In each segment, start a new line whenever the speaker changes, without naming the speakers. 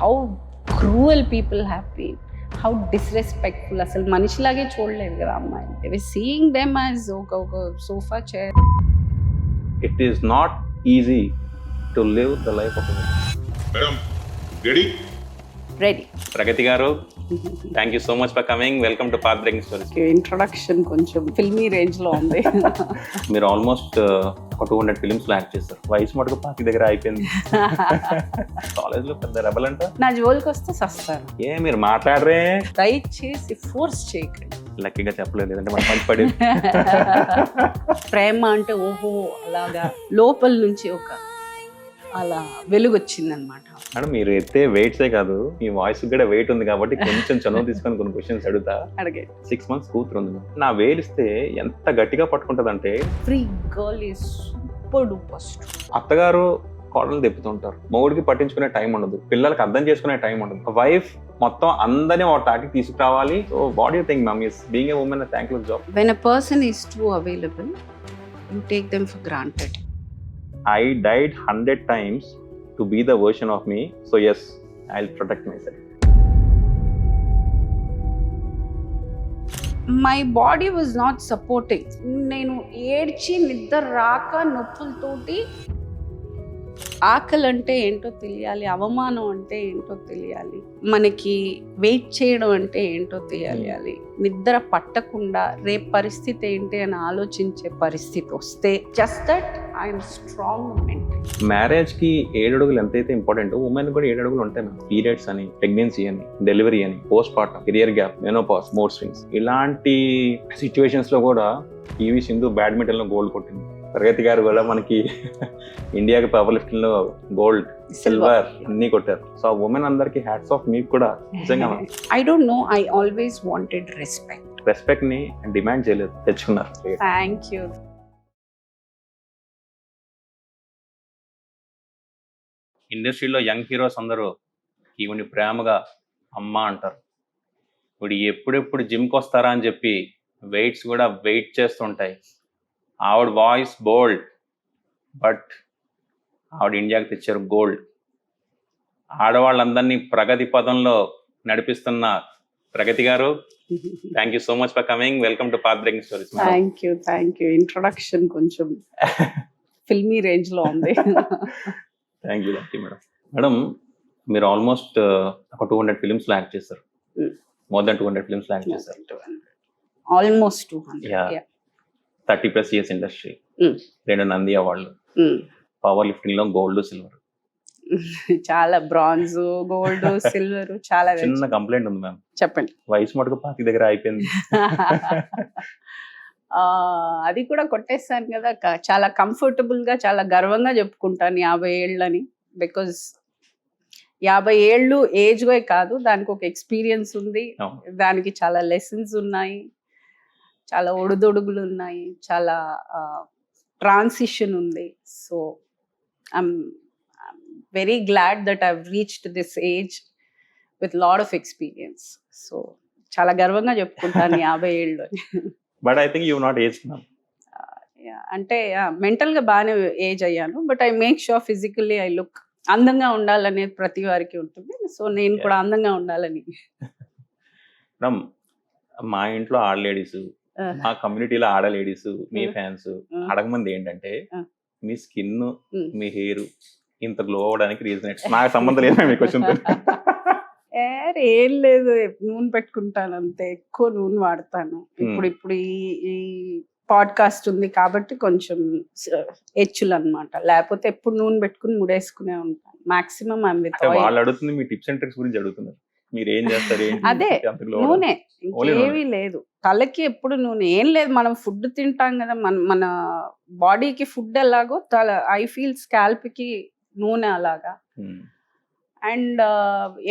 How cruel people have been, how disrespectful. అసలు మనిషిలాగే చూడలేదు కదా అమ్మాయి. సీయింగ్ దెమ్ యాజ్ ఒక sofa chair.
It is not easy to live the life of a woman.
Madam ready?
Ready.
Pragati గారు, thank you so much for coming. Welcome to path breaking stories.
Introduction కొంచెం filmy range లో ఉంది.
మీరు almost ఒక 200 films లో act చేస్తారు. వయసు మటుకు పాతి దగ్గర అయిపోయింది. కాలేజ్ లో పెద్ద రెబల్ అంట.
నా జోలికి వస్తే సస్తారు.
ఏ మీరు మాట్లాడరే?
దయచేసి ఫోర్స్ చేయకండి.
లక్కీగా చెప్పలేదు, లేదంటే మనం మంచి పడేది.
ప్రేమ అంటే ఓహో అలాగా లోపల నుంచి ఒక అలా వెలుగు వచ్చిందనమాట.
మేడం మీరు ఎత్తే వెయిట్సే కాదు, మీ వాయిస్ కూడా వెయిట్ ఉంది కాబట్టి కొంచెం చనువు తీసుకొని కొన్ని క్వశ్చన్స్ అడుగుతా.
అడిగే
6 months కూతురు ఉంది. నా వేలిస్తే ఎంత గట్టిగా పట్టుకుంటదంటే
free girl is super duper strong.
అత్తగారు కోడలు తెప్పుతుంటారు, మొగుడికి పట్టించుకునే టైం ఉండదు, పిల్లలకి అర్థం చేసుకునే టైం ఉండదు. వైఫ్ మొత్తం అందరినీ ఒక తాటికి తీసుకురావాలి. So what you think ma'am, is being a women a thankless job?
When a person is too available, you take them for granted.
I died 100 times to be the version of me. So yes, I'll protect myself.
My body was not supporting. నేను ఏడ్చి నిద్ర రాక నొప్పులతోటి ఆకలి అంటే ఏంటో తెలియాలి, అవమానం అంటే ఏంటో తెలియాలి, మనకి వెయిట్ చేయడం అంటే ఏంటో తెలియాలి, నిద్ర పట్టకుండా రేపు పరిస్థితి ఏంటి అని ఆలోచించే పరిస్థితి వస్తే just that I'm strong mental.
Marriage కి 7 అడుగులు ఎంతైతే ఇంపార్టెంట్, ఉమెన్ కూడా 7 అడుగులు ఉంటాయి మ్యామ్. పీరియడ్స్ అని, ప్రెగ్నెన్సీ అని, డెలివరీ అని, post partum, career gap, menopause, mood swings, ఇలాంటి సిచ్యువేషన్స్ లో కూడా పివి సింధు బ్యాడ్మింటన్ లో గోల్డ్ కొట్టింది. ప్రగతి గారు కూడా మనకి ఇండియాకి పవర్ లిఫ్టింగ్ లో గోల్డ్, సిల్వర్ అన్ని కొట్టారు. సో ఆ ఉమెన్ అందరికి హ్యాట్స్ ఆఫ్. మీకు కూడా నిజంగా
I don't no, I always wanted
respect ని డిమాండ్ చేయలేదు, తెచ్చుకున్నారు.
Thank you.
ఇండస్ట్రీలో యంగ్ హీరోస్ అందరూ ఈవిని ప్రేమగా అమ్మ అంటారు. ఇప్పుడు ఎప్పుడెప్పుడు జిమ్కి వస్తారా అని చెప్పి వెయిట్స్ కూడా వెయిట్ చేస్తుంటాయి. ఆవిడ వాయిస్ బోల్డ్, బట్ ఆవిడ ఇండియాకి తెచ్చారు గోల్డ్. ఆడవాళ్ళందరినీ ప్రగతి పదంలో నడిపిస్తున్న ప్రగతి గారు, thank you so much for coming. Welcome to path breaking stories.
Thank you. Introduction కొంచెం ఫిల్మీ రేంజ్ లో ఉంది.
Thank you madam. మేడం మీరు ఆల్మోస్ట్ ఒక 200 ఫిల్మ్స్ లో యాక్ట్ చేస్తారు. మోర్ దెన్ 200 ఫిల్మ్స్ లో యాక్ట్ చేస్తారు.
ఆల్మోస్ట్ 200.
30+ ఇయర్స్ ఇండస్ట్రీ, 2 నంది అవార్డులు, పవర్ లిఫ్టింగ్ లో గోల్డ్, సిల్వర్,
చాలా బ్రాంజ్, గోల్డ్, సిల్వర్, చాలా.
చిన్న కంప్లైంట్ ఉంది మ్యామ్.
చెప్పండి.
వయసు మటుకు పాతి దగ్గర అయిపోయింది.
అది కూడా కొట్టేస్తాను కదా. చాలా కంఫర్టబుల్ గా, చాలా గర్వంగా చెప్పుకుంటాను 50 ఏళ్ళని. బికాజ్ 50 ఏళ్ళు ఏజ్ కాదు, దానికి ఒక ఎక్స్పీరియన్స్ ఉంది, దానికి చాలా లెసన్స్ ఉన్నాయి, చాలా ఒడుదొడుగులు ఉన్నాయి, చాలా ట్రాన్సిషన్ ఉంది. So I'm very glad that I've reached this age with lot of experience. So చాలా గర్వంగా చెప్పుకుంటాను 50 ఏళ్ళు.
But I think you not age now.
అంటే మెంటల్గా బాగానే ఏజ్ అయ్యాను, but I make sure physically I look అందంగా ఉండాలనేది ప్రతి వారికి ఉంటుంది. సో నేను కూడా అందంగా ఉండాలని.
మా ఇంట్లో ఆడ లేడీస్, మా కమ్యూనిటీలో ఆడ లేడీస్, మీ ఫ్యాన్స్ అడగమంది ఏంటంటే మీ స్కిన్, మీ హెయిర్ ఇంత గ్లో అవ్వడానికి రీజన్ ఏంటి? నాకు సంబంధం లేదు మీ క్వశ్చన్.
ఏం లేదు, నూనె పెట్టుకుంటాను అంతే, ఎక్కువ నూనె వాడతాను. ఇప్పుడు ఈ పాడ్కాస్ట్ ఉంది కాబట్టి కొంచెం హెచ్చులు అనమాట, లేకపోతే ఎప్పుడు నూనె పెట్టుకుని ముడేసుకునే ఉంటాను. మాక్సిమం
వాళ్ళు అడుగుతుంది మీ టిప్స్ అండ్ ట్రిక్స్ గురించి అడుగుతున్నారు. మీరు ఏం చేస్తారు?
అదే నూనె, ఇంకేమీ లేదు. తలకి ఎప్పుడు నూనె ఏం లేదు. మనం ఫుడ్ తింటాం కదా, మన బాడీకి ఫుడ్ ఎలాగో ఐ ఫీల్ స్కాల్ప్ కి నూనె అలాగా. అండ్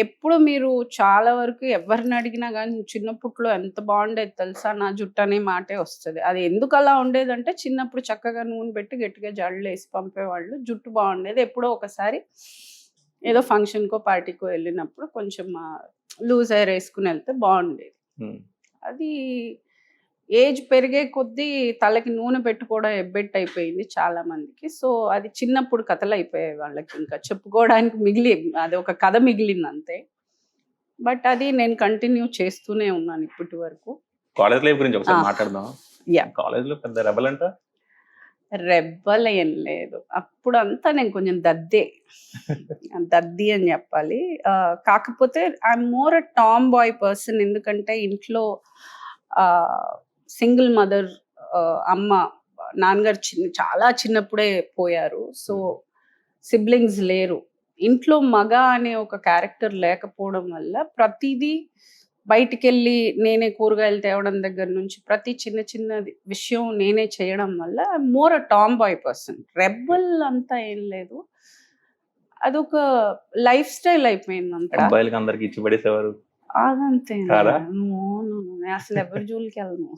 ఎప్పుడు మీరు చాలా వరకు ఎవరిని అడిగినా కానీ చిన్నప్పట్లో ఎంత బాగుండేది తెలుసా నా జుట్టు అనే మాటే వస్తుంది. అది ఎందుకు అలా ఉండేదంటే చిన్నప్పుడు చక్కగా నూనె పెట్టి గట్టిగా జడలు వేసి పంపేవాళ్ళు, జుట్టు బాగుండేది. ఎప్పుడో ఒకసారి ఏదో ఫంక్షన్కో పార్టీకో వెళ్ళినప్పుడు కొంచెం లూజ్ హెయిర్ వేసుకుని వెళ్తే బాగుండేది. అది ఏజ్ పెరిగే కొద్దీ తలకి నూనె పెట్టుకోవడం ఎబ్బెట్ అయిపోయింది చాలా మందికి. సో అది చిన్నప్పుడు కథలు అయిపోయాయి వాళ్ళకి, ఇంకా చెప్పుకోవడానికి అది ఒక కథ మిగిలింది అంతే. బట్ అది నేను కంటిన్యూ చేస్తూనే ఉన్నాను ఇప్పటి వరకు.
కాలేజ్ లైఫ్ గురించి ఒకసారి మాట్లాడదాం.
యా,
కాలేజ్ లో పెద్ద రెబల్ అంట.
రెబ్బల్ ఏం లేదు, అప్పుడు అంతా నేను కొంచెం దద్ది అని చెప్పాలి. కాకపోతే I'm more a tomboy person. ఎందుకంటే ఇంట్లో సింగిల్ మదర్, అమ్మ నాన్నగారు చాలా చిన్నప్పుడే పోయారు. సో సిబ్లింగ్స్ లేరు ఇంట్లో. మగ అనే ఒక క్యారెక్టర్ లేకపోవడం వల్ల ప్రతిదీ బయటికి వెళ్ళి నేనే కూరగాయలు తేవడం దగ్గర నుంచి ప్రతి చిన్న చిన్న విషయం నేనే చేయడం వల్ల I'm more a tomboy person. Rebel అంతా ఏం లేదు, అదొక లైఫ్ స్టైల్ అయిపోయింది అంతా.
అబ్బాయిలకి అందరికి ఇచ్చి పడేసేవారు.
అదంతే, అసలు ఎవరి జోలికి వెళ్ళను.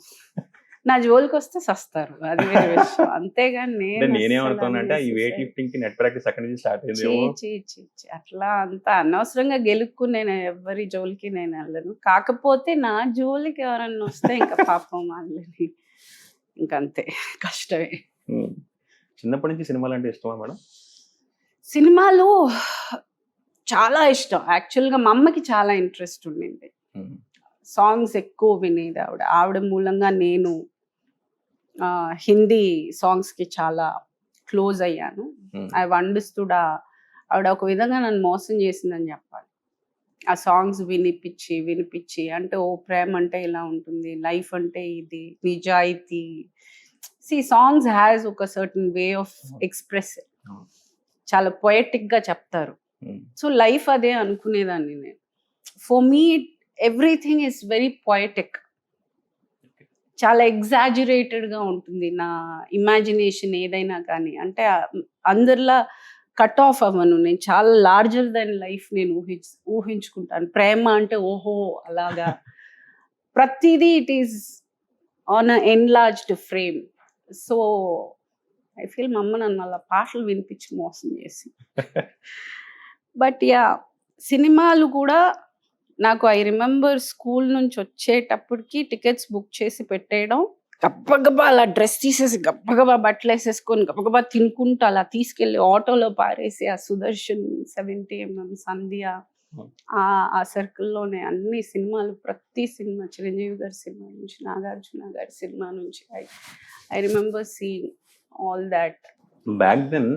నా జోలికి వస్తే సస్తారు, అది వేరే విషయం. అంతేగాని
నేనేమనుకోనంటే ఈ వెయిట్ లిఫ్టింగ్ కి నెట్ ప్రాక్టీస్ అక్కడి నుంచి స్టార్ట్ అయింది.
అట్లా అంతా అనవసరంగా గెలుక్కుని నేను ఎవరి జోలికి నేను వెళ్ళను. కాకపోతే నా జోలికి ఎవరన్నా వస్తే ఇంకా పాపం వాళ్ళని ఇంకంతే, కష్టమే.
చిన్నప్పటి నుంచి సినిమాలు అంటే ఇష్టమా మేడం?
సినిమాలు చాలా ఇష్టం. యాక్చువల్గా మా అమ్మకి చాలా ఇంట్రెస్ట్ ఉండింది. సాంగ్స్ ఎక్కువ వినేది ఆవిడ మూలంగా నేను హిందీ సాంగ్స్కి చాలా క్లోజ్ అయ్యాను. ఐ అండర్స్టూడ్ ఆవిడ ఒక విధంగా నన్ను మోసం చేసిందని చెప్పాలి. ఆ సాంగ్స్ వినిపించి అంటే ఓ ప్రేమ అంటే ఇలా ఉంటుంది, లైఫ్ అంటే ఇది, నిజాయితీ. సాంగ్స్ హ్యాస్ ఒక సర్టన్ వే ఆఫ్ ఎక్స్ప్రెస్, చాలా పొయటిక్గా చెప్తారు. సో లైఫ్ అదే అనుకునేదాన్ని నేను. For me everything is very poetic, చాలా ఎగ్జాజురేటెడ్గా ఉంటుంది నా ఇమాజినేషన్ ఏదైనా కానీ. అంటే అందరిలా కట్ ఆఫ్ అవ్వను నేను, చాలా లార్జర్ దెన్ లైఫ్ నేను ఊహించుకుంటాను. ప్రేమ అంటే ఓహో అలాగా, ప్రతిదీ it is on a enlarged frame. So I feel మా అమ్మ నన్ను అలా పాటలు వినిపించి మోసం చేసి. బట్ యా, సినిమాలు కూడా నాకు ఐ రిమెంబర్ స్కూల్ నుంచి వచ్చేటప్పటికి టికెట్స్ బుక్ చేసి పెట్టేయడం, గబ్బగబా అలా డ్రెస్ తీసేసి గబ్బగబా బట్టలు వేసేసుకొని గబ్బగబా తినుకుంటూ అలా తీసుకెళ్ళి ఆటోలో పారేసి ఆ సుదర్శన్ 70mm సంధ్య ఆ సర్కిల్లోనే అన్ని సినిమాలు, ప్రతి సినిమా, చిరంజీవి గారి సినిమా నుంచి, నాగార్జున గారి సినిమా నుంచి I remember seeing all that.
Back then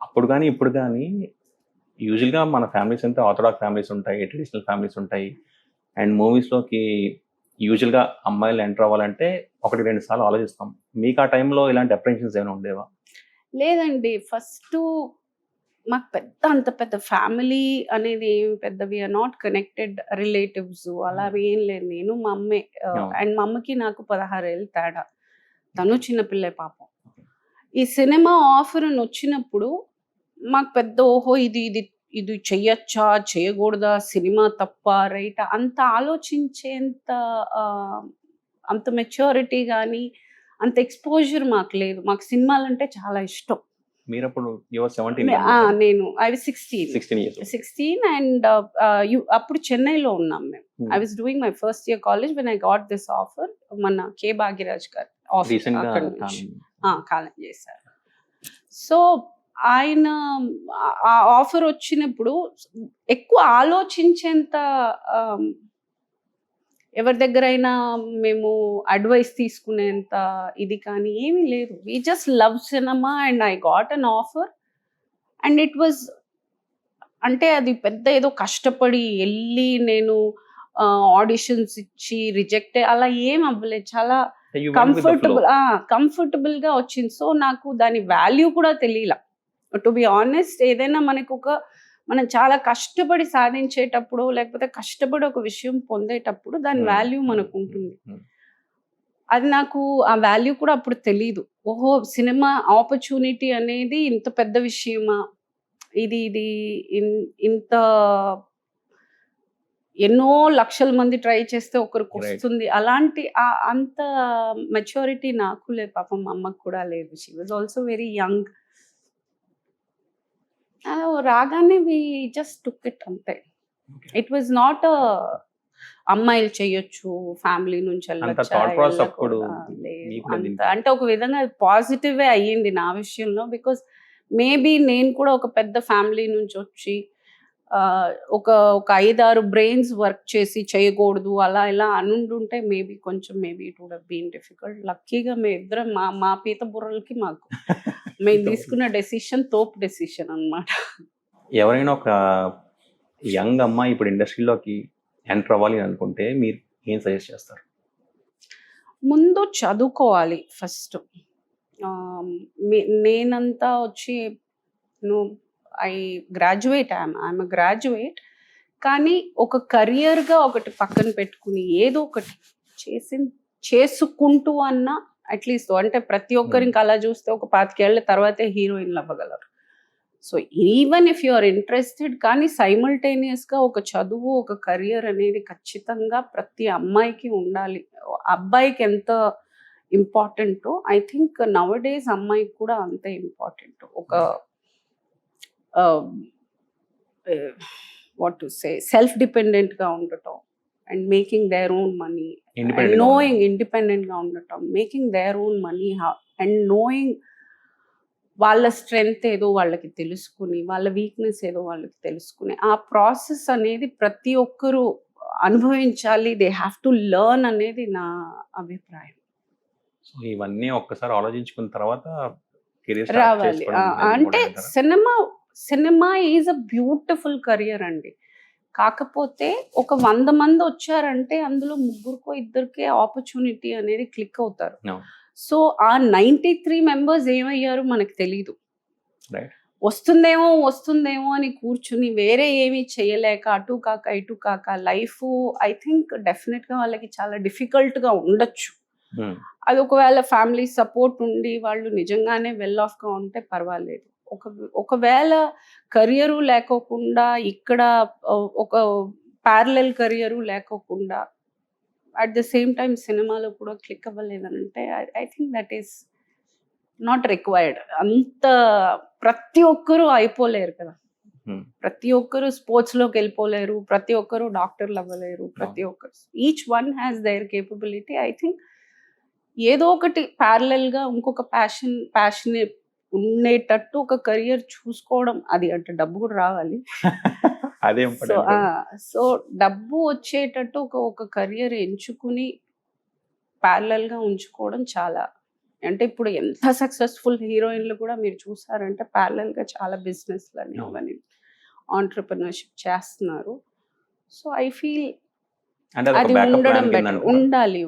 అప్పుడు కానీ ఇప్పుడు కానీ యూజువల్గా మన ఫ్యామిలీస్ అంటే ఆర్థడాక్స్ ఫ్యామిలీస్ ఉంటాయి, ట్రెడిషనల్ ఫ్యామిలీస్ ఉంటాయి. అండ్ మూవీస్లోకి యూజువల్గా అమ్మాయిలు ఎంటర్ అవ్వాలంటే 1-2 సార్లు ఆలోచిస్తాం. మీకు ఆ టైంలో ఇలాంటి అప్రెన్షన్స్ ఏమైనా ఉండేవా?
లేదండి, ఫస్ట్ మాకు అంత పెద్ద ఫ్యామిలీ అనేది ఏమి పెద్ద, వీఆర్ నాట్ కనెక్టెడ్ రిలేటివ్స్ అలా ఏం లేదు. నేను మా అమ్మే, అండ్ మా అమ్మకి నాకు 16 ఏళ్ళు తేడా, తను చిన్నపిల్లే పాపం. ఈ సినిమా ఆఫర్ అని వచ్చినప్పుడు మాకు పెద్ద ఓహో ఇది చెయ్యొచ్చా చేయకూడదా, సినిమా తప్ప రైట్ అంత ఆలోచించేంత అంత మెచ్యూరిటీ కానీ అంత ఎక్స్పోజర్ మాకు లేదు. మాకు సినిమాలు అంటే చాలా ఇష్టం.
మీరప్పుడు
నేను ఐ వాజ్ 16 అండ్ అప్పుడు చెన్నైలో ఉన్నాం మేము. I was doing my first year college when I got this offer. మన కే భాగ్యరాజ్ గారు కాలం చేశారు. సో ఆయన ఆ ఆఫర్ వచ్చినప్పుడు ఎక్కువ ఆలోచించేంత ఎవరి దగ్గరైనా మేము అడ్వైస్ తీసుకునేంత ఇది కానీ ఏమీ లేదు. We just love cinema and I got an offer and it was, అంటే అది పెద్ద ఏదో కష్టపడి వెళ్ళి నేను ఆడిషన్స్ ఇచ్చి రిజెక్ట్ అలా ఏం అవ్వలేదు. చాలా కంఫర్టబుల్గా వచ్చింది. సో నాకు దాని వాల్యూ కూడా తెలియలా, టు బి ఆనెస్ట్. ఏదైనా మనకు మనం చాలా కష్టపడి సాధించేటప్పుడు లేకపోతే కష్టపడి ఒక విషయం పొందేటప్పుడు దాని వాల్యూ మనకు ఉంటుంది. అది నాకు ఆ వాల్యూ కూడా అప్పుడు తెలీదు. ఓహో సినిమా ఆపర్చునిటీ అనేది ఇంత పెద్ద విషయమా, ఇది ఇంత ఎన్నో లక్షల మంది ట్రై చేస్తే ఒకరికి వస్తుంది, అలాంటి అంత మెచ్యూరిటీ నాకు లేదు, పాపం మా అమ్మకు కూడా లేదు. She was also very young. రాగానే వి జస్ట్ టుక్ ఇట్ అంతే. ఇట్ వాజ్ నాట్ అమ్మాయిలు చేయొచ్చు, ఫ్యామిలీ నుంచి
అంత
వెళ్ళొచ్చా,
థాట్ ప్రాసెస్ అప్పుడు
వెళ్ళకూడదా? లేదు
మీకు
అంత
దీనికి
అంటే ఒక విధంగా పాజిటివే అయ్యింది నా విషయంలో. బికాస్ మేబీ నేను కూడా ఒక పెద్ద ఫ్యామిలీ నుంచి వచ్చి ఒక ఒక 5-6 బ్రెయిన్స్ వర్క్ చేసి చేయకూడదు అలా ఇలా అనుండుంటే maybe it would have been difficult. లక్కీగా మేము ఇద్దరం మా పీత బుర్రలకి మాకు మేము తీసుకున్న డెసిషన్ తోపు డెసిషన్ అన్నమాట.
ఎవరైనా ఒక యంగ్ అమ్మాయి ఇప్పుడు ఇండస్ట్రీలోకి ఎంటర్ అవ్వాలి అనుకుంటే మీరు ఏం సజెస్ట్ చేస్తారు?
ముందు చదువుకోవాలి ఫస్ట్. నేనంతా వచ్చి ఐ గ్రాడ్యుయేట్, ఐఎమ్ గ్రాడ్యుయేట్. కానీ ఒక కెరియర్గా ఒకటి పక్కన పెట్టుకుని ఏదో ఒకటి చేసుకుంటూ అన్న అట్లీస్ట్, అంటే ప్రతి ఒక్కరికి అలా చూస్తే ఒక 25 ఏళ్ల తర్వాతే హీరోయిన్లు అవ్వగలరు. So even if you are interested, కానీ సైమల్టేనియస్గా ఒక చదువు, ఒక కెరియర్ అనేది ఖచ్చితంగా ప్రతి అమ్మాయికి ఉండాలి. అబ్బాయికి ఎంత ఇంపార్టెంటో ఐ థింక్ నవ్ డేస్ అమ్మాయికి కూడా అంతే ఇంపార్టెంట్. ఒక వాట్ టు సే, సెల్ఫ్ డిపెండెంట్గా ఉండటం and making their own money and knowing, ఇండిపెండెంట్గా ఉండటం, making their own money and knowing వాళ్ళ స్ట్రెంగ్త్ ఏదో వాళ్ళకి తెలుసుకుని, వాళ్ళ వీక్నెస్ ఏదో వాళ్ళకి తెలుసుకుని, ఆ ప్రాసెస్ అనేది ప్రతి ఒక్కరూ అనుభవించాలి. దే హ్యావ్ టు లెర్న్ అనేది నా అభిప్రాయం.
సో ఇవన్నీ ఒక్కసారి ఆలోచించుకున్న తర్వాత
రావాలి. అంటే cinema is a beautiful career అండి. కాకపోతే ఒక 100 మంది వచ్చారంటే అందులో 3-2 ఆపర్చునిటీ అనేది క్లిక్ అవుతారు. సో ఆ 93 మెంబర్స్ ఏమయ్యారు మనకు తెలీదు. వస్తుందేమో అని కూర్చుని వేరే ఏమీ చేయలేక అటు కాక ఇటు కాక లైఫ్ ఐ థింక్ డెఫినెట్గా వాళ్ళకి చాలా డిఫికల్ట్గా ఉండొచ్చు. అది ఒకవేళ ఫ్యామిలీ సపోర్ట్ ఉండి వాళ్ళు నిజంగానే వెల్ ఆఫ్గా ఉంటే పర్వాలేదు. ఒకవేళ కెరియరు లేకోకుండా, ఇక్కడ ఒక ప్యారలల్ కెరియరు లేకోకుండా అట్ ద సేమ్ టైం సినిమాలో కూడా క్లిక్ అవ్వలేదనంటే I think that is not required. అంత ప్రతి ఒక్కరూ అయిపోలేరు కదా, ప్రతి ఒక్కరు స్పోర్ట్స్లోకి వెళ్ళిపోలేరు, ప్రతి ఒక్కరు డాక్టర్లు అవ్వలేరు, ప్రతి ఒక్కరు each one has their capability. I think ఏదో ఒకటి ప్యారలల్గా ఇంకొక ప్యాషన్ ఉండేటట్టు ఒక కెరియర్ చూసుకోవడం, అది అంటే డబ్బు కూడా రావాలి. సో డబ్బు వచ్చేటట్టు ఒక కెరియర్ ఎంచుకుని ప్యారలల్గా ఉంచుకోవడం చాలా, అంటే ఇప్పుడు ఎంత సక్సెస్ఫుల్ హీరోయిన్లు కూడా మీరు చూసారంటే ప్యారలల్గా చాలా బిజినెస్లని అవన్నీ ఆంటర్‌ప్రెన్యూర్‌షిప్ చేస్తున్నారు. సో ఐ ఫీల్ అది ఉండడం బెటర్. ఉండాలి.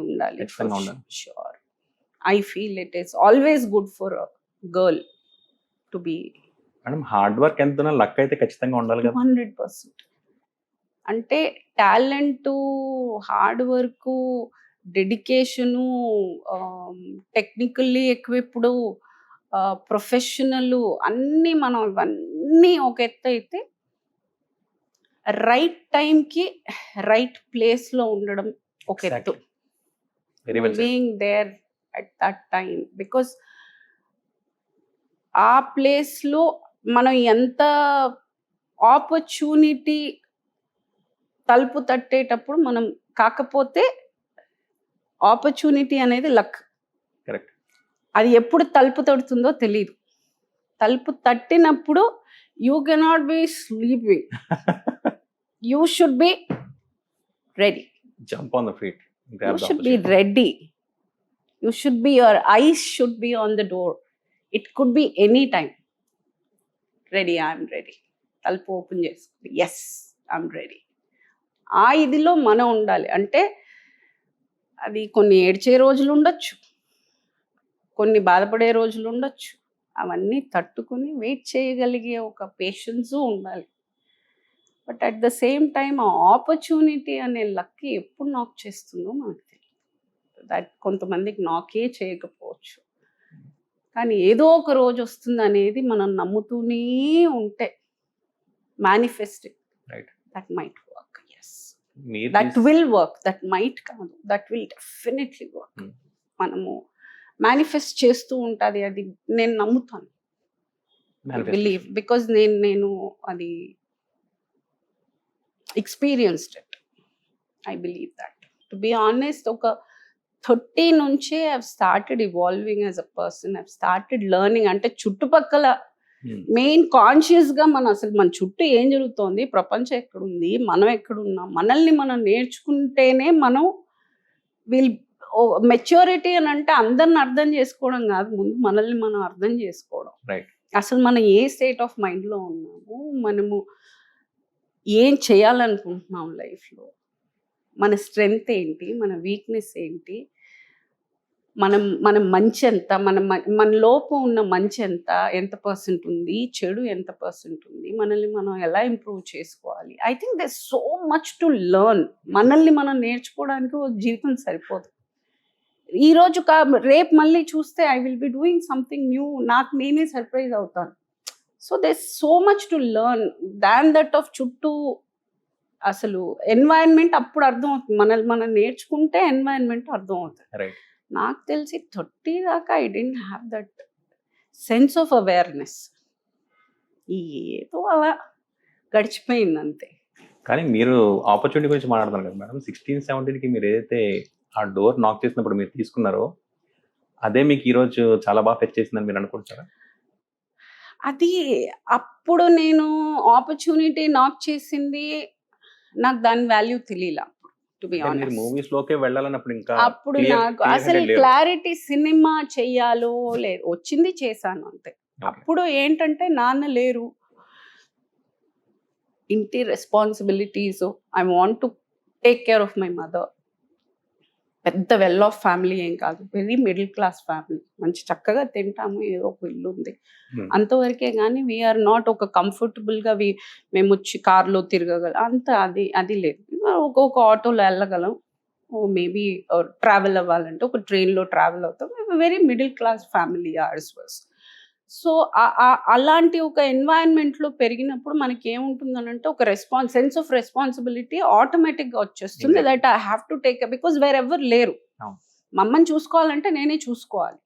Sure. I feel it is always good for a girl to be.
Madam hard work ఎంత ఉన్నా లక్ అయితే ఖచ్చితంగా ఉండాలి కదా.
100%. అంటే talent, hard work, dedication, technically equipped, professional అన్నీ మనం ఇవన్నీ ఒక ఎత్తు అయితే, రైట్ టైంకి రైట్ ప్లేస్లో ఉండడం ఒక ఎత్తు. Being there at that time, because ఆ ప్లేస్లో మనం ఎంత ఆపర్చునిటీ తలుపు తట్టేటప్పుడు మనం, కాకపోతే ఆపర్చునిటీ అనేది లక్.
కరెక్ట్.
అది ఎప్పుడు తలుపు తడుతుందో తెలియదు. తలుపు తట్టినప్పుడు you cannot be sleeping, you should be ready.
Jump on the feet.
You should be ready. You should be, your eyes should be on the door. It could be any time. Ready, I'm ready. తలుపు open చేసుకుంది, yes I'm ready. ఆ ఇదిలో మనం ఉండాలి. అంటే అది కొన్ని ఏడ్చే రోజులు ఉండొచ్చు, కొన్ని బాధపడే రోజులు ఉండొచ్చు, అవన్నీ తట్టుకుని వెయిట్ చేయగలిగే ఒక పేషెన్సు ఉండాలి. But at the same time ఆ ఆపర్చునిటీ అనే లక్ ఎప్పుడు నాక్ చేస్తుందో మనకు తెలియదు. దట్ కొంతమందికి నాకే చేయకపోవచ్చు, కానీ ఏదో ఒక రోజు వస్తుంది అనేది మనం నమ్ముతూనే ఉంటే, manifesting, that might work. Yes, that will work. That might కాదు, దట్ విల్ డెఫినెట్లీ వర్క్. మనము మేనిఫెస్ట్ చేస్తూ ఉంటుంది, అది నేను నమ్ముతాను. బిలీవ్, బికాజ్ నేను అది experienced it. I believe that. To be honest, ఒక 30 నుంచే I started evolving as a person. I started learning. అంటే చుట్టుపక్కల మెయిన్ కాన్షియస్గా అసలు మన చుట్టూ ఏం జరుగుతోంది, ప్రపంచం ఎక్కడుంది, మనం ఎక్కడున్నాం, మనల్ని మనం నేర్చుకుంటేనే మనం మెచ్యూరిటీ అని అంటే అందరిని అర్థం చేసుకోవడం కాదు, ముందు మనల్ని మనం అర్థం చేసుకోవడం.
రైట్.
అసలు మనం ఏ స్టేట్ ఆఫ్ మైండ్లో ఉన్నాము, మనము ఏం చేయాలనుకుంటున్నాం లైఫ్లో, మన స్ట్రెంగ్త్ ఏంటి, మన వీక్నెస్ ఏంటి, మన మంచి ఎంత, మన లోపం ఉన్న మంచి ఎంత పర్సెంట్ ఉంది, చెడు ఎంత పర్సెంట్ ఉంది, మనల్ని మనం ఎలా ఇంప్రూవ్ చేసుకోవాలి. I think there so much to learn. మనల్ని మనం నేర్చుకోవడానికి ఒక జీవితం సరిపోదు. ఈరోజు రేపు మళ్ళీ చూస్తే I will be doing something new, నాకు నేనే సర్ప్రైజ్ అవుతాను. So there so much to learn than that of చుట్టూ అసలు ఎన్వైరన్మెంట్ అప్పుడు అర్థం అవుతుంది. మనల్ని మనం నేర్చుకుంటే ఎన్వైరన్మెంట్ అర్థం అవుతుంది.
రైట్.
నాకు తెలిసి 30 దాకా I didn't have that sense of awareness. ఏదో అలా గడిచిపోయింది అంతే.
కానీ మీరు ఆపర్చునిటీ గురించి మాట్లాడుతున్నారు కదా మేడం. 16-17కి మీరు ఏదైతే ఆ డోర్ నాక్ చేసినప్పుడు మీరు తీసుకున్నారో అదే మీకు ఈరోజు చాలా బాగా ఫెచ్ చేసిందని మీరు అనుకుంటారా?
అది అప్పుడు నేను ఆపర్చునిటీ నాక్ చేసింది, నాకు దాని వాల్యూ తెలియలా. టు బి
మీరు
ఆనెస్ట్,
మూవీస్ లోకే వెళ్ళాలన్నప్పుడు ఇంకా
అప్పుడు నాకు అసలు క్లారిటీ సినిమా చెయ్యాలో లేదు, వచ్చింది చేశాను అంతే. అప్పుడు ఏంటంటే నాన్న లేరు, ఇంటి responsibilities, I want to take care of my mother. పెద్ద వెల్ ఆఫ్ ఫ్యామిలీ ఏం కాదు, వెరీ మిడిల్ క్లాస్ ఫ్యామిలీ, మంచి చక్కగా తింటాము, ఏదో ఒక ఇల్లు ఉంది అంతవరకే. కానీ వీఆర్ నాట్ ఒక కంఫర్టబుల్గా మేము వచ్చి కార్లో తిరగగలం అంత అది లేదు. ఒక్కొక్క ఆటోలో వెళ్ళగలం, మేబీ ట్రావెల్ అవ్వాలంటే ఒక ట్రైన్లో ట్రావెల్ అవుతాం. Very middle class family ours was. So అలాంటి ఒక ఎన్వైరన్మెంట్లో పెరిగినప్పుడు మనకి ఏముంటుందని అంటే ఒక సెన్స్ ఆఫ్ రెస్పాన్సిబిలిటీ ఆటోమేటిక్గా వచ్చేస్తుంది. That I have to take, because wear ever లేరు, మా అమ్మని చూసుకోవాలంటే నేనే చూసుకోవాలి.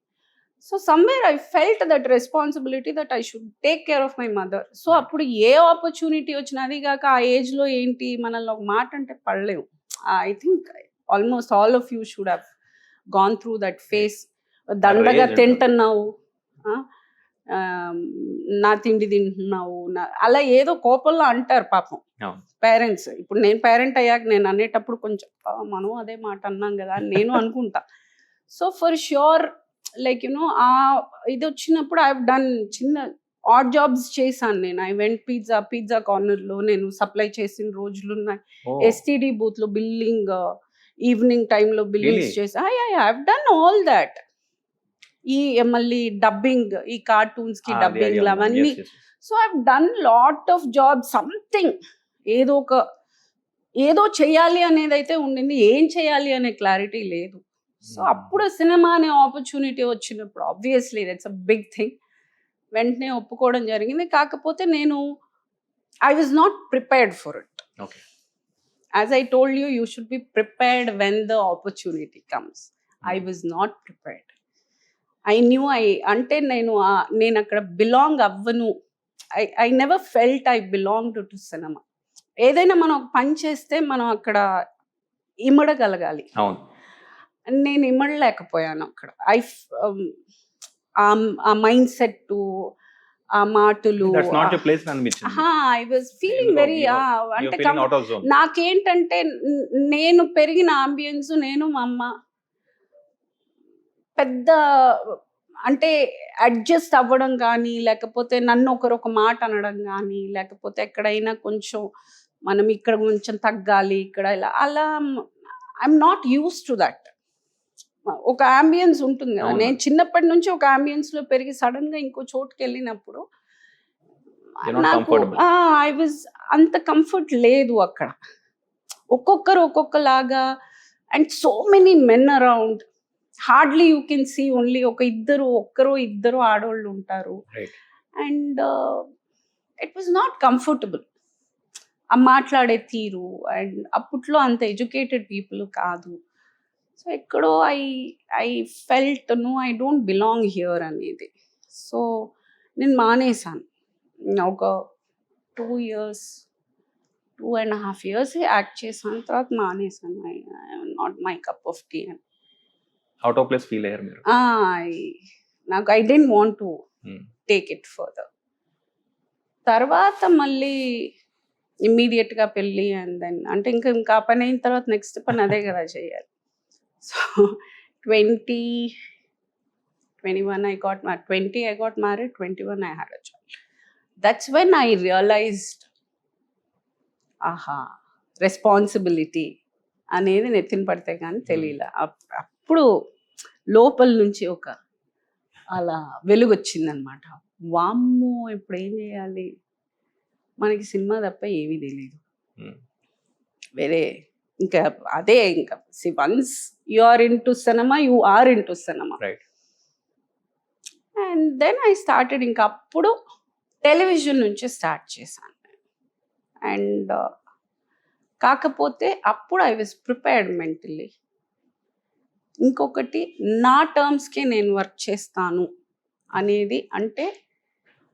So somewhere I felt that responsibility that I should take care of my mother. So అప్పుడు ఏ ఆపర్చునిటీ వచ్చినా, అది కాక ఆ ఏజ్లో ఏంటి మనల్ని ఒక మాట అంటే పడలేము. I think almost all of you should have gone through that phase. దండగా తింటున్నావు, నా తిండి తింటున్నావు, అలా ఏదో కోపంలో అంటారు పాపం పేరెంట్స్. ఇప్పుడు నేను పేరెంట్ అయ్యాక నేను అనేటప్పుడు కొంచెం మనం అదే మాట అన్నాం కదా అని నేను అనుకుంటా. సో ఫర్ ష్యూర్ లైక్ ఇది వచ్చినప్పుడు ఐ డన్ చిన్న ఆడ్ జాబ్స్ చేశాను నేను. ఐ వెంట్ పిజ్జా కార్నర్లో నేను సప్లై చేసిన రోజులు ఉన్నాయి. ఎస్టీడీ బూత్లో బిల్లింగ్, ఈవినింగ్ టైంలో బిల్లింగ్స్ చేసా. I done all that. ఈ మళ్ళీ డబ్బింగ్, ఈ కార్టూన్స్ కి డబ్బింగ్ అవన్నీ. So I done lot of job, something ఏదో చేయాలి అనేది అయితే ఉండింది, ఏం చేయాలి అనే క్లారిటీ లేదు. సో అప్పుడు సినిమా అనే ఆపర్చునిటీ వచ్చినప్పుడు obviously that's a big thing, వెంటనే ఒప్పుకోవడం జరిగింది. కాకపోతే I was not prepared for it. As I told you should be prepared when the opportunity comes. I was not prepared. I knew అంటే నేను అక్కడ బిలాంగ్ అవ్వను. I never felt I belong to cinema. ఏదైనా మనం ఒక పని చేస్తే మనం అక్కడ ఇమడగలగాలి. నేను ఇమడలేకపోయాను అక్కడ. ఆ మైండ్ సెట్, ఆ మాటలు, ఐ వాజ్ ఫీలింగ్ వెరీ అంటే నాకేంటంటే నేను పెరిగిన ఆంబియన్స్, నేను మా అమ్మ పెద్ద అంటే అడ్జస్ట్ అవ్వడం కానీ, లేకపోతే నన్ను ఒక మాట అనడం కానీ, లేకపోతే ఎక్కడైనా కొంచెం మనం ఇక్కడ కొంచెం తగ్గాలి, ఇక్కడ ఇలా అలా I'm not use to that. ఒక అంబియన్స్ ఉంటుంది కదా, నేను చిన్నప్పటి నుంచి ఒక అంబియన్స్లో పెరిగి సడన్గా ఇంకో చోటుకి వెళ్ళినప్పుడు నాకు ఐ వాజ్ అంత కంఫర్ట్ లేదు అక్కడ. ఒక్కొక్కరు ఒక్కొక్కలాగా, and so many men around. Hardly you can see only ఒక్కరు ఇద్దరు ఆడవాళ్ళు ఉంటారు. And it was not comfortable ఆ మాట్లాడే తీరు. అండ్ అప్పట్లో అంత ఎడ్యుకేటెడ్ పీపుల్ కాదు. సో ఎక్కడో I felt I don't belong here అనేది. సో నేను మానేశాను. ఒక 2 2.5 years యాక్ట్ చేశాను, తర్వాత మానేసాను. Not my cup of tea అని.
అవుట్ ఆఫ్ ప్లేస్ ఫీల్ అయ్యారు మీరు.
నాకు I dent want to
Hmm.
Take it further. తర్వాత మళ్ళీ ఇమ్మీడియట్గా పెళ్ళి అండ్ దెన్ అంటే ఇంకా ఆ పని అయిన తర్వాత నెక్స్ట్ పని అదే కదా చేయాలి. So 21 I got married, 20 I got married, 21 I had a child. That's when I realized, responsibility అనేది నెత్తిన పడితే కానీ తెలియలే. అప్పుడు లోపల నుంచి ఒక అలా వెలుగు వచ్చిందనమాట. వామ్మో ఇప్పుడు ఏం చేయాలి, మనకి సినిమా తప్ప ఏమీ తెలియదు.
Hmm.
వేరే ఇంకా అదే ఇంకా once you are into cinema, you are into cinema.
Right.
And then I started. ఇంకా అప్పుడు టెలివిజన్ నుంచి స్టార్ట్ చేశాను. అండ్ కాకపోతే అప్పుడు ఐ వాజ్ ప్రిపేర్డ్ మెంటల్లీ. ఇంకొకటి, నా టర్మ్స్కే నేను వర్క్ చేస్తాను అనేది, అంటే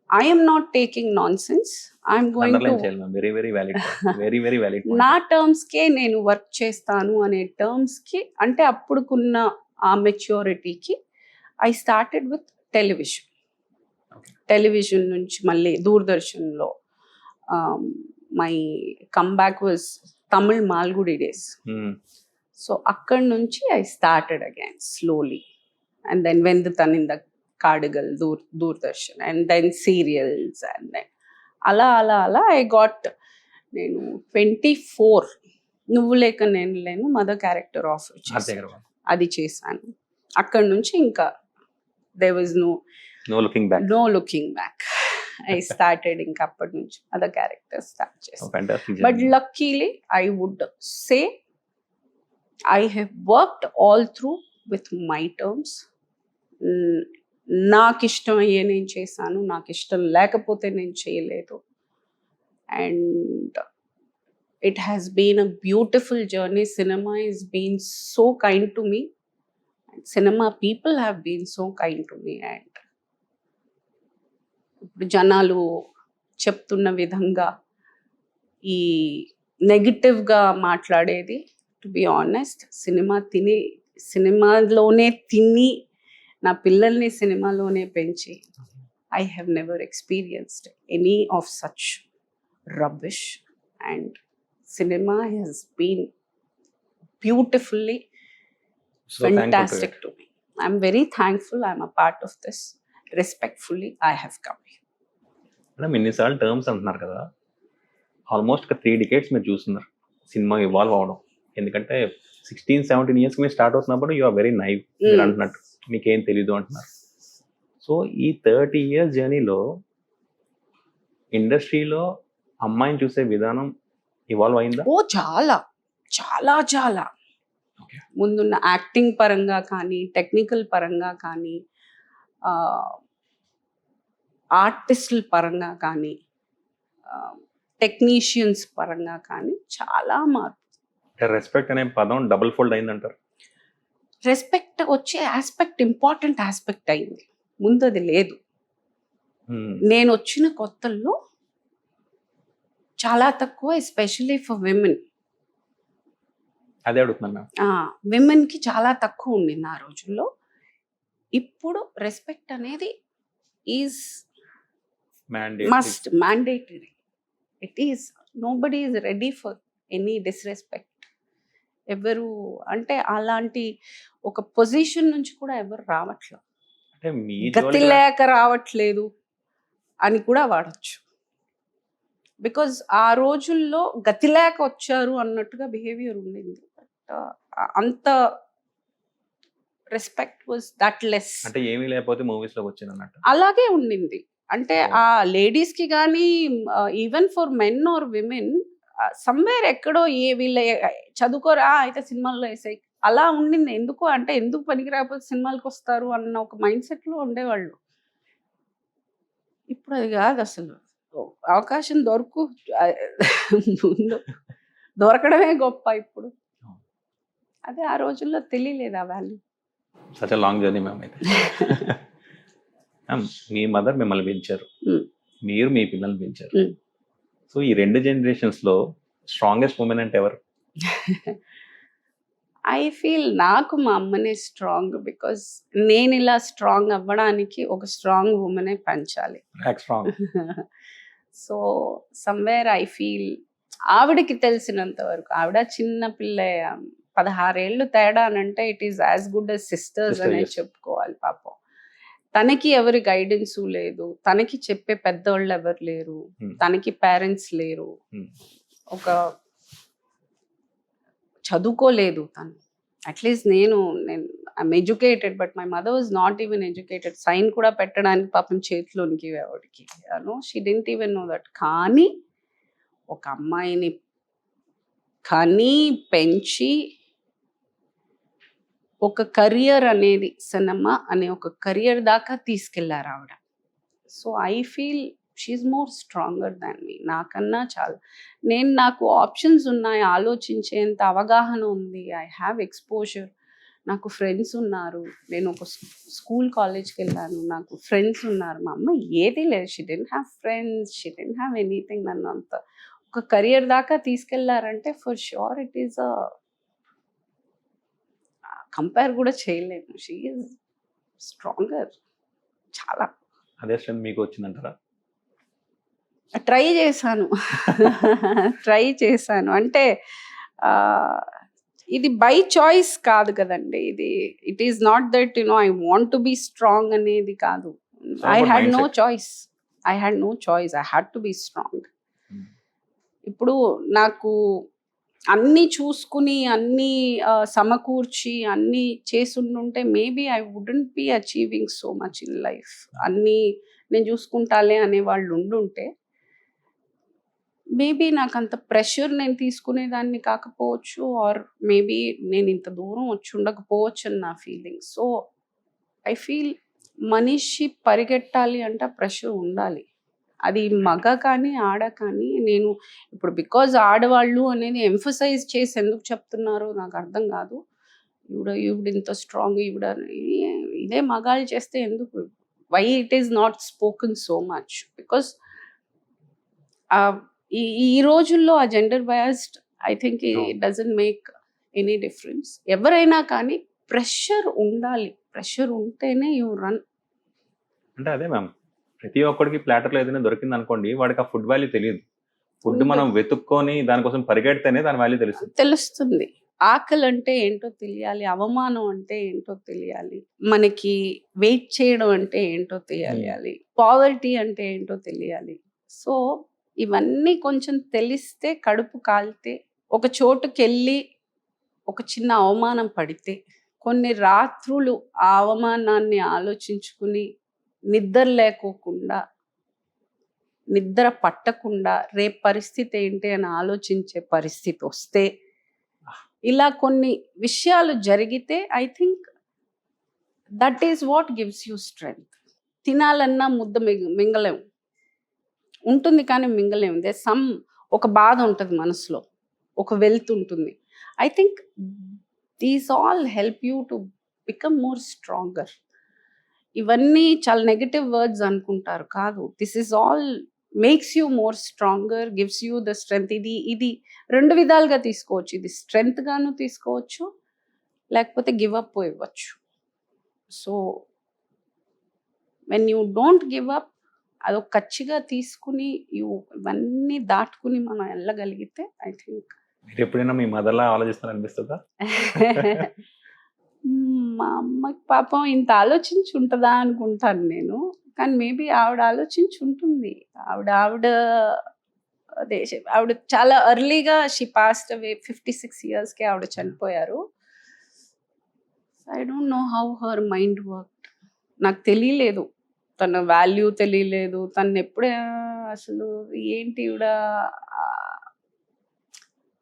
I'm not taking non sense, I'm going to
Underline చేయాలి ma'am. Very very valid point. Very very valid point.
నా టర్మ్స్కే నేను వర్క్ చేస్తాను అనే టర్మ్స్కి, అంటే అప్పుడుకున్న ఆ మెచ్యూరిటీకి I started with television.
Okay.
Television నుంచి మళ్ళీ దూరదర్శన్లో my comeback was Tamil Malgudi days.
Hmm.
So అక్కడి నుంచి I started again slowly. And then when the తనింద కాడిగల్ Doordarshan, and then serials, and then అలా ఐ గాట్. నేను 24 నువ్వు లేక నేను లేను మదర్ క్యారెక్టర్ ఆఫర్
అదే కదా.
అది చేశాను. అక్కడి నుంచి ఇంకా there was
No looking back.
No looking back. I started ఇంకా అప్పటి నుంచి అదర్ క్యారెక్టర్ స్టార్ట్
Oh,
చేశాను.
fantastic.
But
journey.
luckily, I would say I have worked all through with my terms. నాకు ఇష్టం అయ్యే నేను చేశాను, నాకు ఇష్టం లేకపోతే నేను చేయలేదు. And it has been a beautiful journey. Cinema is been so kind to me, cinema people have been so kind to me. And ఇప్పుడు జనాలు చెప్తున్న విధంగా ఈ నెగిటివ్గా మాట్లాడేది, టు బి ఆనెస్ట్, సినిమాలోనే తిని నా పిల్లల్ని సినిమాలోనే పెంచి I have never experienced any of such rubbish. And cinema has been beautifully
So thankful to
fantastic
it.
to me. I'm very thankful I'm a part of this. Respectfully, I have come here.
Madam ఇన్నిసార్లు terms అంటున్నారు కదా, almost ఒక 3 decades మీరు చూస్తున్నారు cinema evolve అవడం. ఎందుకంటే 16-17 years మీరు start అవుతున్నప్పుడు యు ఆర్ వెరీ నైవ్. మీరు అంటున్నట్టు మీకేం తెలీదు అంటున్నారు. సో ఈ 30 years జర్నీలో ఇండస్ట్రీలో అమ్మాయిని చూసే విధానం ఇవాల్వ్ అయిందా?
ఓ చాలా చాలా చాలా.
Okay.
ముందున్న యాక్టింగ్ పరంగా కానీ, టెక్నికల్ పరంగా కానీ, ఆర్టిస్టుల పరంగా కానీ, టెక్నీషియన్స్ పరంగా కానీ చాలా మార్పు.
రెస్పెక్ట్ అనే పదం డబుల్ ఫోల్డ్ అయిందంటారు.
రెస్పెక్ట్ వచ్చే ఆస్పెక్ట్ ఇంపార్టెంట్ ఆస్పెక్ట్ అయింది, ముందు అది లేదు. నేను వచ్చిన కొత్తల్లో చాలా తక్కువ, ఎస్పెషల్లీ ఫర్ విమెన్.
అదే అడుగుతున్నాను మ్యామ్.
విమెన్కి చాలా తక్కువ ఉండింది ఆ రోజుల్లో. ఇప్పుడు రెస్పెక్ట్ అనేది is must, mandatory. It is, nobody is ready for any disrespect. ఎవరు అంటే అలాంటి ఒక పొజిషన్ నుంచి కూడా ఎవరు రావట్లేదు.
అంటే మీ
గతి లేక రావట్లేదు అని కూడా వాడచ్చు. బికాజ్ ఆ రోజుల్లో గతి లేక వచ్చారు అన్నట్టుగా బిహేవియర్ ఉండింది. బట్ అంత రెస్పెక్ట్ వాజ్ దట్ లెస్.
అంటే ఏమీ లేకపోతే మూవీస్ లోకి వచ్చింది అన్నట్టు.
అలాగే ఉండింది. అంటే ఆ లేడీస్ కి కానీ, even for men or women, somewhere ఎక్కడో వీళ్ళ చదువుకోరా అయితే సినిమాల్లో వేసాయి అలా ఉండింది. ఎందుకు అంటే ఎందుకు పనికి రాకపోతే సినిమాలకు వస్తారు అన్న ఒక మైండ్ సెట్ లో ఉండేవాళ్ళు. ఇప్పుడు అది కాదు అసలు. అవకాశం ముందు దొరకడమే గొప్ప ఇప్పుడు. అదే ఆ రోజుల్లో తెలియలేదు ఆ value.
Such a long journey ma'am. అయితే మ్యామ్, మీ మదర్ మిమ్మల్ని పెంచారు, మీరు మీ పిల్లల్ని పెంచారు. సో ఈ 2 generations లో స్ట్రాంగెస్ట్ ఉమెన్ అంటే ఎవరు?
ఐ ఫీల్ నాకు మా అమ్మనే స్ట్రాంగ్, బికాస్ నేను ఇలా స్ట్రాంగ్ అవ్వడానికి ఒక స్ట్రాంగ్ ఉమెనే పెంచాలి.
Strong.
So somewhere I feel ఆవిడకి తెలిసినంత వరకు, ఆవిడ చిన్న పిల్ల, 16 ఏళ్ళు తేడా అని అంటే it is as good as sisters
Sister,
అనే
yes.
చెప్పుకోవాలి. పాపం తనకి ఎవరి గైడెన్స్ లేదు, తనకి చెప్పే పెద్దోళ్ళు ఎవరు లేరు,
Hmm.
తనకి పేరెంట్స్ లేరు,
Hmm.
ఒక చదువుకోలేదు తను. అట్లీస్ట్ నేను I'm educated, but my mother was not even educated. Sign కూడా పెట్టడానికి పాపం చేతిలోనికి ఆవిడకి, she didn't even know that. కానీ ఒక అమ్మాయిని కని పెంచి ఒక కెరియర్ అనేది, సినిమా అనే ఒక కెరియర్ దాకా తీసుకెళ్లారు ఆవిడ. So I feel she's more stronger than me. నాకన్నా చాలా, నాకు ఆప్షన్స్ ఉన్నాయి, ఆలోచించేంత అవగాహన ఉంది, ఐ హ్యావ్ ఎక్స్పోజర్, నాకు ఫ్రెండ్స్ ఉన్నారు, నేను ఒక స్కూల్ కాలేజ్కి వెళ్ళాను, నాకు ఫ్రెండ్స్ ఉన్నారు. మా అమ్మ ఏది లేదు, she didn't have friends, she didn't have anything. నన్ను అంత ఒక కెరియర్ దాకా తీసుకెళ్లారంటే for sure it is a compare కూడా చేయలేము. షీ ఈజ్ స్ట్రాంగర్ చాలా.
అదే స్ట్రెంత్ మీకు వచ్చిందంటారా?
ట్రై చేశాను అంటే ఇది బై చాయిస్ కాదు కదండి. ఇది it is not that I want to be strong అనేది కాదు. I had no choice, I had to be strong. ఇప్పుడు నాకు అన్నీ చూసుకుని, అన్నీ సమకూర్చి, అన్నీ చేసుండుంటే maybe I wouldn't be achieving so much in life. అన్నీ నేను చూసుకుంటాలే అనే వాళ్ళు ఉండుంటే మేబీ నాకు అంత ప్రెషర్ నేను తీసుకునేదాన్ని కాకపోవచ్చు, ఆర్ మేబీ నేను ఇంత దూరం వచ్చి ఉండకపోవచ్చు అని నా ఫీలింగ్. సో ఐ ఫీల్ మనిషి పరిగెట్టాలి అంటే ప్రెషర్ ఉండాలి. అది మగ కానీ ఆడ కానీ. నేను ఇప్పుడు బికాజ్ ఆడవాళ్ళు అనేది ఎంఫసైజ్ చేసి ఎందుకు చెప్తున్నారో నాకు అర్థం కాదు. ఈవిడ ఇంత స్ట్రాంగ్, ఇదే మగాళ్ళు చేస్తే ఎందుకు, why it is not spoken so much? Because ఈ రోజుల్లో ఆ gender biased, I think it doesn't make any difference. ఎవరైనా కానీ ప్రెషర్ ఉండాలి, ప్రెషర్ ఉంటేనే యూ రన్.
అంటే అదే మ్యామ్, ప్రతి ఒక్కడికి ప్లాటర్లో ఏదైనా దొరికింది అనుకోండి, వాడికి ఆ ఫుడ్ వాల్యూ తెలియదు. ఫుడ్ మనం వెతుక్కొని దానికోసం పరిగెడితేనే దాని వాల్యూ తెలుస్తుంది.
ఆకలి అంటే ఏంటో తెలియాలి, అవమానం అంటే ఏంటో తెలియాలి, మనకి వెయిట్ చేయడం అంటే ఏంటో తెలియాలి, పావర్టీ అంటే ఏంటో తెలియాలి. సో ఇవన్నీ కొంచెం తెలిస్తే, కడుపు కాలితే, ఒక చోటుకి వెళ్ళి ఒక చిన్న అవమానం పడితే, కొన్ని రాత్రులు ఆ అవమానాన్ని ఆలోచించుకుని నిద్ర లేకోకుండా, నిద్ర పట్టకుండా రేపు పరిస్థితి ఏంటి అని ఆలోచించే పరిస్థితి వస్తే, ఇలా కొన్ని విషయాలు జరిగితే I think that is what gives you strength. తినాలన్నా ముద్ద మింగలేము, ఉంటుంది కానీ మింగలేము. దే సమ్ ఒక బాధ ఉంటుంది మనసులో, ఒక వెల్త్ ఉంటుంది. I think these all help you to become more stronger. ఇవన్నీ చాలా నెగటివ్ వర్డ్స్ అనుకుంటారు, కాదు. This is all makes you more stronger, gives you the strength. ఇది రెండు విధాలుగా తీసుకోవచ్చు. ఇది స్ట్రెంగ్త్ గాను తీసుకోవచ్చు, లేకపోతే గివ్ అప్ ఇవ్వచ్చు. So when you don't give up, అదొక కచ్చిగా తీసుకుని ఇవన్నీ దాటుకుని మనం వెళ్ళగలిగితే ఐ థింక్.
మీరు ఎప్పుడైనా మీ మదర్లా ఆలోచిస్తారనిపిస్తుందా?
మా అమ్మకి పాపం ఇంత ఆలోచించి ఉంటుందా అనుకుంటాను నేను, కానీ మేబీ ఆవిడ ఆలోచించి ఉంటుంది. ఆవిడ చాలా ఎర్లీగా షీ పాస్డ్ అవే, 56 yearsకి ఆవిడ చనిపోయారు. I don't know how her mind worked. నాకు తెలియలేదు, తన వాల్యూ తెలియలేదు. తను ఎప్పుడే అసలు ఏంటి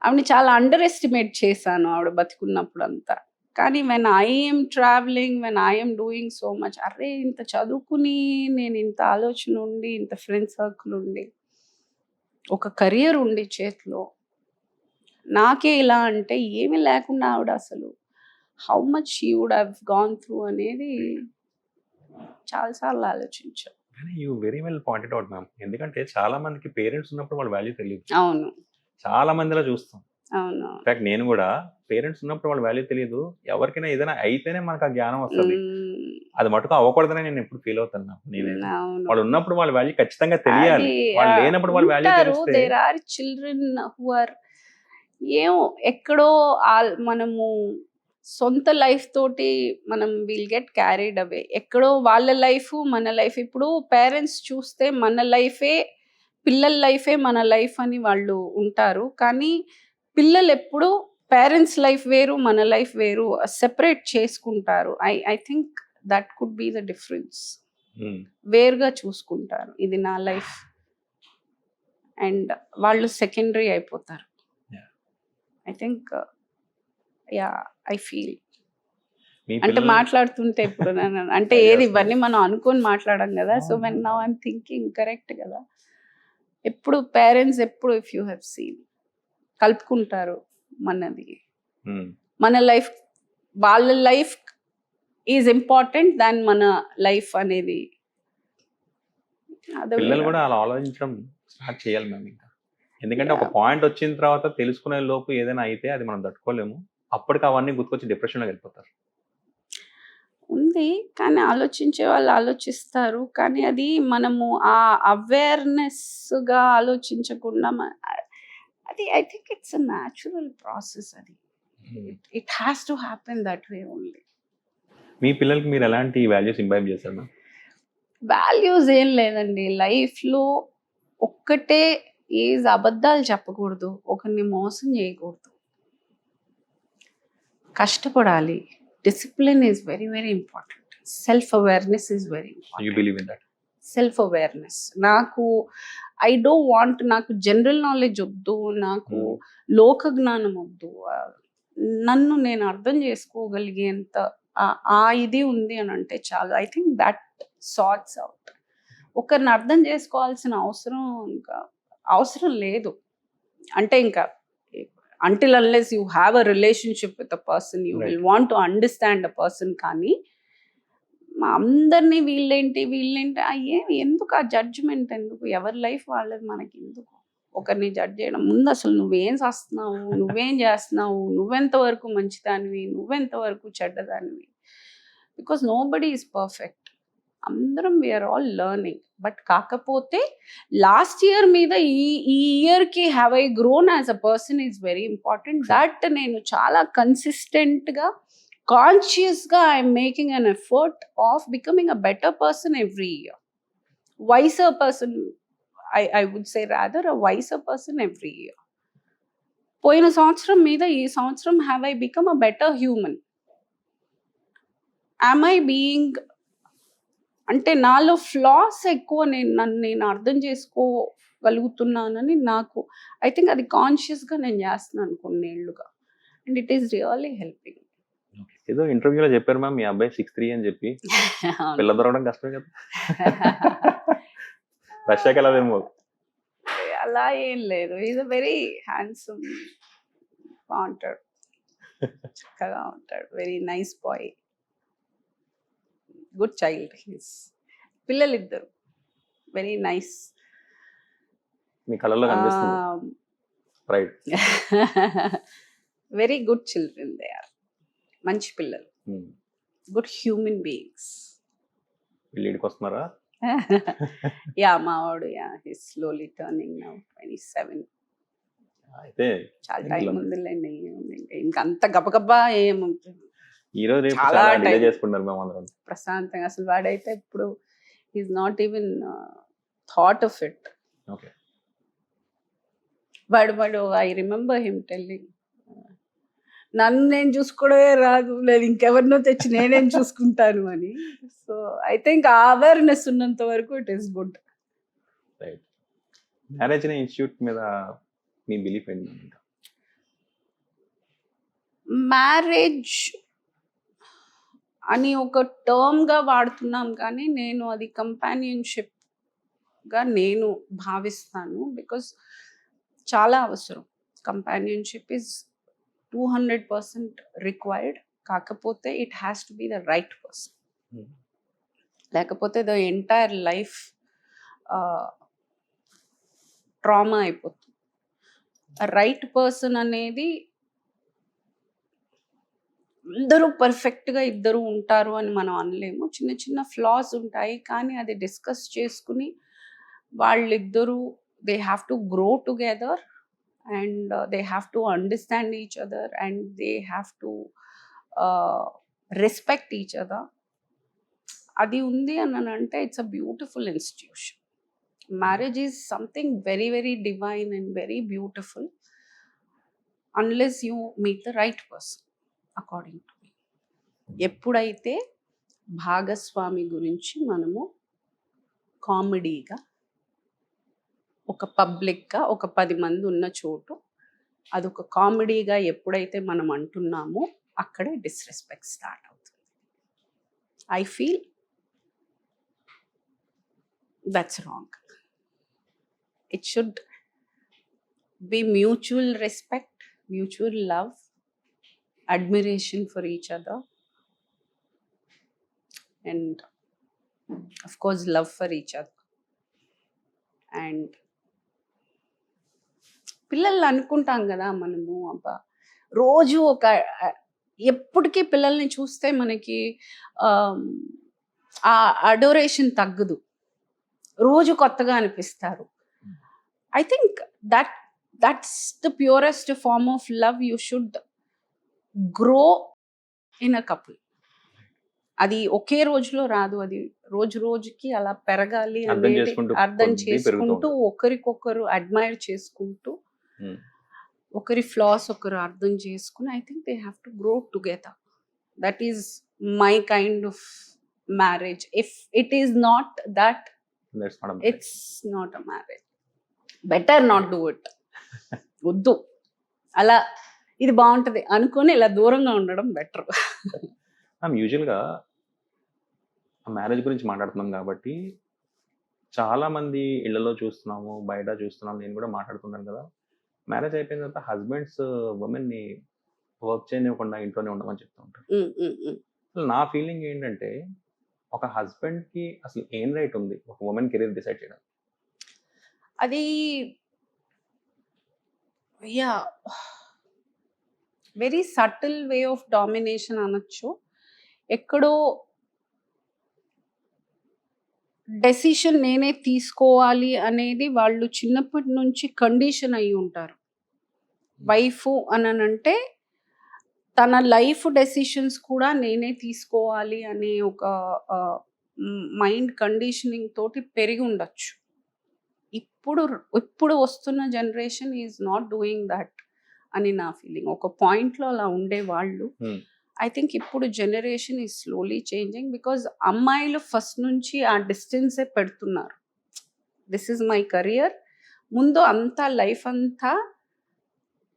ఆవిడని చాలా అండర్ ఎస్టిమేట్ చేశాను ఆవిడ బతికున్నప్పుడు అంతా. కానీ when I'm travelling, when I'm doing so much, అరే ఇంత చదువుకుని, నేను ఇంత ఆలోచన ఉండి, ఇంత ఫ్రెండ్ సర్కిల్ ఉండి, ఒక కెరియర్ ఉండి చేతిలో, నాకే ఇలా అంటే ఏమీ లేకుండా ఆవిడ అసలు how much she would have gone through అనేది చాలాసార్లు ఆలోచించాను.
You very well pointed out ma'am. ఎందుకంటే చాలా మందికి పేరెంట్స్ ఉన్నప్పుడు వాళ్ళ వాల్యూ తెలియదు.
అవును.
చాలా మందిలో చూస్తాం.
అవును.
ఇన్ఫాక్ట్ నేను కూడా పేరెంట్స్ ఉన్నప్పుడు వాళ్ళ వాల్యూ తెలియదు. ఎవరికైనా ఏదైనా అయితేనే మనకు ఆ జ్ఞానం వస్తది. అది మటుకు అవ్వకూడదని నేను ఎప్పుడు ఫీల్ అవుతున్నా. నేనైతే
అవును.
వాళ్ళు ఉన్నప్పుడు వాళ్ళ వాల్యూ ఖచ్చితంగా తెలియాలి. వాళ్ళు లేనప్పుడు వాళ్ళ వాల్యూ తెలిస్తే
there are children who are ఏమో ఎక్కడో మనము సొంత లైఫ్ తోటి మనం విల్ గెట్ క్యారీడ్ అవే. ఎక్కడో వాళ్ళ లైఫ్ మన లైఫ్. ఇప్పుడు పేరెంట్స్ చూస్తే మన లైఫే పిల్లల లైఫే మన లైఫ్ అని వాళ్ళు ఉంటారు. కానీ పిల్లలు ఎప్పుడు పేరెంట్స్ లైఫ్ వేరు, మన లైఫ్ వేరు సెపరేట్ చేసుకుంటారు. I think that could be the difference. వేరుగా చూసుకుంటారు, ఇది నా లైఫ్ అండ్ వాళ్ళు సెకండరీ అయిపోతారు. I think yeah I feel
me
అంటే
పిల్లలు
మాట్లాడుతుంటే ఇప్పుడు అంటే
Ideas
ఏది
ఉన్నాయి.
ఇవన్నీ మనం అనుకొని మాట్లాడడం కదా. So when now I'm thinking correct కదా. ఎప్పుడు పేరెంట్స్ ఎప్పుడు ఇఫ్ యూ హ్యావ్ సీన్ కలుపుకుంటారు మనది, మన లైఫ్ వాళ్ళ లైఫ్ ఈజ్ ఇంపార్టెంట్ దాన్ మన లైఫ్ అనేది.
పిల్లలు కూడా అలా ఆలోచించడం స్టార్ట్ చేయాలి మ్యామ్ ఇంకా. ఎందుకంటే ఒక పాయింట్ వచ్చిన తర్వాత తెలుసుకునే లోపు ఏదైనా అయితే అది మనం తట్టుకోలేము. అప్పటికి అవన్నీ గుర్తుకొచ్చి డిప్రెషన్లోకి వెళ్ళిపోతారు.
ఉంది కానీ ఆలోచించే వాళ్ళు ఆలోచిస్తారు. కానీ అది మనము ఆ అవేర్నెస్గా ఆలోచించకుండా అది I think it's a natural process. అది it has to happen that way only.
మీ పిల్లలకి మీరు ఎలాంటి వాల్యూస్ ఇంబైబ్ చేశారు మ్యామ్?
వాల్యూస్ ఏం లేదండి లైఫ్లో. ఒక్కటే ఈజ్ అబద్ధాలు చెప్పకూడదు, ఒకరిని మోసం చేయకూడదు, కష్టపడాలి. Discipline is very very important. Self awareness is very
you
important.
Believe in that?
Self awareness నాకు ఐ డోంట్ వాంట్, నాకు జనరల్ నాలెడ్జ్ వద్దు, నాకు లోక జ్ఞానం వద్దు. నన్ను నేను అర్థం చేసుకోగలిగేంత ఆ ఇది ఉంది అని అంటే చాలు. I think that sorts out. ఒకరిని అర్థం చేసుకోవాల్సిన ఇంకా అవసరం లేదు. అంటే ఇంకా until unless you have a relationship with a person, you
Right.
will want to understand a person. కానీ అందరినీ వీళ్ళేంటి ఎందుకు ఆ జడ్జిమెంట్ ఎందుకు? ఎవరి లైఫ్ వాళ్ళది, మనకి ఎందుకు ఒకరిని జడ్జ్ చేయడం? ముందు అసలు నువ్వేం చేస్తున్నావు, నువ్వేం చేస్తున్నావు, నువ్వెంతవరకు మంచిదానివి, నువ్వెంతవరకు చెడ్డదానివి. Because nobody is perfect. అందరం వీఆర్ ఆల్ లర్నింగ్. బట్ కాకపోతే లాస్ట్ ఇయర్ మీద ఈ ఇయర్కి have I grown as a person is very important. That నేను చాలా కన్సిస్టెంట్గా కాన్షియస్గా I'm making an effort of becoming a better person every year. Wiser person, I would say rather a wiser person every year. పోయిన సంవత్సరం మీద ఈ సంవత్సరం have I become a better human? Am I being అంటే నాలో floss ఎక్కువ, నన్ను నేను అర్థం చేసుకోగలుగుతున్నానని నాకు ఐ థింక్ అది కాన్షియస్గా నేను చేస్తున్నాను కొన్నేళ్లుగా. And it is really helping.
ఏదో ఇంటర్వ్యూలో చెప్పారు మ్యామ్ మీ అబ్బాయి 6'3" అని చెప్పి. పిల్ల దొరకడం కష్టమే కదా. రష్యాకి వెళ్ళదేమో.
అలా ఏం లేదు. ఈజ్ అ వెరీ హ్యాండ్సమ్, బాగుంటాడు, చక్కగా ఉంటాడు, very nice boy, good child. పిల్లలు ఇద్దరు వెరీ నైస్.
మీ కళ్ళల్లో కనిపిస్తుంది pride.
Very good children they are. మంచి పిల్లలు, గుడ్ హ్యూమన్ బీయింగ్స్.
వీళ్ళు ఇడికి వస్తున్నారా?
యా మావాడు హిస్ స్లోలీ టర్నింగ్ నౌ 27.
అయితే
చాలా టైం ఉందిలేండి. ఇంకంత గబగబా ఏముంటుంది.
ఈ రోజు రేపు
చాలా
చాలా డిలే
time.
చేసుకుంటారు మేము అందరం.
ప్రశాంతంగా అసలు వాడైతే ఇప్పుడు is not even thought of it.
Okay.
వాడు ఐ రిమెంబర్ హిమ్ టెల్లింగ్, నన్ను నేను చూసుకోవడమే రాదు, లేదు ఇంకెవరినో తెచ్చి నేనేం చూసుకుంటాను అని. సో ఐ థింక్ ఆ అవేర్నెస్ ఉన్నంత వరకు it is good.
Right. Marriage అనే ఇన్స్టిట్యూట్ మీద మీ బిలీఫ్ ఏంటి?
మ్యారేజ్ అని ఒక టర్మ్గా వాడుతున్నాం కానీ నేను అది కంపానియన్షిప్గా నేను భావిస్తాను. బికాస్ చాలా అవసరం. Companionship is 200% required. కాకపోతే it has to be the right person. లేకపోతే ద ఎంటైర్ లైఫ్ ట్రామా అయిపోతుంది. రైట్ పర్సన్ అనేది అందరూ పర్ఫెక్ట్గా ఇద్దరు ఉంటారు అని మనం అనలేము. చిన్న చిన్న ఫ్లాస్ ఉంటాయి, కానీ అది డిస్కస్ చేసుకుని వాళ్ళిద్దరూ they have to grow together and they have to understand each other and they have to respect each other. అది ఉంది అని అంటే it's a beautiful institution. Marriage is something very very divine and very beautiful unless you meet the right person according to me. ఎప్పుడైతే భాగస్వామి గురించి మనము కామెడీగా ఒక పబ్లిక్గా ఒక 10 మంది ఉన్న చోటు అదొక కామెడీగా ఎప్పుడైతే మనం అంటున్నామో అక్కడే డిస్రెస్పెక్ట్ స్టార్ట్ అవుతుంది. I feel that's wrong. It should be mutual respect, mutual love, admiration for each other, and of course love for each other. And పిల్లల్ని అనుకుంటాం కదా మనము, అబ్బా రోజు ఒక ఎప్పటికీ పిల్లల్ని చూస్తే మనకి ఆ అడోరేషన్ తగ్గదు, రోజు కొత్తగా అనిపిస్తారు. I think that's the purest form of love. You should grow in a couple. అది ఒకే రోజులో రాదు, అది రోజు రోజుకి అలా పెరగాలి అనేది అర్థం చేసుకుంటూ ఒకరికొకరు అడ్మైర్ చేసుకుంటూ ఒకరి ఫ్లాస్ ఒకరు అర్థం చేసుకుని I think they have to grow together. That is my kind of marriage. If it is not that, it's not a marriage. Better not do it. వద్దు, అలా ఇది బాగుంటది అనుకొని ఇలా దూరంగా ఉండడం బెటర్.
యూజువల్గా మ్యారేజ్ గురించి మాట్లాడుతున్నాం కాబట్టి చాలా మంది ఇళ్లలో చూస్తున్నాము, బయట చూస్తున్నాము, నేను కూడా మాట్లాడుతున్నాను కదా, మ్యారేజ్ అయిపోయిన తర్వాత హస్బెండ్స్ ఉమెన్ని వర్క్ చేయనివ్వకుండా ఇంట్లోనే ఉండమని చెప్తూ ఉంటారు. అసలు నా ఫీలింగ్ ఏంటంటే, ఒక హస్బెండ్కి అసలు ఏం రైట్ ఉంది ఒక ఉమెన్ కెరీర్ డిసైడ్ చేయడం?
అది very subtle way of domination అనొచ్చు. ఎక్కడో డెసిషన్ నేనే తీసుకోవాలి అనేది వాళ్ళు చిన్నప్పటి నుంచి కండిషన్ అయి ఉంటారు. వైఫ్ అనంటే తన లైఫ్ డెసిషన్స్ కూడా నేనే తీసుకోవాలి అనే ఒక మైండ్ కండిషనింగ్ తోటి పెరిగి ఉండొచ్చు. ఇప్పుడు వస్తున్న generation is not doing that అని నా ఫీలింగ్. ఒక పాయింట్లో అలా ఉండేవాళ్ళు. ఐ థింక్ ఇప్పుడు generation is slowly changing because అమ్మాయిలు ఫస్ట్ నుంచి ఆ డిస్టెన్సే పెడుతున్నారు. This is my career. ముందు అంతా లైఫ్ అంతా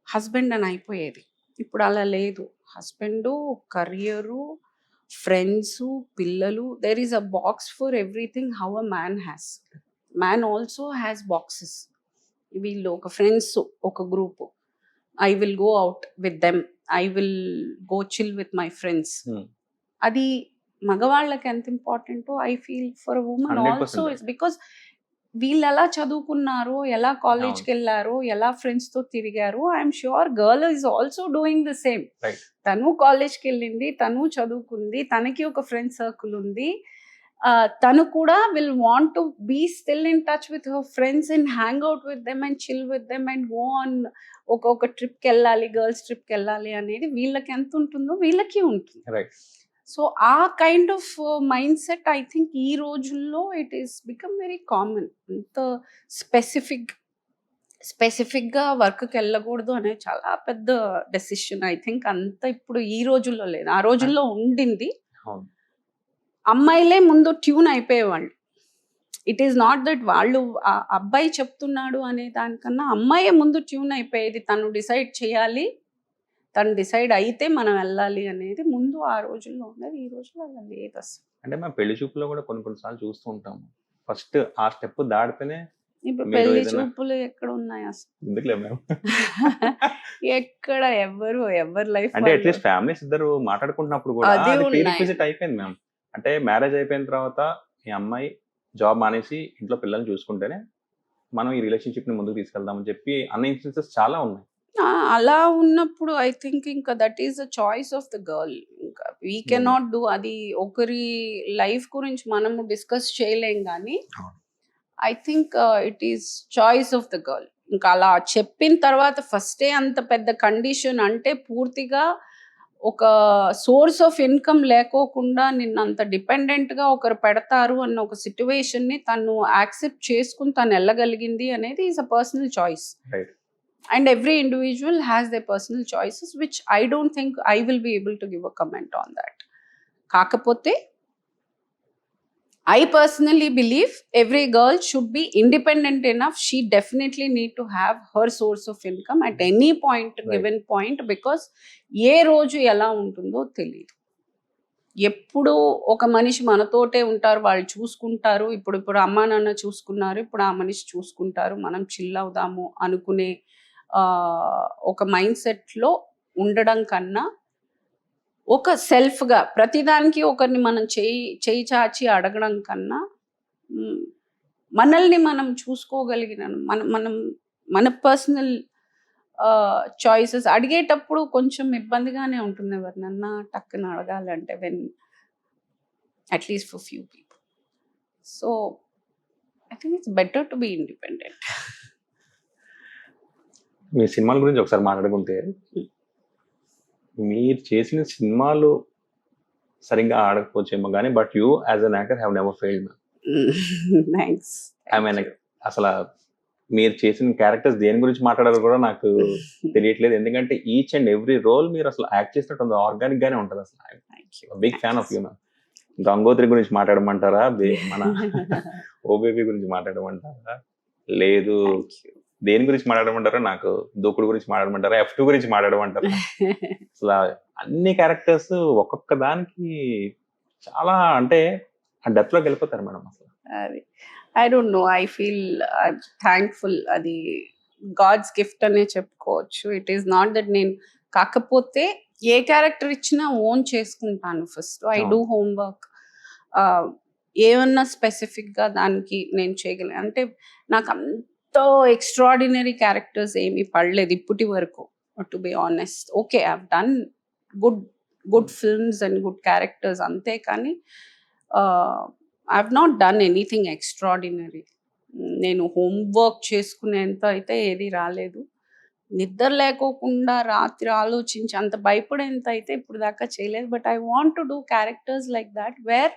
హస్బెండ్ అని అయిపోయేది. ఇప్పుడు అలా లేదు. హస్బెండు, కరియరు, ఫ్రెండ్స్, పిల్లలు, there is a box for everything how a man has. Man also has boxes. వీళ్ళు ఒక ఫ్రెండ్స్ ఒక group, I will go out with them, I will go chill with my friends. అది మగవాళ్ళకి ఎంత ఇంపార్టెంటో I feel for women also. It's because వీళ్ళు ఎలా చదువుకున్నారు, ఎలా కాలేజ్కి వెళ్ళారు, ఎలా ఫ్రెండ్స్తో తిరిగారు, I'm sure girl is also doing the same. తను కాలేజ్కి వెళ్ళింది, తను చదువుకుంది, తనకి ఒక ఫ్రెండ్ సర్కిల్ ఉంది. తను కూడా will want to be still in touch with her friends and hang out with them and chill with them and go on ఒక ట్రిప్కి వెళ్ళాలి, గర్ల్స్ ట్రిప్కి వెళ్ళాలి అనేది వీళ్ళకి ఎంత ఉంటుందో వీళ్ళకి ఉంటుంది. సో ఆ kind of mind set I think ఈ రోజుల్లో it is become very common. అంత స్పెసిఫిక్గా వర్క్కి వెళ్ళకూడదు అనే చాలా పెద్ద డెసిషన్ ఐ థింక్ అంత ఇప్పుడు ఈ రోజుల్లో లేదు. ఆ రోజుల్లో ఉండింది. అమ్మాయిలే ముందు ట్యూన్ అయిపోయేవాళ్ళు. ఇట్ ఈస్ నాట్ దట్ వాళ్ళు అబ్బాయి చెప్తున్నాడు అనే దానికన్నా అమ్మాయే ముందు ట్యూన్ అయిపోయేది. తను డిసైడ్ చేయాలి, తను డిసైడ్ అయితే మనం వెళ్ళాలి అనేది ముందు ఆ రోజుల్లో ఉన్నది. ఈ రోజుల్లో అలా లేదు అసలు.
అంటే మేము పెళ్లి చూపులో కూడా కొన్నిసార్లు చూస్తూ ఉంటాము, ఫస్ట్ ఆ స్టెప్ దాటితేనే.
ఇప్పుడు పెళ్లి చూపులు ఎక్కడ ఉన్నాయి అసలు?
ఎందుకులే మేము
ఎక్కడ ఎవరు లైఫ్
అంటే అట్లీస్ట్ ఫ్యామిలీస్ ఇద్దరు మాట్లాడుకుంటున్నప్పుడు కూడా ప్రీరిక్విజిట్ అయిపోయింది మ్యామ్. అంటే మ్యారేజ్ అయిపోయిన తర్వాత ఈ అమ్మాయి జాబ్ మానేసి ఇంట్లో పిల్లల్ని చూసుకుంటేనే మనం ఈ రిలేషన్షిప్ ని ముందుకు తీసుకెళ్దామని చెప్పి అన్న ఇన్స్టెన్సెస్ చాలా ఉన్నాయి.
అలా ఉన్నప్పుడు ఐ థింక్ ఇంకా that is the choice of the girl. ఇంకా వీ కెనాట్ డూ. అది ఒకరి లైఫ్ గురించి మనము డిస్కస్ చేయలేం కానీ
అవును.
I think it is choice of the girl. ఇంకా అలా చెప్పిన తర్వాత ఫస్టే అంత పెద్ద కండిషన్ అంటే పూర్తిగా ఒక సోర్స్ ఆఫ్ ఇన్కమ్ లేకోకుండా నిన్ను అంత డిపెండెంట్గా ఒకరు పెడతారు అన్న ఒక సిచ్యువేషన్ని తను యాక్సెప్ట్ చేసుకుని తను వెళ్ళగలిగింది అనేది is a personal choice.
Right.
And every individual has their personal choices, which I don't think I will be able to give a comment on that. Kakapote, I personally believe every girl should be independent enough. She definitely need to have her source of income at any point,
Right.
given point, because ఏ రోజు ఎలా ఉంటుందో తెలియదు. ఎప్పుడు ఒక మనిషి మనతోటే ఉంటారు, వాళ్ళు చూసుకుంటారు. ఇప్పుడు అమ్మా నాన్న చూసుకున్నారు, ఇప్పుడు ఆ మనిషి చూసుకుంటారు, మనం చిల్ అవుదాము అనుకునే ఒక మైండ్ సెట్లో ఉండడం కన్నా ఒక సెల్ఫ్గా ప్రతిదానికి ఒకరిని మనం చేయి చాచి అడగడం కన్నా మనల్ని మనం చూసుకోగలిగిన మన పర్సనల్ చాయిసెస్ అడిగేటప్పుడు కొంచెం ఇబ్బందిగానే ఉంటుంది ఎవరినన్నా టక్కున అడగాలంటే, when at least for few people. So I think it's better to be independent.
మీ సినిమాల గురించి ఒకసారి మాట్లాడుకుంటే, మీరు చేసిన సినిమాలు సరిగ్గా ఆడకపోవచ్చేమో కానీ but you as an actor have never failed.
Thanks.
I mean అసలు మీరు చేసిన క్యారెక్టర్స్ దేని గురించి మాట్లాడారో కూడా నాకు తెలియట్లేదు. ఎందుకంటే ఈచ్ అండ్ ఎవ్రీ రోల్ మీరు అసలు యాక్ట్ చేసినట్టు ఉంది, ఆర్గానిక్ గానే ఉంటుంది. అసలు big fan of you. Gangotri గురించి మాట్లాడమంటారా, మన ఓ బేబీ గురించి మాట్లాడమంటారా, లేదు దేని గురించి మాట్లాడమంటారా, నాకు దూకుడు గురించి మాట్లాడమంటారా, F2 గురించి మాట్లాడమంటారా? అసలు అన్ని క్యారెక్టర్స్ ఒక్కొక్క దానికి చాలా అంటే ఆ డెప్త్ లోకి వెళ్ళిపోతారు మేడం. అసలు
అది I don't no, I feel thankful. అది గాడ్స్ గిఫ్ట్ అనే చెప్పుకోవచ్చు. ఇట్ ఈస్ నాట్ దట్ నేను కాకపోతే ఏ క్యారెక్టర్ ఇచ్చినా ఓన్ చేసుకుంటాను. First I do homework. ఏమన్నా స్పెసిఫిక్గా దానికి నేను చేయగలను అంటే నాకు అంత ఎక్స్ట్రాడినరీ క్యారెక్టర్స్ ఏమీ పడలేదు ఇప్పటి వరకు, to be honest. Okay, I have done good films and good characters అంతే, కానీ I have not done anything extraordinary. నేను హోంవర్క్ చేసుకునేంత అయితే ఏది రాలేదు. నిద్ర లేకోకుండా రాత్రి ఆలోచించి అంత భయపడేంత అయితే ఇప్పుడు దాకా చేయలేదు. But I want to do characters like that where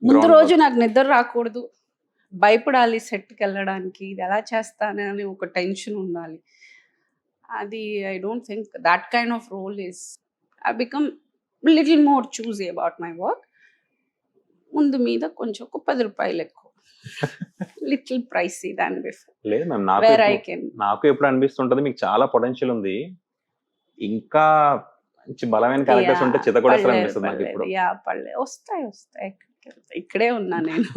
ముందు రోజు నాకు నిద్ర రాకూడదు, భయపడాలి సెట్కి వెళ్ళడానికి, ఇది ఎలా చేస్తానని ఒక టెన్షన్ ఉండాలి. అది I don't think that kind of role is. I become little more choosy about my work. ముందు మీద కొంచెం ఒక 10 రూపాయలు ఎక్కువ, లిటిల్ ప్రైసీ దాన్ బిఫోర్.
లేదు మ్యామ్, నాకు ఎప్పుడు అనిపిస్తుంటది మీకు చాలా పొటెన్షియల్ ఉంది, ఇంకా మంచి బలమైన క్యారెక్టర్స్ ఉంటే చితకొడేస్తారు అనిపిస్తుంది నాకు ఇప్పుడు.
వస్తాయి ఇక్కడే ఉన్నా నేను.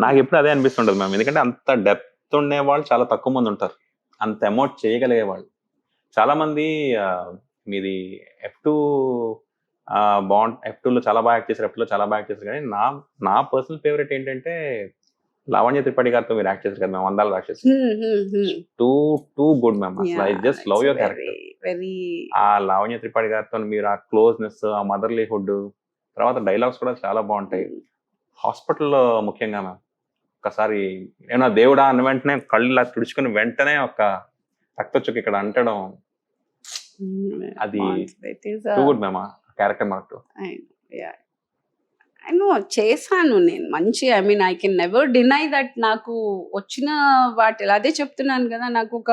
నాకు ఎప్పుడు అదే అనిపిస్తుంటది మ్యామ్, ఎందుకంటే అంత డెప్త్ ఉండే వాళ్ళు చాలా తక్కువ మంది ఉంటారు, అంత అమౌంట్ చేయగలిగే వాళ్ళు చాలా మంది. మీది F2 F2లో చాలా బాగా యాక్ట్ చేశారు, F2లో చాలా బాగా యాక్ట్ చేశారు. కానీ నా పర్సనల్ ఫేవరెట్ ఏంటంటే లావణ్య త్రిపాఠి గారితో మీరు యాక్ట్ చేశారు కదా మ్యామ్, అందాల రాక్షసి. Too good ma'am. అసలు I just love your character. ఆ లావణ్య త్రిపాఠి గారితో మీరు ఆ క్లోజ్నెస్, ఆ మదర్లీహుడ్, తర్వాత డైలాగ్స్ కూడా చాలా బాగుంటాయి. హాస్పిటల్లో ముఖ్యంగా మ్యామ్ ఒకసారి ఏమన్నా దేవుడా అన్న వెంటనే కళ్ళు ఇలా తుడుచుకుని వెంటనే ఒక రక్తచుక్క ఇక్కడ అంటడం, అది టూ గుడ్ మ్యామ్. క్యారెక్టర్ మనకు
చేశాను నేను మంచి. I mean I can never deny that. నాకు వచ్చిన వాటి అదే చెప్తున్నాను కదా, నాకు ఒక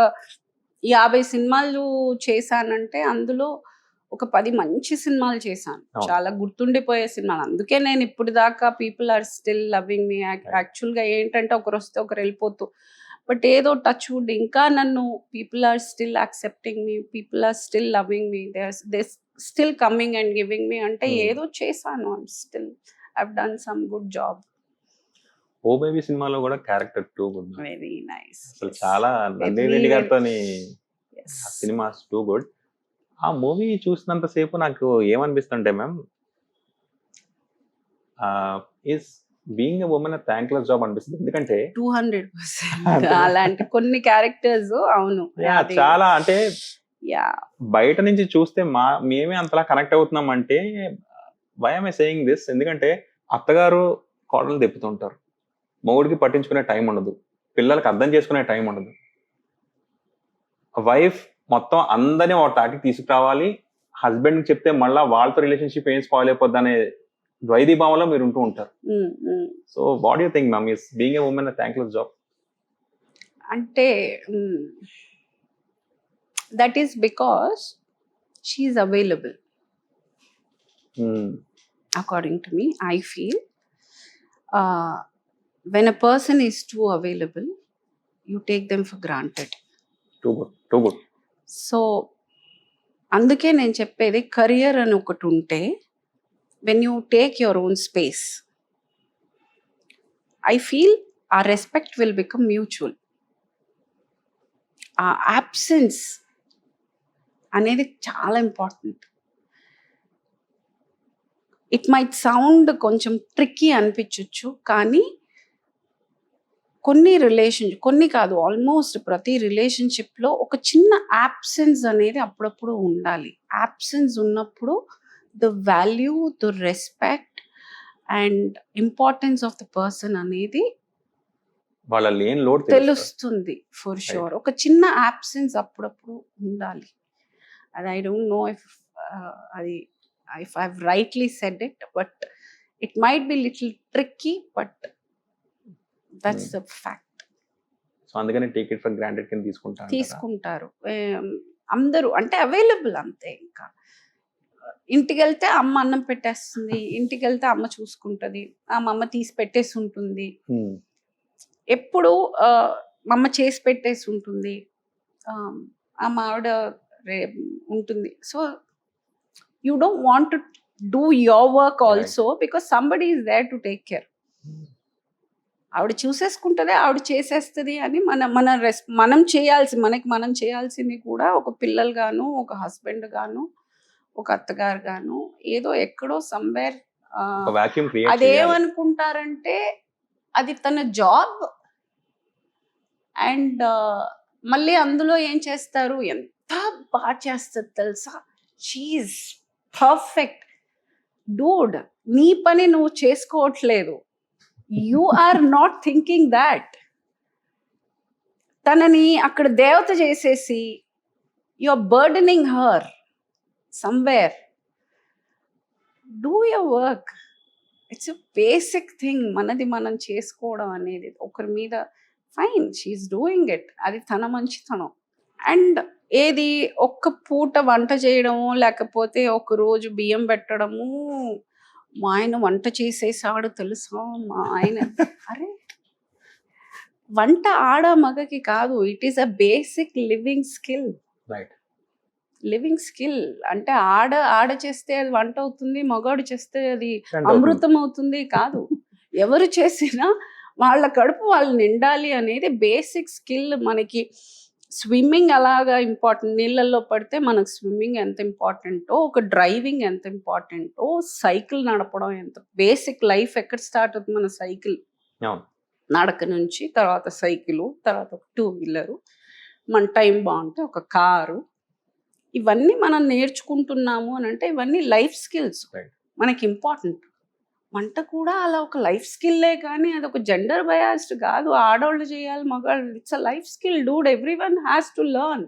50 సినిమాలు చేశానంటే అందులో ఒక 10 మంచి సినిమాలు చేశాను, చాలా గుర్తుండిపోయే సినిమాలు. అందుకే నేను ఇప్పుడు దాకా people are still loving me. యాక్చువల్గా ఏంటంటే ఒకరు వస్తే ఒకరు వెళ్ళిపోతూ, బట్ ఏదో టచ్ వుడ్ ఇంకా నన్ను people are still accepting me, people are still loving me, they still coming and giving me అంటే ఏదో చేశాను. I'm still I've done some good job.
Oh baby సినిమాలో కూడా character too good,
very nice.
అసలు చాలా నందిని రెడ్డి గారితో సినిమా టూ గుడ్. ఆ మూవీ చూసినంత సేపు నాకు ఏమనిపిస్తుంటే ma'am, being a women thankless job అనిపిస్తుంది. ఎందుకంటే
200% అలాంటి కొన్ని క్యారెక్టర్స్ అవును అది
చాలా అంటే
యా
బయట నుంచి చూస్తే మేమే అంతలా కనెక్ట్ అవుతున్నాం అంటే why am I saying this? ఎందుకంటే అత్తగారు కోడలు తెప్పుతుంటారు, మొగుడికి పట్టించుకునే టైం ఉండదు, పిల్లలకి అర్థం చేసుకునే టైం ఉండదు. వైఫ్ మొత్తం అందరినీ ఒక తాటికి తీసుకురావాలి, హస్బెండ్ చెప్తే మళ్ళీ వాళ్ళతో రిలేషన్షిప్ ఏం స్పాయిల్ అయిపోద్ది అనే ద్వైధీభావంలో మీరు ఉంటూ ఉంటారు. So what you think ma'am, is being a women thankless job?
అంటే that is because she's available. According to me, I feel when a person is too available, you take them for granted.
Too good.
So అందుకే నేను చెప్పేది, career అని ఒకటి ఉంటే when you take your own space, I feel ఆ respect will become mutual. ఆ absence అనేది చాలా ఇంపార్టెంట్. ఇట్ మైట్ సౌండ్ కొంచెం ట్రిక్కీ అనిపించవచ్చు, కానీ కొన్ని కాదు, ఆల్మోస్ట్ ప్రతి రిలేషన్షిప్లో ఒక చిన్న యాబ్సెన్స్ అనేది అప్పుడప్పుడు ఉండాలి. యాబ్సెన్స్ ఉన్నప్పుడు the value, the respect and importance of the person అనేది
వాళ్ళ లేని లోడ్
తెలుస్తుంది ఫర్ షూర్. ఒక చిన్న యాబ్సెన్స్ అప్పుడప్పుడు ఉండాలి. అది I don't no if I've rightly said it, but it might be little tricky, but that's the fact.
So అందుకని టేక్ ఇట్ ఫర్ గ్రాంటెడ్ కింద
తీసుకుంటారు అందరూ, అంటే అవైలబుల్ అంతే. ఇంకా ఇంటికి వెళ్తే అమ్మ అన్నం పెట్టేస్తుంది, ఇంటికి వెళ్తే అమ్మ చూసుకుంటుంది, మా అమ్మ తీసి పెట్టేసి ఉంటుంది, ఎప్పుడు మా అమ్మ చేసి పెట్టేసి ఉంటుంది, మా ఆవిడ ఉంటుంది. So you don't want to do your work also, right, because somebody is there to take care. ఆవిడ చూసేసుకుంటుంది, ఆవిడ చేసేస్తుంది అని మనం చేయాల్సింది కూడా ఒక పిల్లలు గాను, ఒక హస్బెండ్ గాను, ఒక అత్తగారు గాను, ఏదో ఎక్కడో సమ్వేర్ అదేమనుకుంటారంటే అది తన జాబ్. అండ్ మళ్ళీ అందులో ఏం చేస్తారు, ఎంత బాగా చేస్తుంది తెలుసా, షీఈస్ పర్ఫెక్ట్. డూడ్, నీ పని నువ్వు చేసుకోవట్లేదు, you are not thinking that. తనని అక్కడ దేవత చేసేసి you are burdening her somewhere. Do your work. It's a basic thing. మనది మనం చేసుకోవడం అనేది ఒకరి మీద, ఫైన్, షీఈస్ డూయింగ్ ఇట్, అది తన మంచితనం. అండ్ ఏది ఒక్క పూట వంట చేయడము, లేకపోతే ఒక రోజు బియ్యం పెట్టడము, మా ఆయన వంట చేసేసాడు తెలుసా, మా ఆయన అరే వంట ఆడ మగకి కాదు, it is a basic living skill. Living skill అంటే ఆడ చేస్తే అది వంట అవుతుంది, మగాడు చేస్తే అది అమృతం అవుతుంది కాదు. ఎవరు చేసినా వాళ్ళ కడుపు వాళ్ళు నిండాలి అనేది బేసిక్ స్కిల్. మనకి స్విమ్మింగ్ అలాగా ఇంపార్టెంట్, నీళ్ళల్లో పడితే మనకు స్విమ్మింగ్ ఎంత ఇంపార్టెంటో, ఒక డ్రైవింగ్ ఎంత ఇంపార్టెంటో, సైకిల్ నడపడం ఎంత బేసిక్. లైఫ్ ఎక్కడ స్టార్ట్ అవుతుంది, మన సైకిల్ నడక నుంచి, తర్వాత సైకిలు, తర్వాత ఒక 2-వీలరు, మన టైం బాగుంటే ఒక కారు. ఇవన్నీ మనం నేర్చుకుంటున్నాము అని అంటే ఇవన్నీ లైఫ్ స్కిల్స్ మనకి ఇంపార్టెంట్. వంట కూడా అలా ఒక లైఫ్ స్కిల్లే, కానీ అది ఒక జెండర్ బయాస్డ్ కాదు, ఆడవాళ్ళు చేయాలి మగవాళ్ళు. It's a life skill Dude, everyone has to learn.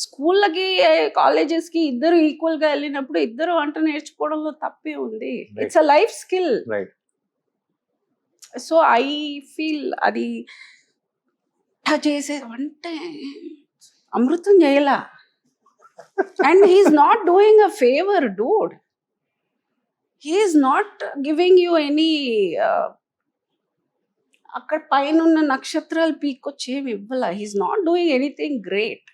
స్కూళ్ళకి కాలేజెస్కి ఇద్దరు ఈక్వల్గా వెళ్ళినప్పుడు ఇద్దరు వంట నేర్చుకోవడంలో తప్పే ఉంది. It's a life skill. So I feel అది చేసే అంటే అమృతం చేయలా. And he's not doing a favour dude. He is not giving you any అక్కడ పైన ఉన్న నక్షత్రాలు పీక్కొచ్చి ఏమి ఇవ్వాల. He's not doing anything great.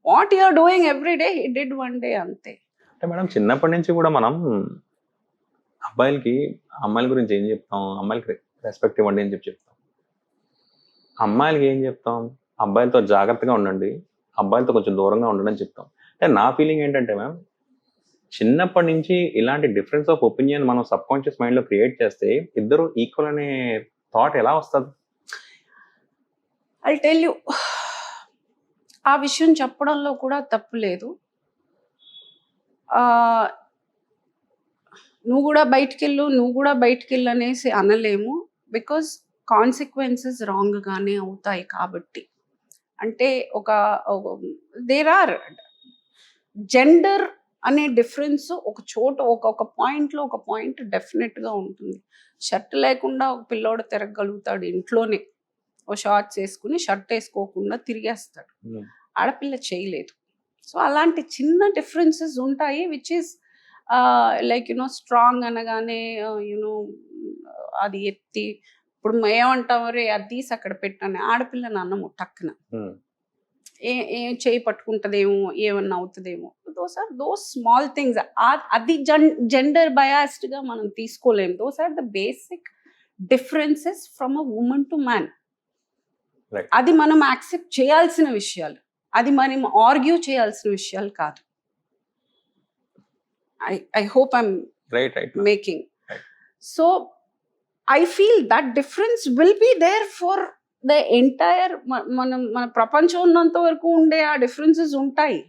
What you are doing every day he did one day, అంతే.
అంటే మేడం చిన్నప్పటి నుంచి కూడా మనం అబ్బాయిలకి అమ్మాయిల గురించి ఏం చెప్తాం, అమ్మాయిలకి రెస్పెక్ట్ ఇవ్వండి అని చెప్తాం. అమ్మాయిలకి ఏం చెప్తాం, అబ్బాయిలతో జాగ్రత్తగా ఉండండి, అబ్బాయిలతో కొంచెం దూరంగా ఉండండి అని చెప్తాం. అంటే నా ఫీలింగ్ ఏంటంటే మ్యామ్, చిన్నప్పటి నుంచి ఇలాంటి డిఫరెన్స్ ఆఫ్ ఒపీనియన్ మనం సబ్ కాన్షియస్ మైండ్ లో క్రియేట్ చేస్తే ఇద్దరు ఈక్వల్ అనే థాట్ ఎలా వస్తుంది?
ఐ టెల్ యూ, ఆ విషయం చెప్పడంలో కూడా తప్పు లేదు. నువ్వు కూడా బయటికెళ్ళు అనేసి అనలేము, బికాజ్ కాన్సిక్వెన్సెస్ రాంగ్గానే అవుతాయి కాబట్టి. అంటే దేర్ ఆర్ జెండర్ అనే డిఫరెన్స్ ఒక చోట ఒక పాయింట్లో ఒక పాయింట్ డెఫినెట్గా ఉంటుంది. షర్ట్ లేకుండా ఒక పిల్లోడు తిరగగలుగుతాడు ఇంట్లోనే, ఓ షార్ట్స్ వేసుకుని షర్ట్ వేసుకోకుండా తిరిగేస్తాడు. ఆడపిల్ల చేయలేదు. సో అలాంటి చిన్న డిఫరెన్సెస్ ఉంటాయి, విచ్ ఈస్ లైక్ స్ట్రాంగ్ అనగానే అది ఎత్తి ఇప్పుడు ఏమంటాము, రే అది తీసి అక్కడ పెట్టాను, ఆడపిల్లని అన్నము టక్కున ఏం చేయి పట్టుకుంటుందేమో, ఏమన్నా అవుతుందేమో. Those small things. అది జెండర్ బయాస్డ్గా మనం తీసుకోలేము. Those are the basic differences from a women to man. అది మనం యాక్సెప్ట్ చేయాల్సిన విషయాలు, అది మనం ఆర్గ్యూ చేయాల్సిన విషయాలు కాదు. I hope I'm making. So I feel that difference will be there for the entire మన ప్రపంచం ఉన్నంత వరకు ఉండే ఆ డిఫరెన్సెస్ ఉంటాయి.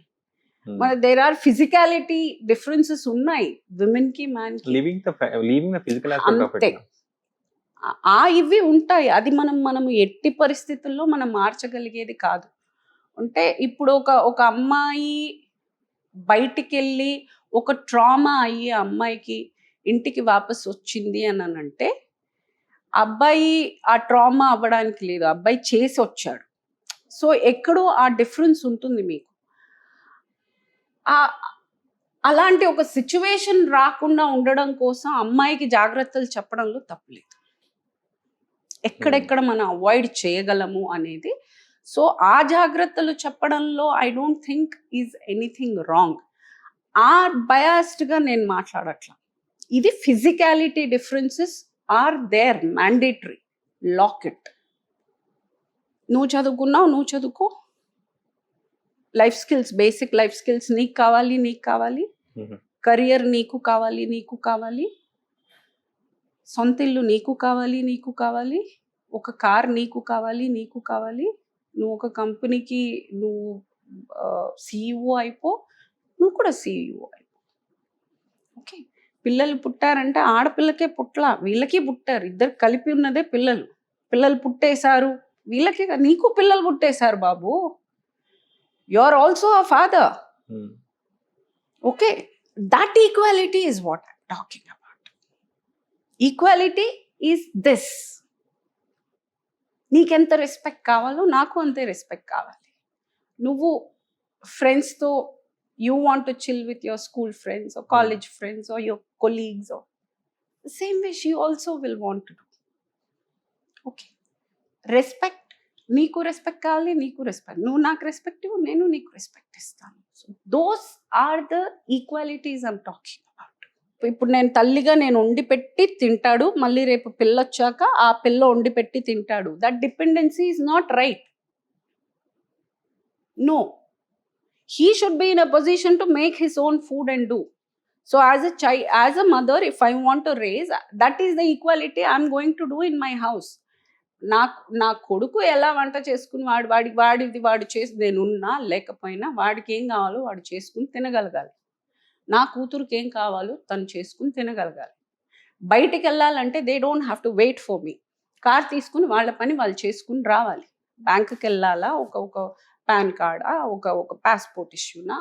దేర్ ఆర్ ఫిజికాలిటీ డిఫరెన్సెస్ ఉన్నాయి విమెన్ కి మ్యాన్ కి, అంతే. ఇవి ఉంటాయి. అది మనం ఎట్టి పరిస్థితుల్లో మనం మార్చగలిగేది కాదు. అంటే ఇప్పుడు ఒక అమ్మాయి బయటికి వెళ్ళి ఒక ట్రామా అయ్యి అమ్మాయికి ఇంటికి వాపస్ వచ్చింది అని అంటే, అబ్బాయి ఆ ట్రామా అవ్వడానికి లేదు, అబ్బాయి చేసి వచ్చాడు. సో ఎక్కడో ఆ డిఫరెన్స్ ఉంటుంది మీకు. అలాంటి ఒక సిచ్యువేషన్ రాకుండా ఉండడం కోసం అమ్మాయికి జాగ్రత్తలు చెప్పడంలో తప్పులేదు. ఎక్కడెక్కడ మనం అవాయిడ్ చేయగలము అనేది. సో ఆ జాగ్రత్తలు చెప్పడంలో I don't think is anything wrong. ఆ బయాస్డ్గా నేను మాట్లాడట్లా. ఇది physicality differences are there, mandatory. Lock it. నువ్వు చదువుకున్నావు, నువ్వు చదువుకో. Life skills, basic life skills నీకు కావాలి. కెరియర్ నీకు కావాలి. సొంత ఇల్లు నీకు కావాలి. ఒక కార్ నీకు కావాలి. నువ్వు ఒక కంపెనీకి నువ్వు CEO అయిపో, నువ్వు కూడా CEO అయిపో. ఓకే, పిల్లలు పుట్టారంటే ఆడపిల్లకే పుట్టలా, వీళ్ళకి పుట్టారు. ఇద్దరు కలిపి ఉన్నదే పిల్లలు పుట్టేశారు వీళ్ళకి, నీకు పిల్లలు పుట్టేశారు బాబు. You are also a father. Okay, that equality is what I'm talking about. Equality is this. నీకెంత రెస్పెక్ట్ కావాలో నాకు అంతే రెస్పెక్ట్ కావాలి. నువ్వు ఫ్రెండ్స్తో you want to chill with your school friends or college friends or your colleagues, or the same way she also will want to do. Okay, respect. నీకు respect కావాలి, నువ్వు నాకు రెస్పెక్ట్ ఇవ్వు, నేను నీకు రెస్పెక్ట్ ఇస్తాను. So those are the equalities I'm talking about. ఇప్పుడు నేను తల్లిగా నేను వండి పెట్టి తింటాడు, మళ్ళీ రేపు పిల్ల వచ్చాక ఆ పిల్ల వండి పెట్టి తింటాడు. That dependency is not right. No, he should be in a position to make his own food and do. So as a child, as a mother, if I want to raise, that is the equality I'm going to do in my house. నా కొడుకు ఎలా వంట చేసుకుని వాడు చేసి, నేనున్నా లేకపోయినా వాడికి ఏం కావాలో వాడు చేసుకుని తినగలగాలి. నా కూతురుకి ఏం కావాలో తను చేసుకుని తినగలగాలి. బయటికి వెళ్ళాలంటే they don't have to wait for me. Car తీసుకుని వాళ్ళ పని వాళ్ళు చేసుకుని రావాలి. బ్యాంకుకి వెళ్ళాలా, ఒక పాన్ కార్డా, ఒక పాస్పోర్ట్ ఇష్యూనా,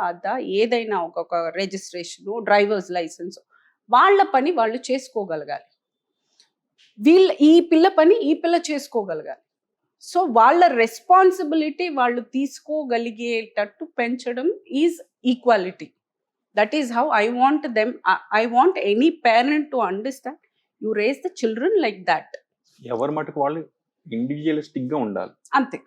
అదా ఏదైనా ఒక రిజిస్ట్రేషను, డ్రైవర్స్ లైసెన్స్, వాళ్ళ పని వాళ్ళు చేసుకోగలగాలి. ఈ పిల్ల పని ఈ పిల్ల చేసుకోగలగాలి. సో వాళ్ళ రెస్పాన్సిబిలిటీ వాళ్ళు తీసుకోగలిగేటట్టు పెంచడం is equality. That is how I want them. I want any parent to understand, you raise the children like that.
ఎవరి మటుకు వాళ్ళు ఇండివిజువలిస్టిక్ గా ఉండాలి, అంతే.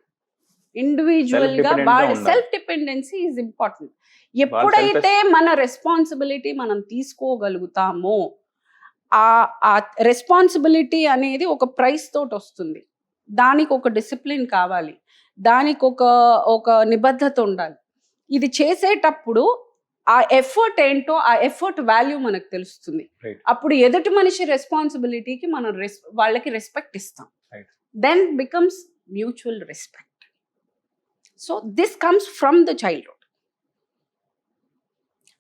ఇండివిజువల్ గా వాళ్ళ సెల్ఫ్ డిపెండెన్సీ ఈజ్ ఇంపార్టెంట్. ఎప్పుడైతే మన రెస్పాన్సిబిలిటీ మనం తీసుకోగలుగుతామో, ఆ రెస్పాన్సిబిలిటీ అనేది ఒక ప్రైస్ తోటి వస్తుంది. దానికి ఒక డిసిప్లిన్ కావాలి, దానికి ఒక నిబద్ధత ఉండాలి. ఇది చేసేటప్పుడు ఆ ఎఫర్ట్ ఏంటో, ఆ ఎఫర్ట్ వాల్యూ మనకు తెలుస్తుంది.
Right.
అప్పుడు ఎదుటి మనిషి రెస్పాన్సిబిలిటీకి మనం వాళ్ళకి రెస్పెక్ట్ ఇస్తాం.
Right.
Then becomes mutual respect. So this comes from the childhood.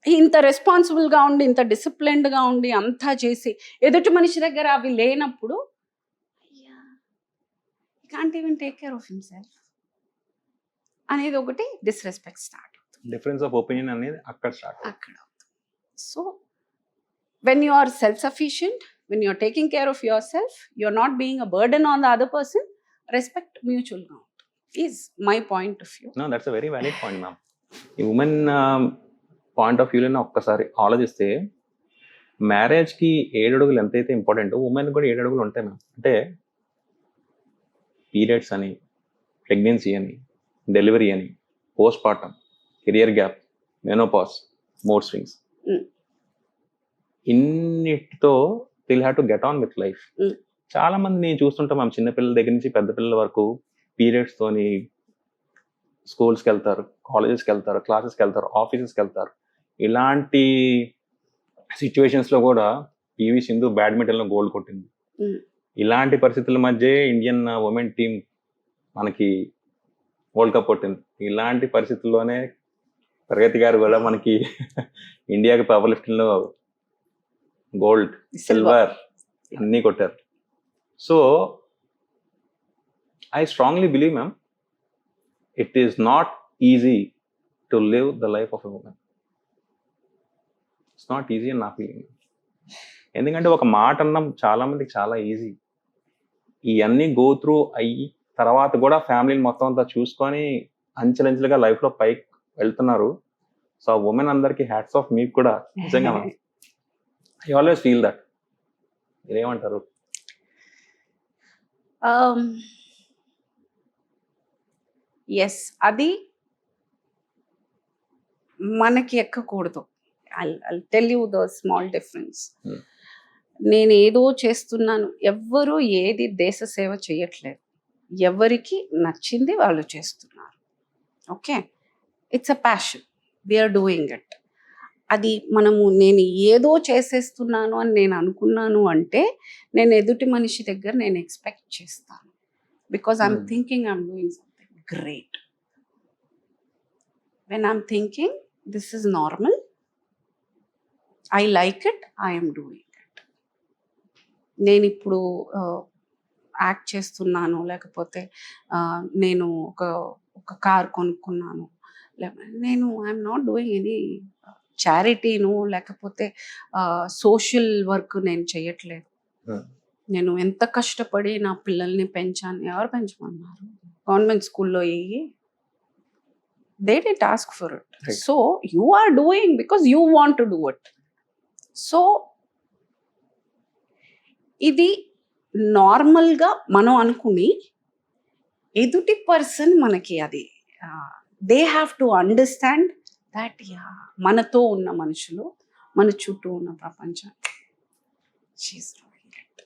ఇంత రెస్పాన్సిబుల్గా ఉండి, ఇంత డిసిప్లిన్డ్గా ఉండి, అంతా చేసి ఎదుటి మనిషి దగ్గర అవి లేనప్పుడు can't even take care of himself అనేది ఒకటి disrespect start.
Difference of opinion అనేది అక్కడ స్టార్ట్.
అక్కడ. So when you are self sufficient, when you are taking care of your self, you are not being a burden on the other person, respect మ్యూచువల్గా ఉంటుంది is my point of view.
No, that's a very valid point ma'am. ఈ women point of వ్యూలోనే ఒక్కసారి ఆలోచిస్తే మ్యారేజ్కి 7 అడుగులు ఎంతైతే important, women కూడా 7 అడుగులు ఉంటాయి మ్యామ్. అంటే పీరియడ్స్ అని, ప్రెగ్నెన్సీ అని, డెలివరీ అని, postpartum, career gap, menopause, mood swings, ఇన్నిటితో they'll have to get on with life. చాలా మంది నేను చూస్తుంటాం మ్యామ్, చిన్నపిల్లల దగ్గర నుంచి పెద్ద పిల్లల వరకు పీరియడ్స్ తోని స్కూల్స్కి వెళ్తారు, కాలేజెస్కి వెళ్తారు, క్లాసెస్కి వెళ్తారు, ఆఫీసెస్కి వెళ్తారు. ఇలాంటి సిచ్యువేషన్స్లో కూడా పివి సింధు బ్యాడ్మింటన్లో గోల్డ్ కొట్టింది. ఇలాంటి పరిస్థితుల మధ్య ఇండియన్ ఉమెన్ టీం మనకి వరల్డ్ కప్ కొట్టింది. ఇలాంటి పరిస్థితుల్లోనే ప్రగతి గారు కూడా మనకి ఇండియాకి పవర్ లిఫ్టింగ్లో గోల్డ్, సిల్వర్ అన్నీ కొట్టారు. So I strongly believe ma'am, it is not easy to live the life of a woman. It's not easy అని నా ఫీలింగ్. ఎందుకంటే ఒక మాట అన్నం చాలా మందికి చాలా ఈజీ. ఇవన్నీ గో త్రూ అయ్యి తర్వాత కూడా ఫ్యామిలీని మొత్తం అంతా చూసుకొని అంచెలంచెలుగా లైఫ్లో పైకి వెళ్తున్నారు. సో ఆ ఉమెన్ అందరికీ హ్యాట్స్ ఆఫ్. మీకు కూడా నిజంగా ఐ ఆల్వేస్ ఫీల్ దట్. మీరేమంటారు?
ఎస్, అది మనకి ఎక్కకూడదు. I tell you the small difference. నేను ఏదో చేస్తున్నాను, ఎవ్వరూ ఏది దేశ సేవ చేయట్లేదు. ఎవరికి నచ్చింది వాళ్ళు చేస్తున్నారు. Okay, it's a passion, we're doing it. అది నేను ఏదో చేసేస్తున్నాను అని నేను అనుకున్నాను అంటే నేను ఎదుటి మనిషి దగ్గర నేను ఎక్స్పెక్ట్ చేస్తాను. Because I'm thinking I'm doing something great. When I'm thinking this is normal, I like it, I am doing it. నేను ఇప్పుడు యాక్ట్ చేస్తున్నాను, లేకపోతే నేను ఒక కార్ కొనుక్కున్నాను, నేను ఐఎమ్ నాట్ డూయింగ్ ఎనీ చారిటీను లేకపోతే సోషల్ వర్క్ నేను చేయట్లేదు. నేను ఎంత కష్టపడి నా పిల్లల్ని పెంచాను. ఎవరు పెంచమన్నారు? గవర్నమెంట్ స్కూల్లో వేయి. They didn't ask for it.
Right.
So you are doing because you want to do it. So ఇది నార్మల్గా మనం అనుకుని ఎదుటి పర్సన్ మనకి అది they have to understand that మనతో ఉన్న మనుషులు, మన చుట్టూ ఉన్న ప్రపంచం, షీఈస్ డూయింగ్ ఇట్.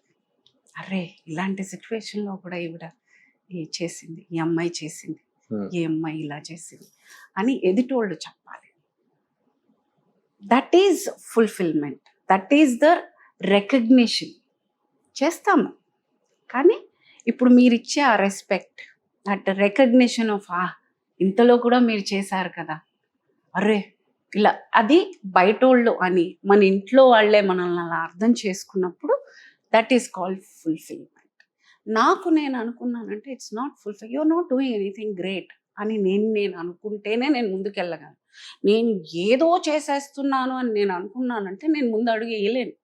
అరే ఇలాంటి సిచ్యువేషన్లో కూడా ఈవిడ చేసింది, ఈ అమ్మాయి చేసింది, ఈ అమ్మాయి ఇలా చేసింది అని ఎదుటోళ్ళు చెప్పాలి. That is fulfilment, that is the recognition. చేస్తాము, కానీ ఇప్పుడు మీరు ఇచ్చే ఆ రెస్పెక్ట్, దట్ రికగ్నిషన్ ఆఫ్ ఇంతలో కూడా మీరు చేశారు కదా, అరే ఇలా, అది బయటోళ్ళు అని మన ఇంట్లో వాళ్ళే మనల్ని అలా అర్థం చేసుకున్నప్పుడు దట్ ఈస్ కాల్డ్ ఫుల్ఫిల్మెంట్. నేను అనుకున్నానంటే it's not fulfil, you're not doing anything great అని నేను అనుకుంటేనే నేను ముందుకెళ్ళగలను. నేను ఏదో చేసేస్తున్నాను అని నేను అనుకున్నానంటే నేను ముందు అడుగు వేయలేను.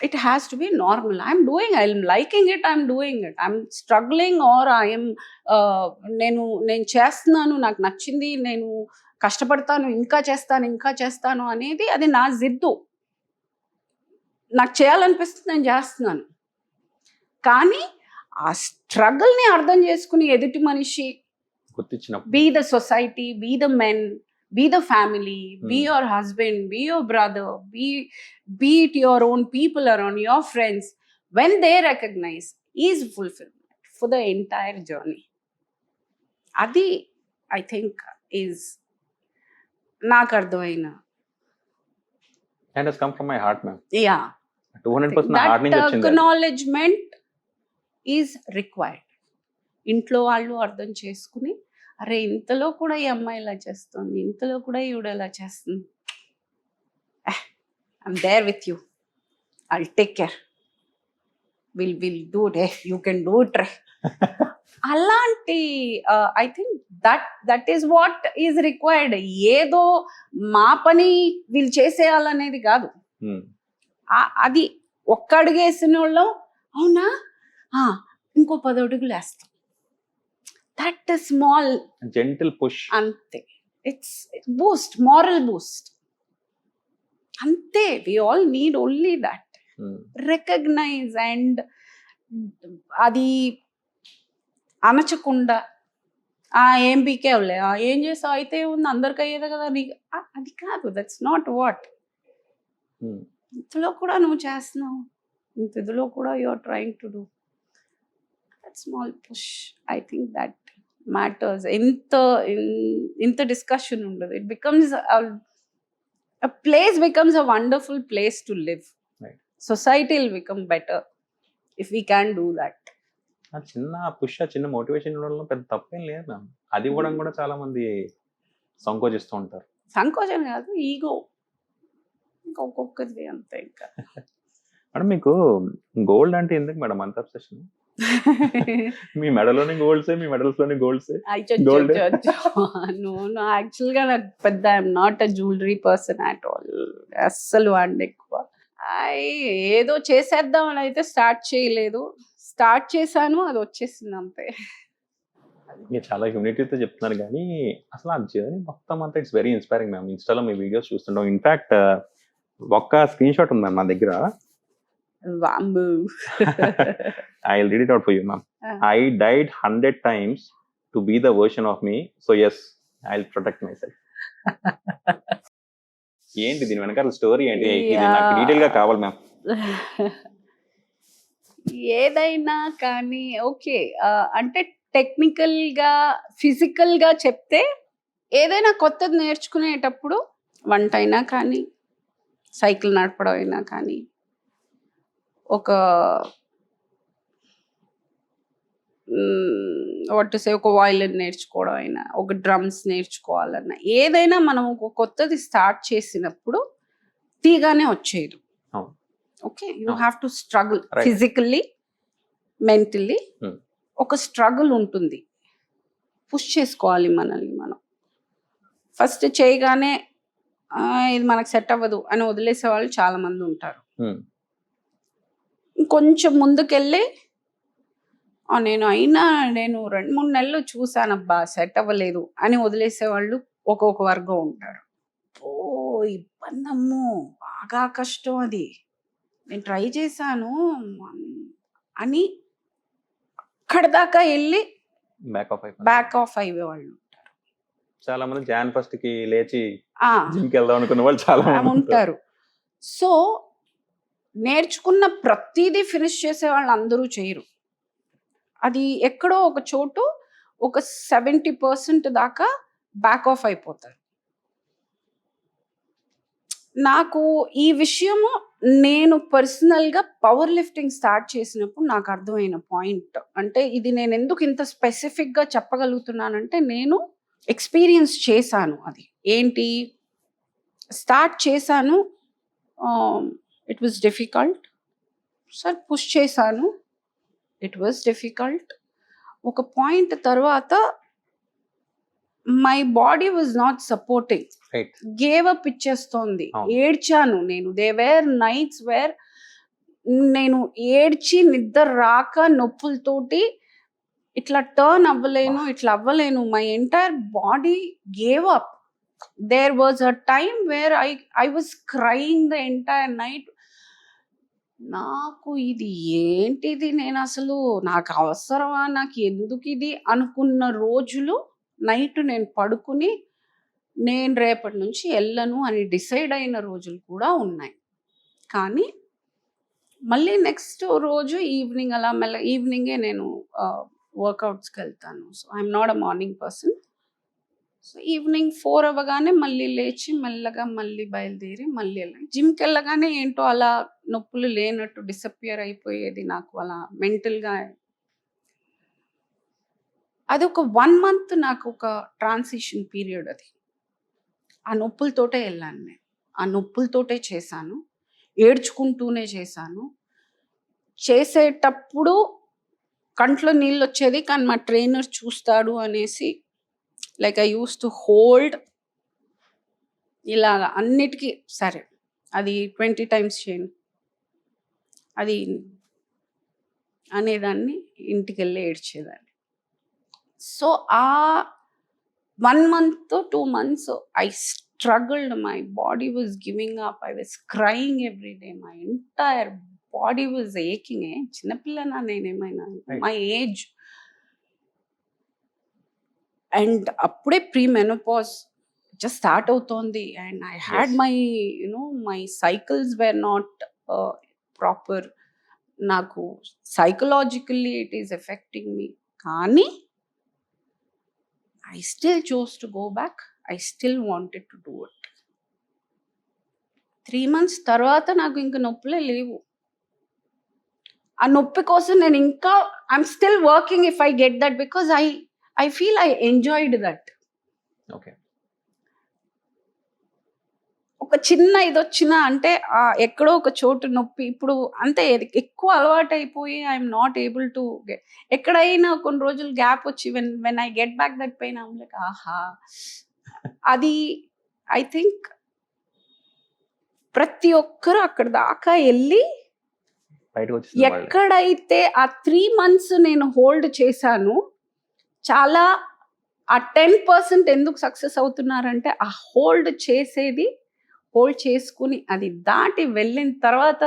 It has to be normal. I'm doing, I'm liking it, I'm doing it, I'm struggling or I'm నేను చేస్తున్నాను, నాకు నచ్చింది, నేను కష్టపడతాను, ఇంకా చేస్తాను అనేది అది నా జిద్దు. నాకు చేయాలనిపిస్తుంది, నేను చేస్తున్నాను. కానీ ఆ స్ట్రగుల్ని అర్థం చేసుకుని ఎదుటి మనిషి, be the society, be the men, be the family, be your husband, be your brother, be it your own people around, your friends, when they recognise is fulfilment for the entire journey. అది I think is నాకు అర్థమైన
and it's come from my heart ma'am.
Yeah
200% నా heart నుంచి వచ్చింది.
Acknowledgement is required. ఇంట్లో వాళ్ళు అర్థం చేసుకుని, అరే ఇంతలో కూడా ఈ అమ్మాయి ఇలా చేస్తుంది, ఇంతలో కూడా ఈవిడ ఇలా చేస్తుంది, I'm there with you, I'll take care, will do రే, యూ కెన్ డూ ఇట్ రే. అలాంటి I think that is what is required. ఏదో మా పని వీళ్ళు చేసేయాలనేది కాదు. అది ఒక్క అడుగేసిన వాళ్ళం, అవునా ఇంకో 10 అడుగులు వేస్తాం. దట్ స్మాల్
జెంటిల్ పుష్,
అంతే. ఇట్స్ బూస్ట్, మారల్ బూస్ట్, అంతే. We all need only that. Recognise and అది అనచకుండా ఏం పీకేవులే, ఏం చేసావు అయితే ఉంది, అందరికి అయ్యేది కదా నీకు, అది కాదు. That's not what. ఇంతలో కూడా నువ్వు చేస్తున్నావు, ఇందులో కూడా you are trying to do that small push. I think that matters. ఇంత డిస్కషన్ ఉండదు. It becomes a place becomes a wonderful place to live.
Right.
Society will become better if we can do that.
ఆ చిన్న push, ఆ చిన్న motivation ఇవ్వడంలో పెద్ద తప్పేం లేదు మ్యామ్. అది ఇవ్వడం కూడా చాలా మంది సంకోచిస్తూ ఉంటారు.
సంకోచం కాదు, ఈగో. ఇంకా ఒక్కొక్కది అంతే. ఇంకా
మేడం మీకు గోల్డ్ అంటే ఎందుకు మేడం అంత అబ్సెషన్? మీ మెడలోని గోల్డ్సే, మీ మెడల్స్ లోని గోల్డ్సే. Gold.
no, యాక్చువల్ గా నాకు పెద్ద I'm not a jewellery person at all. అస్సలు వాడిని ఎక్కువ. ఏదో చేసేద్దాం అని అయితే స్టార్ట్ చేయలేదు. స్టార్ట్ చేశాను, అది వచ్చేసింది అంతే.
మీరు చాలా హ్యూమిలిటీతో చెప్తున్నారు కానీ అసలు ఆ జర్నీ మొత్తం అంతా ఇట్స్ వెరీ ఇన్స్పైరింగ్ మ్యామ్. ఇన్స్టాలో మీ వీడియోస్ చూస్తుంటాం. ఇన్ఫాక్ట్ ఒక్క స్క్రీన్ షాట్ ఉంది మ్యామ్ నా దగ్గర.
వామ్మో.
I'll read it out for you, ma'am. I died 100 times to be the version of me. So yes, I'll protect myself. ఏంటి దీని వెనకాల స్టోరీ ఏంటి? ఇది నాకు డీటెయిల్ గా కావాలి మ్యామ్.
ఏదైనా కానీ ఓకే, అంటే టెక్నికల్ గా ఫిజికల్ గా చెప్తే, ఏదైనా కొత్తది నేర్చుకునేటప్పుడు, వంట అయినా కానీ, సైకిల్ నడపడం అయినా కానీ, ఒక ఒక వయలిన్ నేర్చుకోవడం అయినా, ఒక డ్రమ్స్ నేర్చుకోవాలన్నా, ఏదైనా మనం ఒక కొత్తది స్టార్ట్ చేసినప్పుడు తీగానే వచ్చేది. Okay, you have to struggle physically, mentally. ఒక స్ట్రగుల్ ఉంటుంది. పుష్ చేసుకోవాలి మనల్ని మనం. ఫస్ట్ చేయగానే ఇది మనకు సెట్ అవ్వదు అని వదిలేసే వాళ్ళు చాలా మంది ఉంటారు. కొంచెం ముందుకెళ్ళి నేను 2-3 నెలలు చూసానబ్బా సెట్ అవ్వలేదు అని వదిలేసేవాళ్ళు ఒక్కొక్క వర్గం ఉంటారు. ఇబ్బందమ్మో, బాగా కష్టం, అది నేను ట్రై చేశాను అని అక్కడ దాకా వెళ్ళి బ్యాక్ ఆఫ్ అయ్యేవాళ్ళు ఉంటారు.
చాలా మంది జాన్ ఫస్ట్ కి లేచి జిమ్కి వెళ్దాం అనుకున్న వాళ్ళు చాలా మంది
ఉంటారు. సో నేర్చుకున్న ప్రతిదీ ఫినిష్ చేసే వాళ్ళు అందరూ చేయరు. అది ఎక్కడో ఒక చోటు ఒక 70% దాకా బ్యాక్ ఆఫ్ అయిపోతారు. నాకు ఈ విషయము నేను పర్సనల్గా పవర్ లిఫ్టింగ్ స్టార్ట్ చేసినప్పుడు నాకు అర్థమైన పాయింట్. అంటే ఇది నేను ఎందుకు ఇంత స్పెసిఫిక్గా చెప్పగలుగుతున్నానంటే, నేను ఎక్స్పీరియన్స్ చేశాను. అది ఏంటి, స్టార్ట్ చేశాను, it was difficult. Sir push చేశాను, ఇట్ వాజ్ డిఫికల్ట్. ఒక పాయింట్ తర్వాత my body was not supporting, gave up ఇచ్చేస్తోంది. ఏడ్చాను నేను. దే వేర్ నైట్స్ వేర్ నేను ఏడ్చి నిద్ర రాక నొప్పులతోటి ఇట్లా టర్న్ అవ్వలేను, ఇట్లా అవ్వలేను. My entire body gave up. There was a time where I was crying the entire night. నాకు ఇది ఏంటిది, నేను అసలు నాకు అవసరమా, నాకు ఎందుకు ఇది అనుకున్న రోజులు, నైట్ నేను పడుకుని నేను రేపటి నుంచి వెళ్ళను అని డిసైడ్ అయిన రోజులు కూడా ఉన్నాయి. కానీ మళ్ళీ నెక్స్ట్ రోజు ఈవినింగ్ అలా ఈవినింగే నేను వర్కౌట్స్కి వెళ్తాను. So I'm not a morning person. So evening 4 అవ్వగానే మళ్ళీ లేచి మెల్లగా మళ్ళీ బయలుదేరి మళ్ళీ వెళ్ళాను. జిమ్కి వెళ్ళగానే ఏంటో అలా నొప్పులు లేనట్టు డిసప్పియర్ అయిపోయేది నాకు అలా మెంటల్గా. అది ఒక 1 మంత్ నాకు ఒక ట్రాన్సిషన్ పీరియడ్ అది. ఆ నొప్పులతోటే వెళ్ళాను నేను, ఆ నొప్పులతోటే చేశాను, ఏడ్చుకుంటూనే చేశాను. చేసేటప్పుడు కంట్లో నీళ్ళు వచ్చేది, కానీ మా ట్రైనర్ చూస్తాడు అనేసి like I use to hold ఇలాగ అన్నిటికీ. సరే అది 20 టైమ్స్ చేయండి అది అనేదాన్ని, ఇంటికి వెళ్ళి ఏడ్చేదాన్ని. సో ఆ 1 month 2 months I struggled, my body was giving up, I was crying every day, my entire body was aching. చిన్నపిల్లనా నేనేమైనా, మై ఏజ్. అండ్ అప్పుడే ప్రీ మెనోపాజ్ జస్ట్ స్టార్ట్ అవుతోంది. And I had
Yes.
My my cycles were not proper. నాకు psychologically it is affecting me. కానీ I still chose to go back, I still wanted to do it. 3 months తర్వాత నాకు ఇంక నొప్పులే లేవు. ఆ నొప్పి కోసం నేను ఇంకా I'm still working if I get that, because I feel I enjoyed that.
Okay.
ఒక చిన్న ఇది వచ్చినా అంటే ఎక్కడో ఒక చోటు నొప్పి, ఇప్పుడు అంతే ఎక్కువ అలవాటు అయిపోయి I'm not able to get. ఎక్కడైనా కొన్ని రోజులు గ్యాప్ వచ్చి when I get back that pain I'm like ఆహా. అది ఐ థింక్ ప్రతి ఒక్కరు అక్కడ దాకా వెళ్ళి
బయటకు వచ్చేసింది వాళ్ళే.
ఎక్కడైతే ఆ 3 months నేను హోల్డ్ చేశాను, చాలా ఆ 10% ఎందుకు సక్సెస్ అవుతున్నారంటే ఆ హోల్డ్ చేసుకుని అది దాటి వెళ్ళిన తర్వాత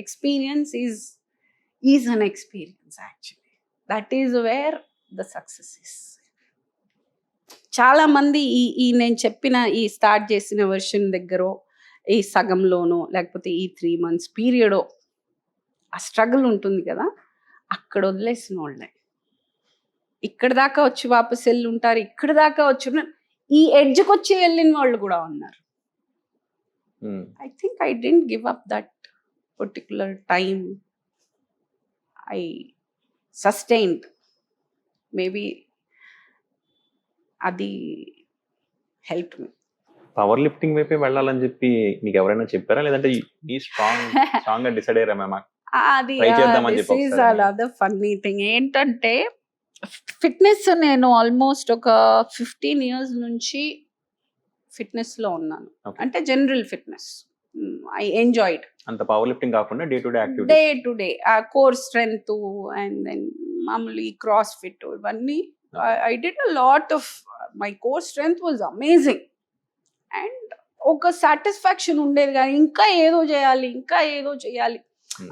experience is an experience actually. That is where the success is. చాలా మంది ఈ నేను చెప్పిన ఈ స్టార్ట్ చేసిన వెర్షన్ దగ్గర ఈ సగంలోనో లేకపోతే ఈ 3 months పీరియడో ఆ స్ట్రగుల్ ఉంటుంది కదా, అక్కడ వదిలేసిన వాళ్ళే ఇక్కడ దాకా వచ్చి వాపస్ వెళ్ళి ఉంటారు, ఇక్కడ దాకా వచ్చి ఈ ఎడ్జ్కి వచ్చి వెళ్ళిన వాళ్ళు కూడా ఉన్నారు. I think I didn't give up that particular time. I sustained. Maybe అది హెల్ప్ మీ.
పవర్ లిఫ్టింగ్ వైపే వెళ్ళాలని చెప్పి మీకు ఎవరైనా చెప్పారా, లేదంటే ఈ స్ట్రాంగ్ గా డిసైడ్ అయ్యారా మ్యామ్?
అది
Try చేద్దామని చెప్పి ఒకసారి.
అదర్ ఫన్నీ థింగ్ ఏంటంటే, ఫిట్నెస్ నేను ఆల్మోస్ట్ ఒక 15 years నుంచి ఫిట్నెస్ లో ఉన్నాను.
Okay.
అంటే జనరల్ ఫిట్నెస్ ఐ ఎంజాయిడ్.
అంత పవర్ లిఫ్టింగ్ కాకుండా day to day activity.
Day to day core strength and then మామూలు ఈ క్రాస్ ఫిట్ ఇవన్నీ I did a lot of. My core strength was amazing. And ఒక satisfaction ఉండేది, కానీ ఇంకా ఏదో చేయాలి, ఇంకా ఏదో చేయాలి.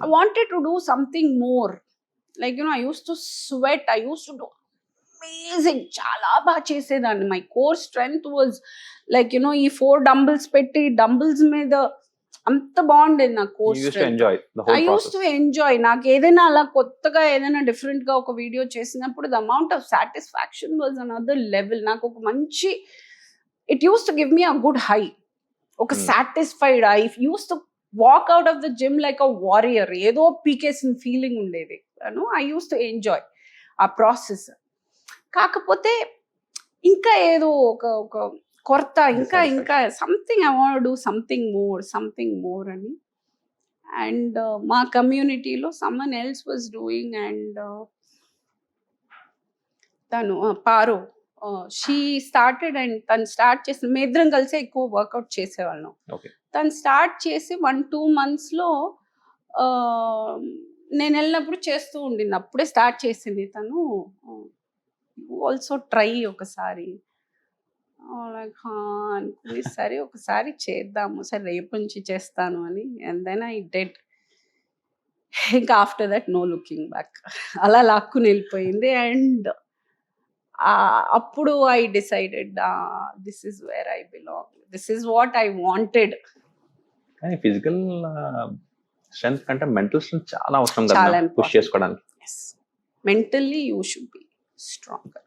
I wanted to do something more. Like, I used to sweat. I used to do amazing. Chala baga chesedani. My core strength was like, ఈ 4 dumbbells petti, dumbbells మీద అంత బాగుండేది నా core
You used to
strength.
enjoy the whole
I
process.
used to enjoy. నాకు ఏదైనా అలా కొత్తగా ఏదైనా డిఫరెంట్ గా ఒక వీడియో చేసినప్పుడు the amount of satisfaction was another level. నాకు ఒక మంచి, it used to give me a good high. ఒక satisfied. I used to walk out of the gym like a warrior. ఏదో పీకేసిన ఫీలింగ్ ఉండేది. ఐ యూస్ టు ఎంజాయ్ ఆ process. కాకపోతే ఇంకా ఏదో ఒక కొరత, ఇంకా something I want do something more అని. అండ్ మా కమ్యూనిటీలో someone else was doing. And తను పారో షీ స్టార్టెడ్. అండ్ తను స్టార్ట్ చేసిన మీ ఇద్దరం కలిసి ఎక్కువ వర్కౌట్ చేసేవాళ్ళం.
Okay.
తను స్టార్ట్ చేసి 1-2 monthsలో నేను వెళ్ళినప్పుడు చేస్తూ ఉండింది. అప్పుడే స్టార్ట్ చేసింది తను. ఆల్సో ట్రై ఒకసారి లైక్ అనుకుని, సరే ఒకసారి చేద్దాము, సరే రేపు నుంచి చేస్తాను అని. And then I dead. ఇంకా after that no looking back. అలా లాక్కుని వెళ్ళిపోయింది. అండ్ అప్పుడు I decided this is where I belong, this is what I wanted.
కానీ ఫిజికల్ స్ట్రెంత్ కంటే మెంటల్ స్ట్రెంత్ చాలా అవసరం
చాలా
కదా
important.
పుష్ చేసుకోవడానికి.
Yes. Mentally you should be stronger.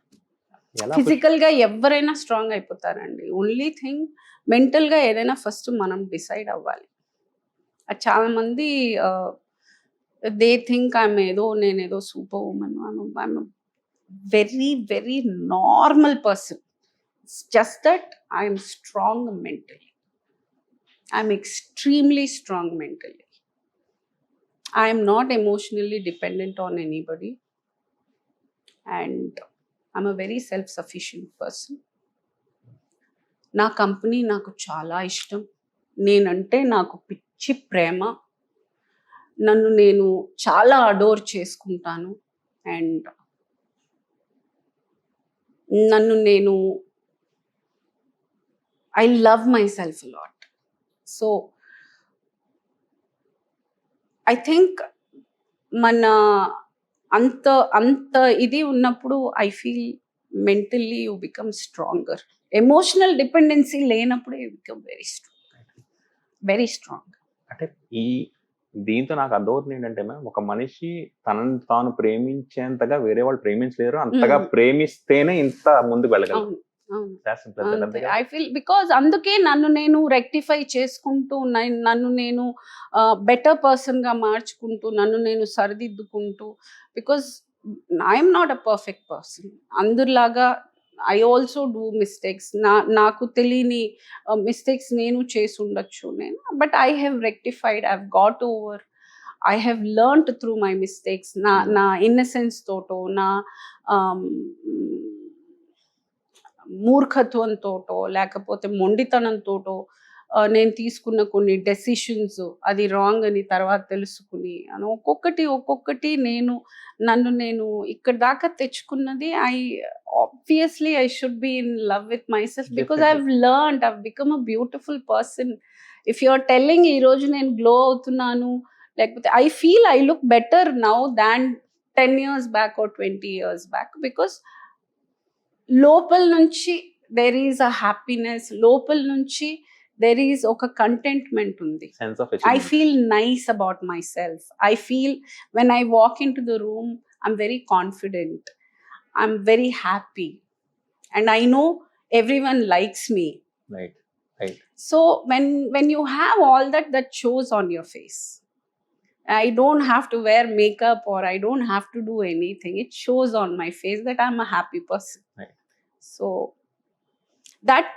ఎలా
ఫిజికల్గా ఎవరైనా స్ట్రాంగ్ అయిపోతారండి. ఓన్లీ థింగ్ మెంటల్గా ఏదైనా ఫస్ట్ మనం డిసైడ్ అవ్వాలి. అది చాలా మంది దే థింక్ నేనేదో super women, I'm very very normal person. Just that I'm strong mentally. I'm extremely strong mentally. I'm not emotionally dependent on anybody and I'm a very self sufficient person. నా company నాకు చాలా ఇష్టం. నేనంటే నాకు పిచ్చి ప్రేమ. నన్ను నేను చాలా అడోర్ చేసుకుంటాను అండ్ నన్ను నేను I love myself lot. So I think మన అంత అంత ఇది ఉన్నప్పుడు I feel mentally you become stronger. Emotional dependency లేనప్పుడు you become very strong, very strong.
అంటే దీంతో నాకు అర్థమవుతుంది ఏంటంటే మ్యామ్, ఒక మనిషి తనని తాను ప్రేమించేంతగా వేరే వాళ్ళు ప్రేమించలేరు. అంతగా ప్రేమిస్తేనే ఇంత ముందుకు వెళ్ళగలరు.
ఐ ఫీల్ బికాజ్ అందుకే నన్ను నేను రెక్టిఫై చేసుకుంటూ నన్ను నేను బెటర్ పర్సన్గా మార్చుకుంటూ నన్ను నేను సరిదిద్దుకుంటూ, because I'm not a perfect person. అందరిలాగా ఐ ఆల్సో డూ మిస్టేక్స్. నాకు తెలియని మిస్టేక్స్ నేను చేసి ఉండొచ్చు నేను, but I have rectified, I have got over, I have learned through my mistakes. నా ఇన్నసెన్స్ తోటో, నా మూర్ఖత్వంతోటో లేకపోతే మొండితనంతోటో నేను తీసుకున్న కొన్ని డెసిషన్స్ అది రాంగ్ అని తర్వాత తెలుసుకుని ఒక్కొక్కటి నన్ను నేను ఇక్కడ దాకా తెచ్చుకున్నది. obviously I should be in love with myself because I've learned, I've become a beautiful person. If you're telling ee roju nenu glow avutunnanu lekapothe I feel I look better now than 10 years back or 20 years back, because లోపల నుంచి there is a happiness, లోపల నుంచి there is ఒక contentment ఉంది. I feel nice about myself. I feel when I walk into the room I'm very confident, I'm very happy, and I know everyone likes me.
Right.
So when you have all that shows on your face. I don't have to wear makeup or I don't have to do anything. It shows on my face that I'm a happy person.
Right.
So that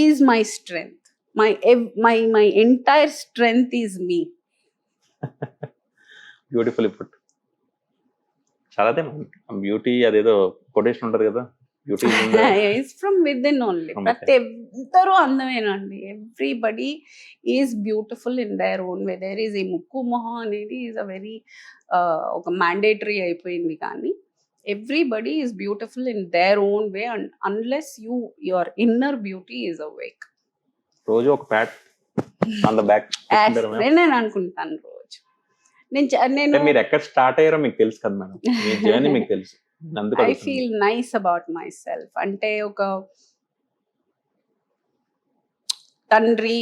is my strength. My entire strength is me.
Beautiful. ఇప్పుడు చాలా beauty అదేదో quotation ఉంటుంది కదా, beauty
it's from within only. ప్రతి ఎవ్వరూ అందమేనండి. Everybody is beautiful in their own way. There is ఈ ముక్కు మొహం అనేది ఈజ్ అ వెరీ ఒక మ్యాండేటరీ అయిపోయింది, కానీ everybody is beautiful in their own way, and unless your inner beauty is awake.
రోజు ఒక ప్యాట్ ఆన్ ద బ్యాక్
నేను అనుకుంటాను రోజు. నేను
మీరు ఎక్కడ స్టార్ట్ అయ్యారో మీకు తెలుసు కదా మేడం, మీ జర్నీ మీకు తెలుసు.
I feel nice about my self. అంటే ఒక తండ్రి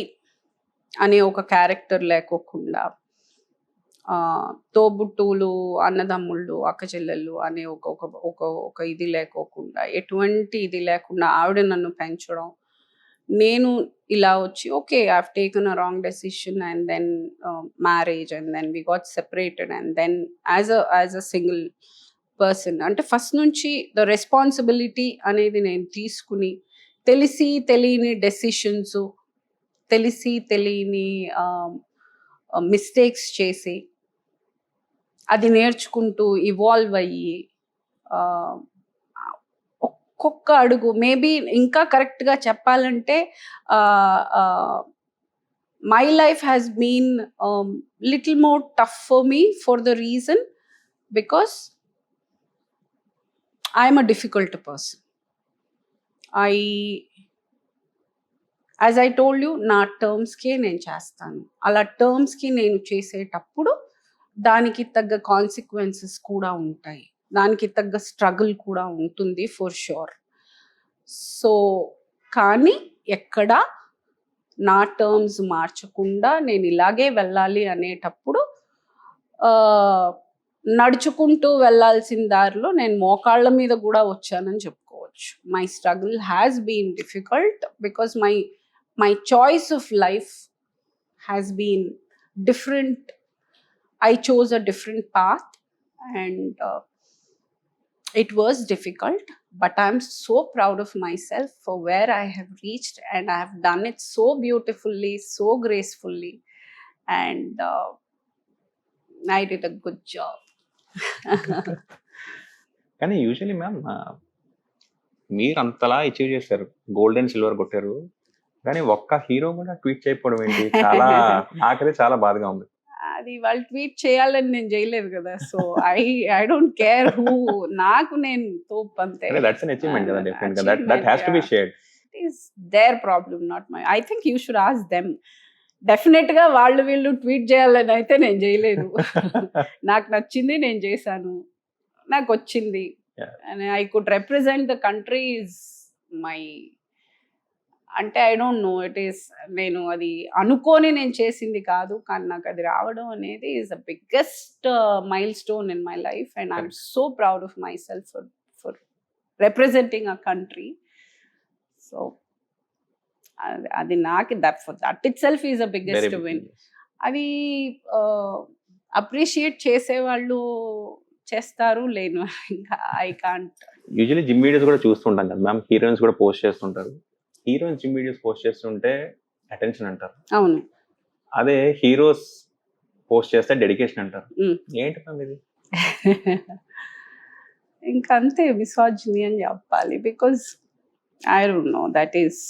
అనే ఒక క్యారెక్టర్ లేకోకుండా, తోబుట్టువులు, అన్నదమ్ముళ్ళు, అక్క చెల్లెళ్ళు అనే ఒక ఇది లేకోకుండా, ఎటువంటి ఇది లేకుండా ఆవిడ నన్ను పెంచడం, నేను ఇలా వచ్చి okay I have taken a wrong decision and then marriage and then we got separated and then as a single person. అంటే ఫస్ట్ నుంచి ద రెస్పాన్సిబిలిటీ అనేది నేను తీసుకుని తెలిసి తెలియని డెసిషన్స్, తెలిసి తెలియని మిస్టేక్స్ చేసి అది నేర్చుకుంటూ ఇవాల్వ్ అయ్యి ఒక్కొక్క అడుగు, మేబీ ఇంకా కరెక్ట్గా చెప్పాలంటే my life has been little more tough for me for the reason because I'm a difficult person. As I told you, నా టర్మ్స్కే నేను చేస్తాను. అలా టర్మ్స్కి నేను చేసేటప్పుడు దానికి తగ్గ కాన్సిక్వెన్సెస్ కూడా ఉంటాయి, దానికి తగ్గ స్ట్రగుల్ కూడా ఉంటుంది ఫర్ షూర్. సో కానీ ఎక్కడ నా టర్మ్స్ మార్చకుండా నేను ఇలాగే వెళ్ళాలి అనేటప్పుడు నడుచుకుంటూ వెళ్ళాల్సిన దారిలో నేను మోకాళ్ళ మీద కూడా వచ్చానని చెప్పుకోవచ్చు. చెప్పుకోవచ్చు. My struggle has been difficult because my choice of life has been different. I chose a different path, and it was difficult, but I'm so proud of myself for where I have reached, and I have done it so beautifully, so gracefully, and I did a good job.
కానీ usually ma'am మీరు అంతలా achieve చేశారు, gold and silver కొట్టారు, కానీ ఒక్క hero కూడా tweet చేయకపోవడం ఏంటి? చాలా నాకైతే చాలా బాధగా ఉంది.
అది వాళ్ళు ట్వీట్ చేయాలని నేను చేయలేదు కదా, so I don't care who. నాకు నేను తోపు అంతే.
దట్స్ ఎన్ అచీవ్మెంట్ కదా, డెఫినెట్‌గా that has to be shared.
It is there problem, not my. I think you should ask them. Definite గా వీళ్ళు ట్వీట్ చేయాలని అయితే నేను చేయలేదు. నాకు నచ్చింది నేను చేశాను, నాకు వచ్చింది, and I could represent the country is my. అంటే I don't know, it is, నేను అది అనుకోని నేను చేసింది కాదు, కానీ నాకు అది రావడం అనేది is the biggest mile stone in my life, and I'm so proud of my self for representing a country. So అది నాకు that it self is the biggest win. అది అప్రిషియేట్ చేసేవాళ్ళు చేస్తారు, లేను ఇంకా I can't.
Usually gym videos కూడా చూస్తుంటాం కదా మ్యామ్, హీరోయిన్స్ కూడా పోస్ట్ చేస్తుంటారు. హీరోయిన్స్ జిమ్ వీడియోస్ పోస్ట్ చేస్తుంటే అటెన్షన్ అంటారు,
అవును.
అదే హీరోస్ పోస్ట్ చేస్తే డెడికేషన్ అంటారు. ఏంటి మ్యామ్ ఇది?
ఇంకా అంతే, మిసాజినీ అని చెప్పాలి. Because I don't no, that is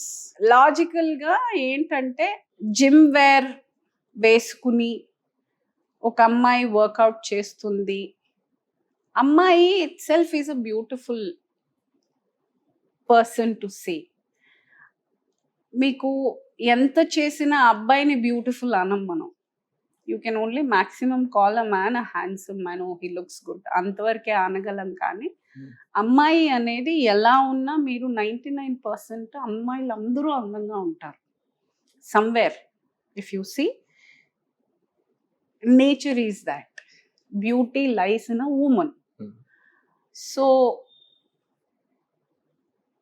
లాజికల్గా ఏంటంటే, జిమ్ వేర్ వేసుకుని ఒక అమ్మాయి వర్కౌట్ చేస్తుంది, అమ్మాయి itself is a beautiful person to see. మీకు ఎంత చేసినా అబ్బాయిని బ్యూటిఫుల్ అనం మనం. You can only maximum call a man a handsome man, oh he looks good, అంతవరకే అనగలం. కానీ అమ్మాయి అనేది ఎలా ఉన్నా, మీరు 99% అమ్మాయిలు అందరూ అందంగా ఉంటారు. Somewhere if you see, nature is that, beauty lies in a woman. So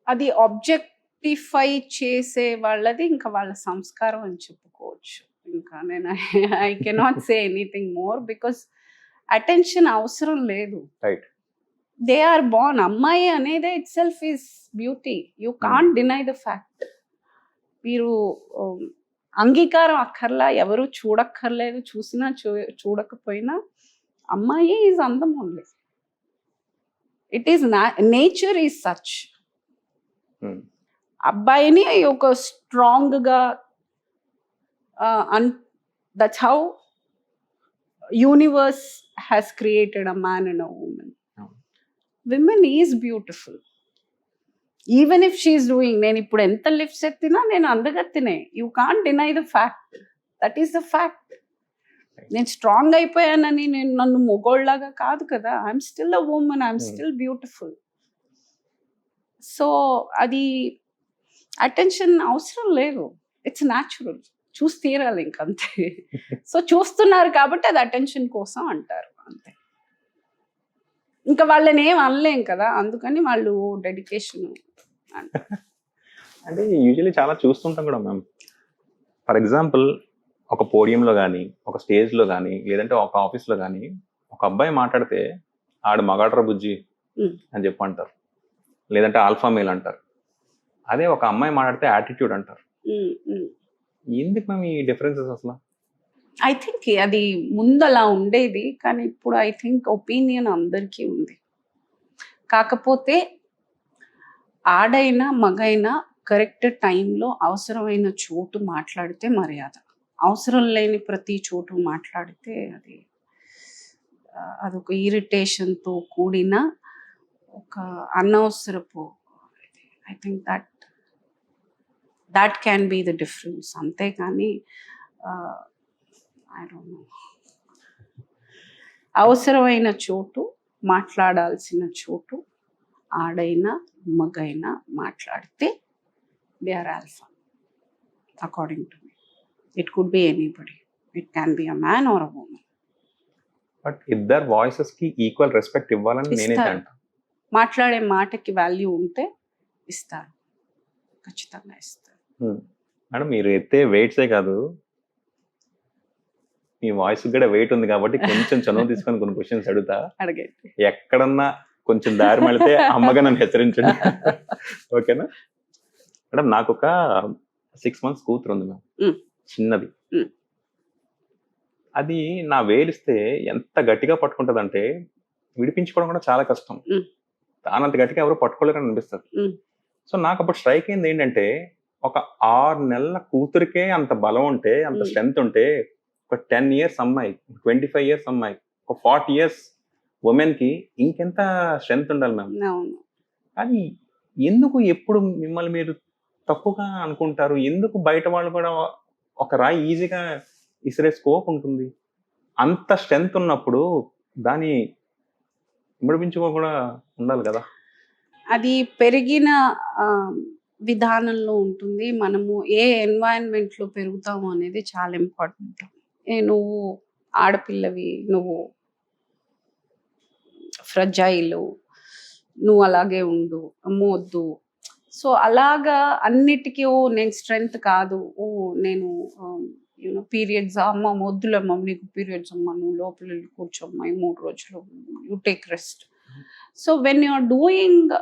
అది ఆబ్జెక్టిఫై చేసే వాళ్ళది ఇంకా వాళ్ళ సంస్కారం అని చెప్పుకోవచ్చు. ఇంకా నేను I cannot say anything more, because attention అవసరం లేదు.
Right,
they are born. అమ్మాయి అనేది itself is beauty, you can't deny the fact. మీరు అంగీకారం అక్కర్లా, ఎవరు చూడక్కర్లేదు, చూసినా చూడకపోయినా అమ్మాయి ఈజ్ అందం only. It is nature is such. అబ్బాయిని ఒక స్ట్రాంగ్గా, that's how universe has created a man and a woman. Women is beautiful even if she is doing. నేను ఇప్పుడు ఎంత లిఫ్ట్స్ ఎత్తినా నేను అందగత్తినే. You can't deny the fact, that is the fact. నేను స్ట్రాంగ్ అయిపోయానని నేను నన్ను మొగోళ్ళలాగా కాదు కదా, I'm still a woman, I'm still beautiful. So అది అటెన్షన్ అవసరం లేదు, ఇట్స్ న్యాచురల్. చూసి తీరాలి ఇంకంతే. సో చూస్తున్నారు కాబట్టి అది అటెన్షన్ కోసం అంటారు అంతే. ఇంకా వాళ్ళని ఏం అనలేం కదా, అందుకని వాళ్ళు డెడికేషన్
అంటే యూజువల్లీ చాలా చూస్తుంటాం కూడా మ్యామ్. ఫర్ ఎగ్జాంపుల్, ఒక పోడియంలో కానీ, ఒక స్టేజ్లో కానీ, లేదంటే ఒక ఆఫీస్లో కానీ ఒక అబ్బాయి మాట్లాడితే ఆడు మగాడ్ర బుజ్జి అని చెప్పి అంటారు, లేదంటే ఆల్ఫా మేల్ అంటారు. అదే ఒక అమ్మాయి మాట్లాడితే యాటిట్యూడ్ అంటారు. ఎందుకు మ్యామ్ ఈ డిఫరెన్సెస్ అసలు?
ఐ థింక్ అది ముందు అలా ఉండేది, కానీ ఇప్పుడు ఐ థింక్ ఒపీనియన్ అందరికీ ఉంది. కాకపోతే ఆడైనా మగైనా కరెక్ట్ టైంలో అవసరమైన చోటు మాట్లాడితే మర్యాద, అవసరం లేని ప్రతి చోటు మాట్లాడితే అదొక ఇరిటేషన్తో కూడిన ఒక అనవసరపు. I think that can be the difference. అంతేకాని ఐ డోంట్ నో. అవసరమైన చోటు, మాట్లాడాల్సిన చోటు ఆడైనా మగైనా మాట్లాడితే they are alpha according to me. It could be anybody, it can be a man or a woman.
But ఇద్దరు వాయిసెస్ కి ఈక్వల్ రెస్పెక్ట్ ఇవ్వాలని నేనైతే అంటాను.
మాట్లాడే మాటకి వాల్యూ ఉంటే ఇస్తాను, ఖచ్చితంగా ఇస్తాను.
మేడం మీరు ఎత్తే వెయిట్సే కాదు, మీ వాయిస్ కూడా వెయిట్ ఉంది కాబట్టి కొంచెం చనువు తీసుకొని కొన్ని క్వశ్చన్స్ అడుగుతా.
అడగండి.
ఎక్కడన్నా కొంచెం దారి మళ్ళితే అమ్మగా నన్ను హెచ్చరించండి. ఓకేనా మేడం? నాకు ఒక 6 months కూతురు ఉంది మేడం, చిన్నది. అది నా వేలిస్తే ఎంత గట్టిగా పట్టుకుంటదంటే విడిపించుకోవడం కూడా చాలా కష్టం. దానంత గట్టిగా ఎవరు పట్టుకోలేరని అనిపిస్తుంది. సో నాకు అప్పుడు స్ట్రైక్ అయింది ఏంటంటే, ఒక 6 నెలల కూతురికే అంత బలం ఉంటే, అంత స్ట్రెంత్ ఉంటే, ఒక 10 years అమ్మాయి, 25 years అమ్మాయి, ఒక 40 years ఉమెన్ కి ఇంకెంత స్ట్రెంత్ ఉండాలి మ్యామ్. కానీ ఎందుకు ఎప్పుడు మిమ్మల్ని మీరు తక్కువగా అనుకుంటారు? ఎందుకు బయట వాళ్ళు కూడా ఒక రాయి ఈజీగా ఇసిరే స్కోప్ ఉంటుంది? అంత స్ట్రెంత్ ఉన్నప్పుడు దాన్ని విమర్శించుకో కూడా ఉండాలి కదా.
అది పెరిగిన విధానంలో ఉంటుంది. మనము ఏ ఎన్వైరన్మెంట్లో పెరుగుతాము అనేది చాలా ఇంపార్టెంట్. నువ్వు ఆడపిల్లవి, నువ్వు ఫ్రజైల్, నువ్వు అలాగే ఉండు, అమ్మొద్దు. సో అలాగా అన్నిటికీ నేను స్ట్రెంగ్త్ కాదు, నేను పీరియడ్స్ అమ్మ వద్దులమ్మ, నీకు పీరియడ్స్ అమ్మ, నువ్వు లోపల వెళ్ళి కూర్చోమ్మ ఈ 3 రోజులు, you take rest. So when you're doing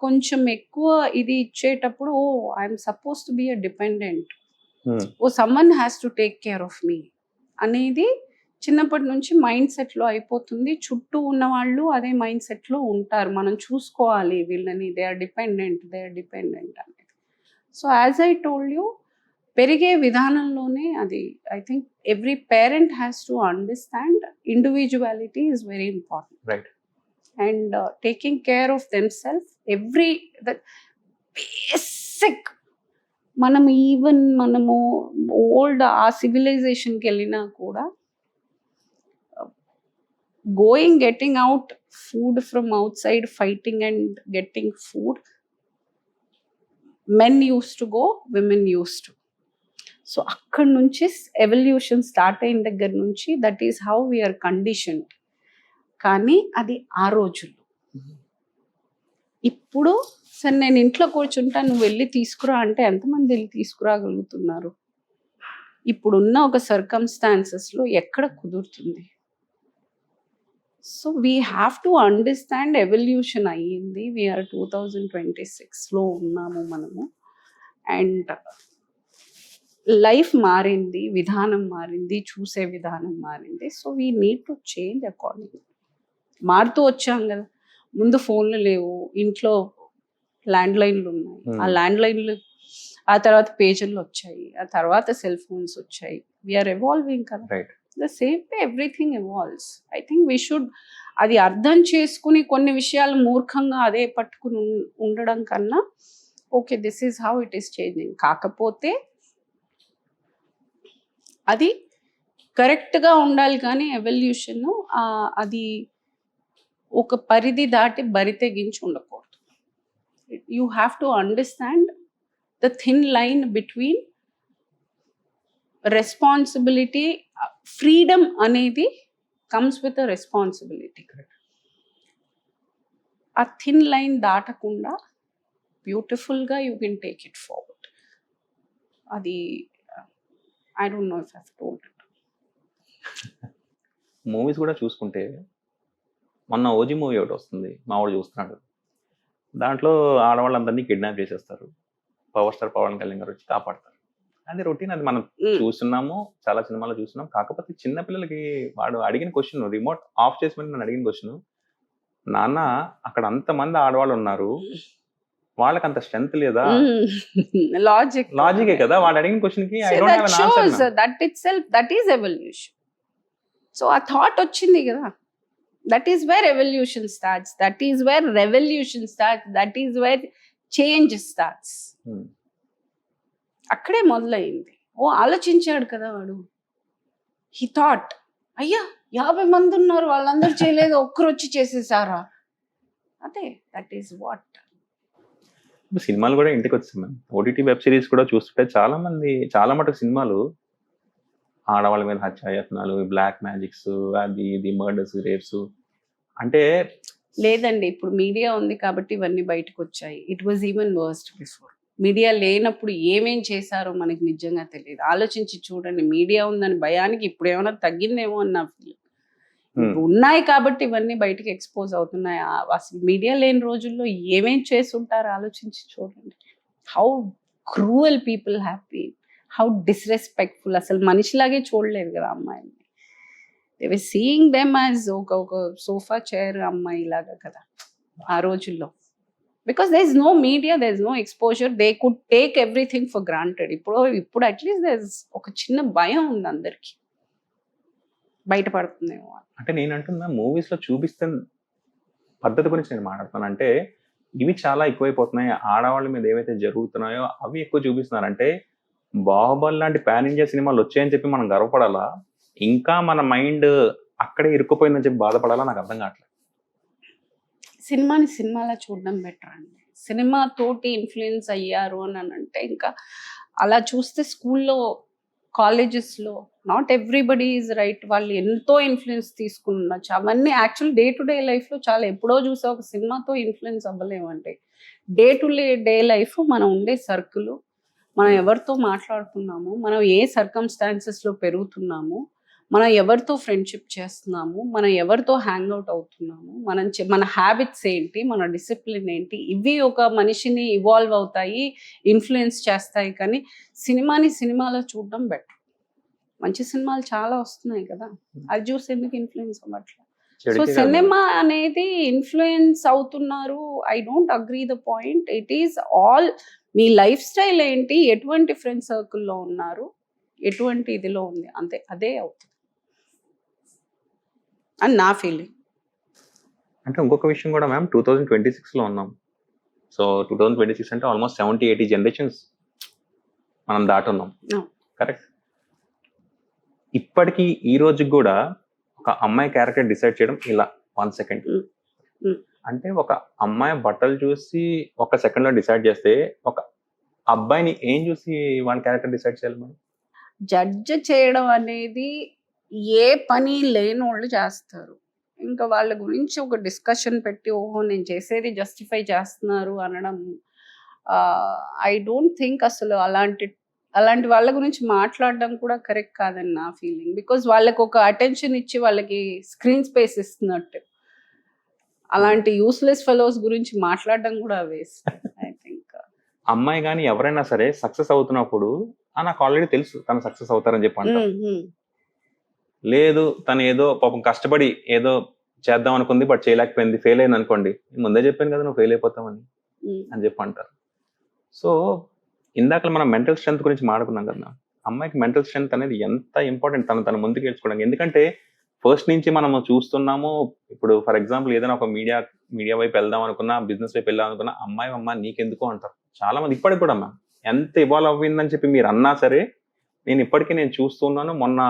కొంచెం ఎక్కువ ఇది ఇచ్చేటప్పుడు, I'm suppose to be a dependent, someone has to take care of me అనేది చిన్నప్పటి నుంచి మైండ్ సెట్లో అయిపోతుంది. చుట్టూ ఉన్న వాళ్ళు అదే మైండ్ సెట్లో ఉంటారు, మనం చూసుకోవాలి వీళ్ళని, దే ఆర్ డిపెండెంట్ అనేది. So as I told you, పెరిగే విధానంలోనే అది, I think every parent has to understand individuality is very important.
Right.
And taking care of themself, every basic. మనము ఓల్డ్ ఆ సివిలైజేషన్కి వెళ్ళినా కూడా, getting out food from outside, fighting and getting food, men used to go, women used to. So akkad nunchi evolution start ayin దగ్గర నుంచి, that is how we are conditioned. కానీ అది ఆ రోజుల్లో. ఇప్పుడు సరే నేను ఇంట్లో కూర్చుంటా, నువ్వు వెళ్ళి తీసుకురా అంటే ఎంతమంది వెళ్ళి తీసుకురాగలుగుతున్నారు? ఇప్పుడున్న ఒక సర్కమ్స్టాన్సెస్లో ఎక్కడ కుదురుతుంది? So we have to understand evolution అయ్యింది. వీఆర్ 2026లో ఉన్నాము మనము. అండ్ లైఫ్ మారింది, విధానం మారింది, చూసే విధానం మారింది. So we need to change according. మారుతూ వచ్చాం కదా. ముందు ఫోన్లు లేవు, ఇంట్లో ల్యాండ్లైన్లు ఉన్నాయి. ఆ ల్యాండ్లైన్లు ఆ తర్వాత పేజర్లు వచ్చాయి, ఆ తర్వాత సెల్ ఫోన్స్ వచ్చాయి. వీఆర్ ఎవాల్వింగ్ కదా. The same way everything evolves. I think we should అది అర్థం చేసుకుని కొన్ని విషయాలు మూర్ఖంగా అదే పట్టుకుని ఉండడం కన్నా, okay this is how it is changing. కాకపోతే అది కరెక్ట్గా ఉండాలి, కానీ ఎవల్యూషన్ అది ఒక పరిధి దాటి బరి తెగించి ఉండకూడదు. You have to understand the thin line between responsibility. Freedom అనేది కమ్స్ విత్ అ రెస్పాన్సిబిలిటీ. ఆ థిన్ లైన్ దాటకుండా బ్యూటిఫుల్గా you can take it forward. అది I don't know if I have told it.
Movies కూడా చూసుకుంటే, మొన్న ఓజీ మూవీ ఒకటి వస్తుంది, మావాడు చూస్తున్నాడు. దాంట్లో ఆడవాళ్ళందరినీ కిడ్నాప్ చేసేస్తారు, పవర్ స్టార్ పవన్ కళ్యాణ్ గారు వచ్చి కాపాడతారు. అది రొటీన్, అది మనం చూస్తున్నాము, చాలా సినిమాలో చూస్తున్నాం. కాకపోతే చిన్నపిల్లలకి వాడు అడిగిన క్వశ్చన్, రిమోట్ ఆఫ్ చేసి నన్ను అడిగిన క్వశ్చన్, నాన్న అక్కడ అంతమంది ఆడవాళ్ళు ఉన్నారు, వాళ్ళకి అంత స్ట్రెంత్ లేదా? లాజికే కదా వాడు అడిగిన క్వశ్చన్ కి.
That it self, that is evolution. So ఆ థాట్ వచ్చింది కదా, that is where evolution starts, that is where revolution starts, that is where change starts. అక్కడే మొదలైంది. ఆలోచించాడు కదా వాడు. హీ థాట్, అయ్యా 50 మంది ఉన్నారు, వాళ్ళందరూ చేయలేదు, ఒక్కరు వచ్చి చేసేసారా? అదే, దట్ ఈస్ వాట్.
సినిమాలు కూడా ఇంటికి వచ్చాయి మ్యామ్. ఓటీటీ వెబ్ సిరీస్ కూడా చూస్తుంటే చాలా మటుకు సినిమాలు ఆడవాళ్ళ మీద హత్యాయత్నాలు, బ్లాక్ మ్యాజిక్స్, అది ఇది మర్డర్స్, రేప్స్, అంటే
లేదండి, ఇప్పుడు మీడియా ఉంది కాబట్టి ఇవన్నీ బయటకు వచ్చాయి. It was even worst before. Media లేనప్పుడు ఏమేం చేశారో మనకి నిజంగా తెలియదు. ఆలోచించి చూడండి, మీడియా ఉందని భయానికి ఇప్పుడు ఏమైనా తగ్గిందేమో అని నా ఫీలింగ్. ఉన్నాయి కాబట్టి ఇవన్నీ బయటికి ఎక్స్పోజ్ అవుతున్నాయి. అసలు మీడియా లేని రోజుల్లో ఏమేం చేస్తుంటారో ఆలోచించి చూడండి. How cruel people have been, how disrespectful. అసలు మనిషిలాగే చూడలేదు కదా అమ్మాయిని. They were seeing them as ఒక సోఫా చైర్ అమ్మాయి లాగా కదా ఆ రోజుల్లో. Because there is no media, there is no exposure, they could take everything for granted. ఇప్పుడు అట్లీస్ట్ there is ఒక చిన్న భయం ఉంది అందరికి, బయటపడుతుందేమో.
అంటే నేను అంటున్నా మూవీస్ లో చూపిస్తున్న పద్ధతి గురించి నేను మాట్లాడుతాను. అంటే ఇవి చాలా ఎక్కువైపోతున్నాయి. ఆడవాళ్ళ మీద ఏవైతే జరుగుతున్నాయో అవి ఎక్కువ చూపిస్తున్నారు. అంటే బాహుబలి లాంటి పాన్ ఇండియా సినిమాలు వచ్చాయని చెప్పి మనం గర్వపడాలా, ఇంకా మన మైండ్ అక్కడే ఇరుక్కుపోయిందని చెప్పి బాధపడాలా, నాకు అర్థం కావట్లేదు.
సినిమాని సినిమాలా చూడడం బెటర్ అండి. సినిమా తోటి ఇన్ఫ్లుయెన్స్ అయ్యారు అని అంటే ఇంకా అలా చూస్తే స్కూల్లో, కాలేజెస్లో నాట్ ఎవ్రీబడి ఈజ్ రైట్. వాళ్ళు ఎంతో ఇన్ఫ్లుయెన్స్ తీసుకున్నచ్చు. అవన్నీ యాక్చువల్ డే టు డే లైఫ్లో చాలా ఎప్పుడో చూసే ఒక సినిమాతో ఇన్ఫ్లుయెన్స్ అవ్వలేమండి. డే టు డే లైఫ్ మనం ఉండే సర్కిల్, మనం ఎవరితో మాట్లాడుతున్నాము, మనం ఏ సర్కమ్స్టాన్సెస్లో పెరుగుతున్నాము, మనం ఎవరితో ఫ్రెండ్షిప్ చేస్తున్నాము, మనం ఎవరితో హ్యాంగ్ అవుట్ అవుతున్నాము, మన హ్యాబిట్స్ ఏంటి, మన డిసిప్లిన్ ఏంటి, ఇవి ఒక మనిషిని ఇవాల్వ్ అవుతాయి, ఇన్ఫ్లుయెన్స్ చేస్తాయి. కానీ సినిమాని సినిమాలో చూడడం బెటర్. మంచి సినిమాలు చాలా వస్తున్నాయి కదా, అది చూసి ఎందుకు ఇన్ఫ్లుయెన్స్ అవ్వట్లేదు? సో సినిమా అనేది ఇన్ఫ్లుయెన్స్ అవుతున్నారు. I don't agree the point. It is all me life style ఏంటి, ఎటువంటి ఫ్రెండ్ సర్కిల్లో ఉన్నారు, ఎటువంటి ఇదిలో ఉంది, అంతే, అదే అవుతుంది అని నా ఫీలింగ్.
అంటే ఇంకొక విషయం కూడా మ్యామ్, 2026లో ఉన్నాం. సో 2026 అంటే ఆల్మోస్ట్ 70-80 జనరేషన్స్ మనం దాటున్నాం. కరెక్ట్. ఇప్పటికీ ఈ రోజుకి కూడా ఒక అమ్మాయి క్యారెక్టర్ డిసైడ్ చేయడం ఇలా 1 సెకండ్. అంటే ఒక అమ్మాయి బట్టలు చూసి 1 సెకండ్లో డిసైడ్ చేస్తే, ఒక అబ్బాయిని ఏం చూసి వాళ్ళ క్యారెక్టర్ డిసైడ్ చేయాలి మనం?
జడ్జ్ చేయడం అనేది ఏ పని లేనోళ్ళు చేస్తారు. ఇంకా వాళ్ళ గురించి ఒక డిస్కషన్ పెట్టి, ఓహో నేను చేసేది జస్టిఫై చేస్తున్నారు అనడం, ఐ డోంట్ థింక్ అసలు అలాంటి వాళ్ళ గురించి మాట్లాడడం కూడా కరెక్ట్ కాదని నా ఫీలింగ్. బికాజ్ వాళ్ళకి ఒక అటెన్షన్ ఇచ్చి వాళ్ళకి స్క్రీన్ స్పేస్ ఇస్తున్నట్టు. అలాంటి యూస్లెస్ ఫెలోస్ గురించి మాట్లాడడం కూడా వేస్ట్ ఐ థింక్.
అమ్మాయి కానీ ఎవరైనా సరే సక్సెస్ అవుతున్నప్పుడు నాకు ఆల్రెడీ తెలుసు తను సక్సెస్ అవుతారని చెప్పి అంటారు. లేదు తను ఏదో పాపం కష్టపడి ఏదో చేద్దాం అనుకుంది బట్ చేయలేకపోయింది, ఫెయిల్ అయింది అనుకోండి, ముందే చెప్పాను కదా నువ్వు ఫెయిల్ అయిపోతామని అని చెప్పి అంటారు. సో ఇందాక మనం మెంటల్ స్ట్రెంత్ గురించి మాట్లాడుకున్నాం కదా, అమ్మాయికి మెంటల్ స్ట్రెంత్ అనేది ఎంత ఇంపార్టెంట్ తన ముందుకు వెళ్ళుకోవడానికి. ఎందుకంటే ఫస్ట్ నుంచి మనము చూస్తున్నాము. ఇప్పుడు ఫర్ ఎగ్జాంపుల్ ఏదైనా ఒక మీడియా వైపు వెళ్దాం అనుకున్నా, బిజినెస్ వైపు వెళ్దాం అనుకున్నా, అమ్మాయి నీకెందుకు అంటారు చాలా మంది. ఇప్పటికి కూడా మ్యామ్ ఎంత ఇవాల్వ్ అవ్విందని చెప్పి మీరు అన్నా సరే, నేను ఇప్పటికీ చూస్తున్నాను. మొన్న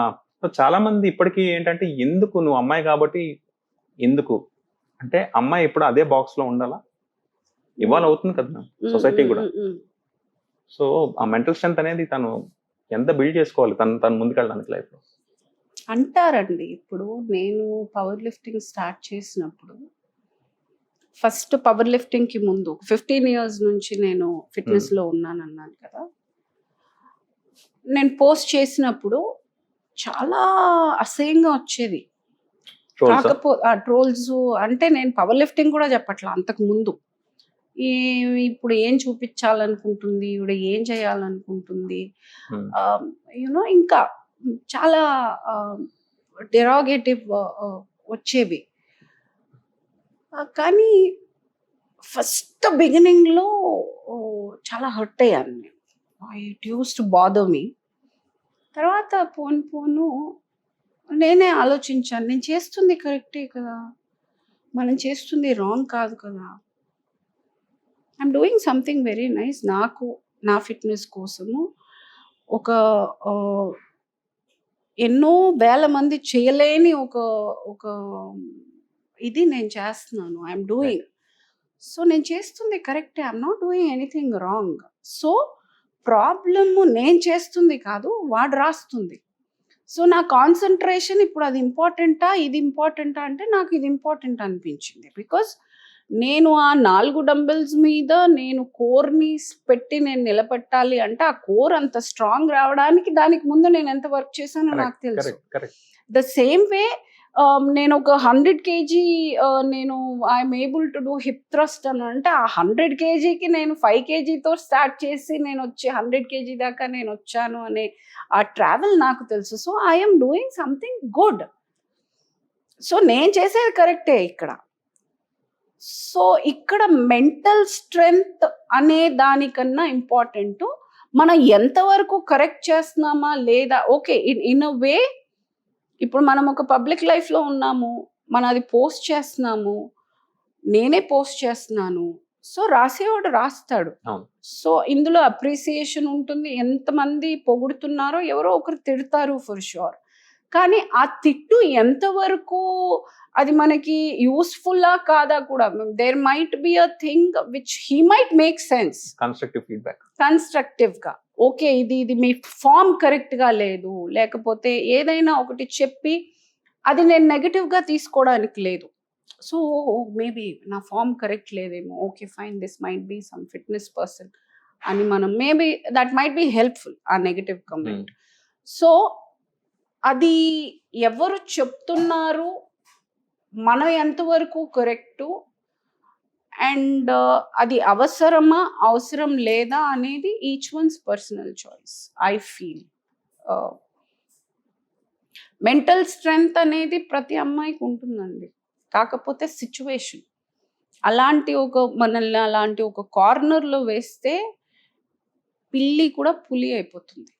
చాలా మంది ఇప్పటికీ ఏంటంటే, ఎందుకు నువ్వు అమ్మాయి కాబట్టి ఎందుకు అంటే, అమ్మాయి ఇప్పుడు అదే బాక్స్ లో ఉండాలా? ఇవాల్వ్ అవుతుంది కదా సొసైటీ కూడా. సో ఆ మెంటల్ స్ట్రెంత్ అనేది తను ఎంత బిల్డ్ చేసుకోవాలి తను ముందుకెళ్ళడానికి లైఫ్ లో
అంటారండి. ఇప్పుడు నేను పవర్ లిఫ్టింగ్ స్టార్ట్ చేసినప్పుడు, ఫస్ట్ పవర్ లిఫ్టింగ్ కి ముందు 15 years నుంచి నేను ఫిట్నెస్ లో ఉన్నాను అన్నాను కదా. నేను పోస్ట్ చేసినప్పుడు చాలా అసహ్యంగా వచ్చేది. ట్రోల్స్ అంటే నేను పవర్ లిఫ్టింగ్ కూడా చెప్పట్లా అంతకు ముందు. ఇప్పుడు ఏం చూపించాలనుకుంటుంది, ఇప్పుడు ఏం చేయాలనుకుంటుంది, యూనో ఇంకా చాలా డెరాగేటివ్ వచ్చేవి. కానీ ఫస్ట్ బిగినింగ్లో చాలా హర్ట్ అయ్యాను నేను. It use to bother me. తర్వాత పోను నేనే ఆలోచించాను, నేను చేస్తుంది కరెక్టే కదా, మనం చేస్తుంది రాంగ్ కాదు కదా, I'm doing something very nice. నాకు నా ఫిట్నెస్ కోసము ఒక ఎన్నో వేల మంది చేయలేని ఒక ఇది నేను చేస్తున్నాను, ఐఎమ్ డూయింగ్. సో నేను చేస్తుంది కరెక్టే, I'm not doing anything wrong. So problem నేను చేస్తుంది కాదు, వాడు రాస్తుంది. సో నా కాన్సన్ట్రేషన్ ఇప్పుడు అది ఇంపార్టెంటా ఇది ఇంపార్టెంటా అంటే నాకు ఇది ఇంపార్టెంట్ అనిపించింది. బికాస్ నేను ఆ 4 డంబెల్స్ మీద నేను కోర్ని పెట్టి నేను నిలబెట్టాలి అంటే ఆ కోర్ అంత స్ట్రాంగ్ రావడానికి దానికి ముందు నేను ఎంత వర్క్ చేశానో నాకు తెలుసు. ద సేమ్ వే నేను ఒక 100 kg నేను I'm able to do hip thrust అని అంటే ఆ 100 kgకి నేను 5 kgతో స్టార్ట్ చేసి నేను వచ్చి 100 kg దాకా నేను వచ్చాను అనే ఆ ట్రావెల్ నాకు తెలుసు. So I'm doing something good. So నేను చేసేది కరెక్టే ఇక్కడ. సో ఇక్కడ మెంటల్ స్ట్రెంగ్త్ అనే దానికన్నా ఇంపార్టెంట్ మనం ఎంతవరకు కరెక్ట్ చేస్తున్నామా లేదా. ఓకే, ఇన్ అ వే ఇప్పుడు మనం ఒక పబ్లిక్ లైఫ్లో ఉన్నాము, మనం అది పోస్ట్ చేస్తున్నాము, నేనే పోస్ట్ చేస్తున్నాను. సో రాసేవాడు రాస్తాడు. సో ఇందులో అప్రిసియేషన్ ఉంటుంది, ఎంతమంది పొగుడుతున్నారో ఎవరో ఒకరు తిడతారు ఫర్ షూర్. కానీ ఆ తిట్టు ఎంతవరకు అది మనకి యూస్ఫుల్లా కాదా కూడా. There might be a thing which he might make sense,
constructive feedback,
కన్స్ట్రక్టివ్గా. ఓకే, ఇది మీ ఫామ్ కరెక్ట్గా లేదు, లేకపోతే ఏదైనా ఒకటి చెప్పి అది నేను నెగటివ్గా తీసుకోవడానికి లేదు. సో మేబీ నా ఫామ్ కరెక్ట్ లేదేమో, okay fine, this might be some fitness person అని మనం maybe that might be helpful ఆ నెగటివ్ కమెంట్. సో అది ఎవరు చెప్తున్నారు, మనం ఎంతవరకు కరెక్టు, అండ్ అది అవసరమా అవసరం లేదా అనేది each one's personal choice. I feel mental strength అనేది ప్రతి అమ్మాయికి ఉంటుందండి. కాకపోతే సిచ్యువేషన్ మనల్ని అలాంటి ఒక కార్నర్లో వేస్తే పిల్లి కూడా పులి అయిపోతుంది.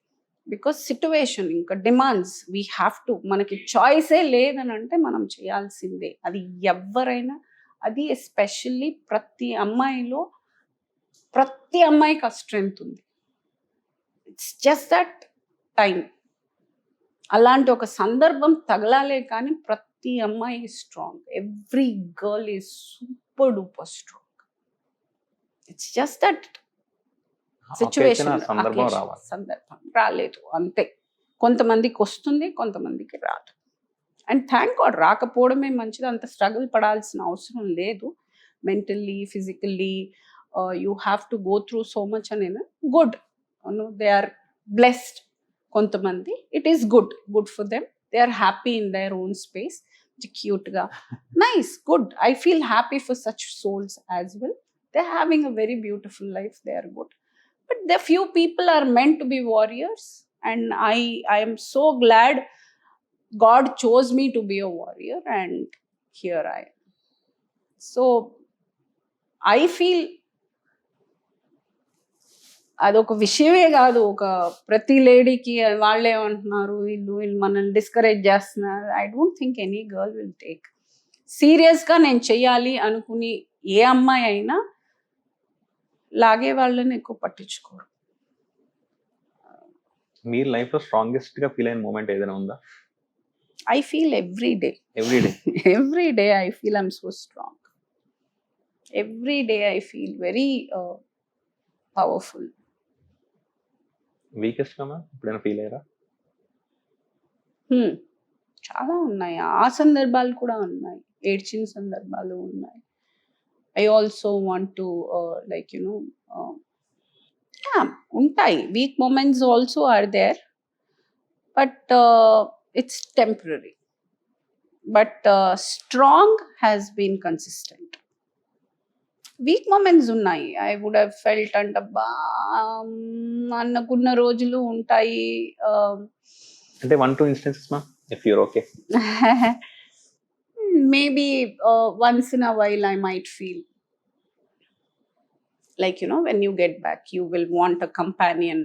బికాస్ సిచ్యువేషన్ ఇంకా డిమాండ్స్, వీ హ్యావ్ టు, మనకి చాయిసే లేదని అంటే మనం చేయాల్సిందే. అది ఎవరైనా, అది ఎస్పెషల్లీ ప్రతి అమ్మాయికి ఆ స్ట్రెంగ్త్ ఉంది. It's just that time. అలాంటి ఒక సందర్భం తగలాలే కానీ ప్రతి అమ్మాయి strong. Every girl is super duper strong. It's just that situation, సందర్భం రాలేదు అంతే. కొంతమందికి వస్తుంది, కొంతమందికి రాదు. అండ్ థ్యాంక్ గాడ్ రాకపోవడమే మంచిది. అంత స్ట్రగుల్ పడాల్సిన అవసరం లేదు. Mentally, physically you have to go through so much అనేది గుడ్. They are blessed. కొంతమంది it is good for them. They are happy in their own space. క్యూట్గా, nice, good. I feel happy for such souls as well. They are having a very beautiful life. They are good. But the few people are meant to be warriors, and I am so glad God chose me to be a warrior, and here I am. So I feel అదొక విషయమే కాదు. ఒక ప్రతి లేడీకి వాళ్ళే అంటున్నారు, వీళ్ళు మనల్ని discourage చేస్తున్నారు. I don't think any girl will take సీరియస్గా నేను చెయ్యాలి అనుకుని ఏ అమ్మాయి అయినా లాగే వాళ్ళని ఎక్కువ పట్టించుకోరు.
మీ లైఫ్ లో స్ట్రాంగెస్ట్ గా ఫీల్ అయిన మూమెంట్ ఏదైనా ఉందా?
I feel every day I feel I'm so strong. Every day I feel very powerful.
Weakest గా ఎప్పుడైనా ఫీల్ అయ్యారా?
చాలా ఉన్నాయి. ఆ సందర్భాలు కూడా ఉన్నాయి, ఏడ్చిన సందర్భాలు ఉన్నాయి. I also want to ఉంటాయి. Weak moments also are there, but it's temporary. But strong has been consistent. Weak moments ఉన్నాయి. I would have felt అనుకున్న రోజులు ఉంటాయి.
అంటే 1-2 instances ma, if you're okay.
Maybe once in a while I might feel like, when you get back, you will want a companion.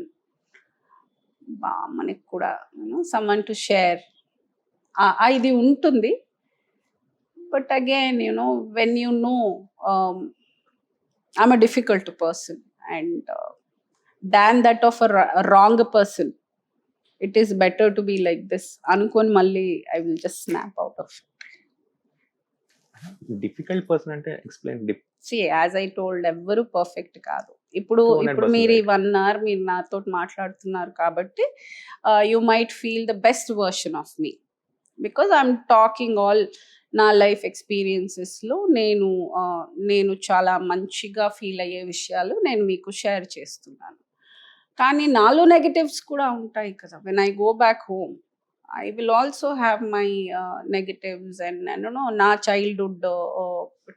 మనకి కూడా someone to share. ఇది ఉంటుంది. But again, when I'm a difficult person, and than that of a wrong person, it is better to be like this. Anukon malli I will just snap out of it.
Difficult person అంటే explain
సి as I told ఎవ్వరు perfect కాదు. ఇప్పుడు
200%
మీరు ఈ
right.
1 hour మీరు నాతో మాట్లాడుతున్నారు కాబట్టి you might feel the best version of me because I'm talking all నా లైఫ్ ఎక్స్పీరియన్సెస్లో నేను చాలా మంచిగా ఫీల్ అయ్యే విషయాలు నేను మీకు షేర్ చేస్తున్నాను. కానీ నాలో నెగటివ్స్ కూడా ఉంటాయి కదా. When I go back home I will also have my negatives and నా childhood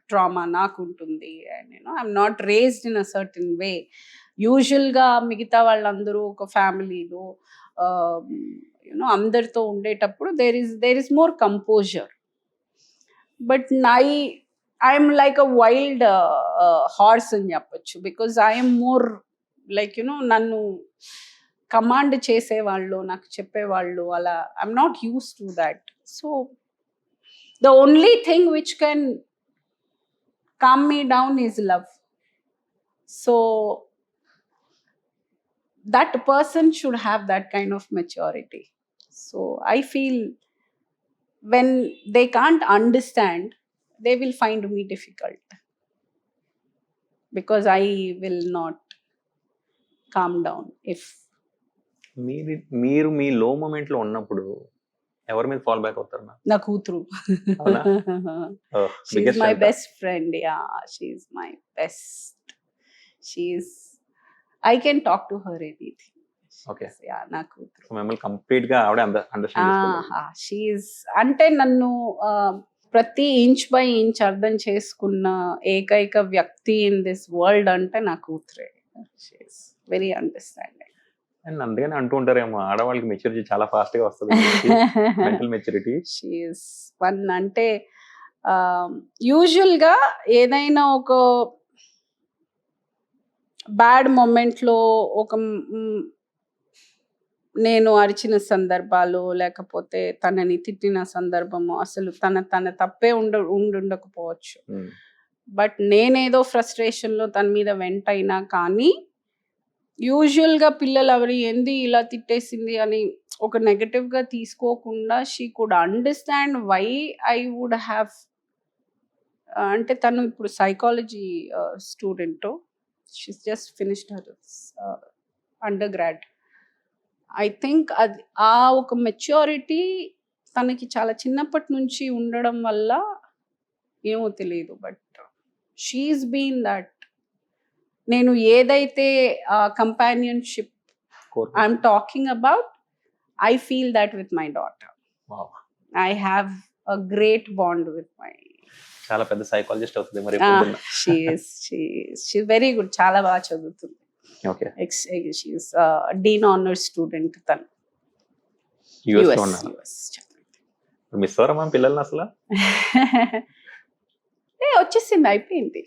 trauma నాకు ఉంటుంది. And I'm not raised in a certain way. యూజువల్గా మిగతా వాళ్ళందరూ ఒక ఫ్యామిలీలో అందరితో ఉండేటప్పుడు there is more composer. But I'm like a wild horse అని చెప్పొచ్చు. బికాజ్ ఐఎమ్ మోర్ లైక్ నన్ను కమాండ్ చేసేవాళ్ళు, నాకు చెప్పేవాళ్ళు, అలా I'm not use to that. So the only thing which can calm me down is love. So that person should have that kind of maturity. So I feel when they can't understand, they will find me difficult because I will not calm down. If
మీరు మీ లో moment లో ఉన్నప్పుడు ఎవరి మీద fall back అవుతారు?
నా కూతురు.
అవునా?
She is my best friend. Yeah, she is my best. I can talk to her anything.
Okay.
Yeah, నా కూతురు.
సో మిమ్మల్ని కంప్లీట్ గా ఆవిడ అండర్స్టాండ్
షీఈస్ అంటే నన్ను ప్రతి ఇంచ్ బై ఇంచ్ అర్థం చేసుకున్న ఏకైక వ్యక్తి ఇన్ దిస్ వరల్డ్ అంటే నా కూతురే. She is very understanding.
అండ్ అందుకని అంటూ ఉంటారేమో ఆడవాళ్ళకి మెచ్యూరిటీ చాలా ఫాస్ట్ గా వస్తుంది, మెంటల్ మెచ్యూరిటీ.
షీఈస్ వన్ అంటే యూజువల్గా ఏదైనా ఒక బ్యాడ్ మూమెంట్లో ఒక నేను అరిచిన సందర్భాలు లేకపోతే తనని తిట్టిన సందర్భము అసలు తన తప్పే ఉండకపోవచ్చు. బట్ నేనేదో ఫ్రస్ట్రేషన్లో తన మీద వెంట అయినా కానీ యూజువల్గా పిల్లలు ఎవరి ఏంది ఇలా తిట్టేసింది అని ఒక నెగటివ్గా తీసుకోకుండా she could understand why I would have. అంటే తను ఇప్పుడు psychology student. She's just finished her undergrad. I think అది ఆ ఒక మెచ్యూరిటీ తనకి చాలా చిన్నప్పటి నుంచి ఉండడం వల్ల ఏమో తెలియదు. But she's been that. నేను ఏదైతే companionship I'm talking about, I feel that with my daughter. I have a great bond with my.
చాలా పెద్ద సైకాలజిస్ట్ అవుతుంది మరి.
షీ వెరీ గుడ్, చాలా బాగా చదువుతుంది.
Okay.
She's dean honours student. తను
మిస్ అవరమ్మా పిల్లల్ని అసలు?
వచ్చేసింది, అయిపోయింది.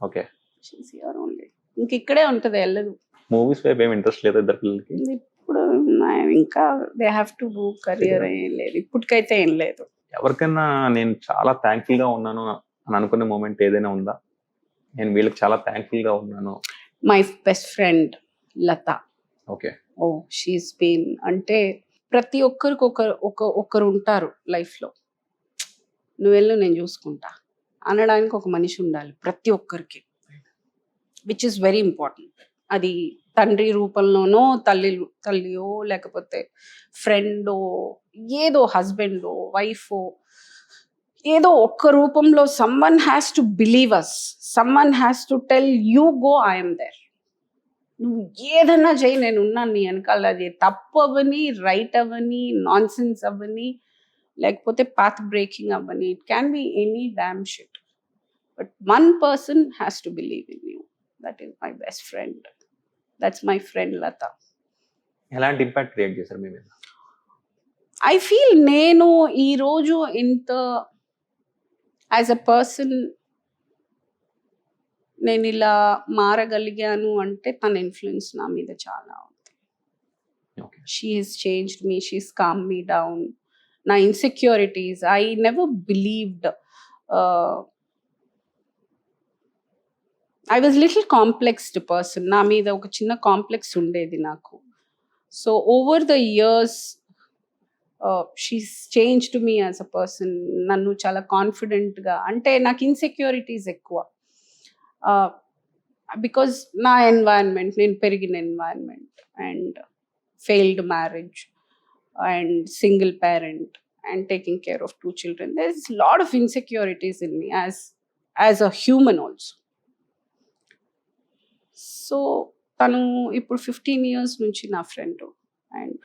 ఓకే.
She's here only. ఇంక ఇక్కడే ఉంటుంది, వెళ్ళదు.
మూవీస్ వైపు ఏం ఇంట్రెస్ట్ లేదు ఇద్దరు పిల్లలకి
ఇప్పుడు? ఇంకా they have to do career. ఏం లేదు ఇప్పటికైతే, ఏం లేదు.
ఎవరికైనా నేను చాలా థ్యాంక్ఫుల్ గా ఉన్నాను అని అనుకునే మూమెంట్ ఏదైనా ఉందా? నేను వీళ్ళకి చాలా థ్యాంక్ఫుల్ గా ఉన్నాను.
My best friend Latha.
Okay.
Oh she's been అంటే ప్రతి ఒక్కరికి ఒకరు ఉంటారు లైఫ్లో. నువ్వు వెళ్ళు నేను చూసుకుంటా అనడానికి ఒక మనిషి ఉండాలి ప్రతి ఒక్కరికి, విచ్ ఇస్ వెరీ ఇంపార్టెంట్. అది తండ్రి రూపంలోనో తల్లియో లేకపోతే ఫ్రెండో ఏదో హస్బెండో వైఫో ఏదో ఒక్క రూపంలో someone has to believe us. Someone has to tell you go, I'm there. నువ్వు ఏదన్నా చేయి, నేను ఉన్నాను నీ వెనకాల. అది తప్పు అవ్వని, రైట్ అవ్వని, నాన్ సెన్స్ అవ్వని, లేకపోతే పాత్ బ్రేకింగ్ అవ్వని, it can be any damn shit. But one person has to believe in you. That is my best friend. That's my friend Lata.
ఎలాంటి ఇంపాక్ట్ క్రియేట్ చేశారు మీ మీద?
ఐ ఫీల్ నేను ఈరోజు ఇంత యాజ్ అ పర్సన్ నేను ఇలా మారగలిగాను అంటే తన ఇన్ఫ్లుయెన్స్ నా మీద చాలా ఉంది. She has changed me, she has calm me down. నా insecurities, I never believed. I was little complexed person. నా మీద ఒక చిన్న కాంప్లెక్స్ ఉండేది నాకు. So over the years she's change to me as a person. నన్ను చాలా కాన్ఫిడెంట్గా, అంటే నాకు ఇన్సెక్యూరిటీస్ ఎక్కువ బికాజ్ నా ఎన్వైరన్మెంట్, నేను పెరిగిన environment and failed marriage and single parent and taking care of 2 children. There's a lot of insecurities in me as a human also. So tanu ippudu 15 years nunchi na friend, and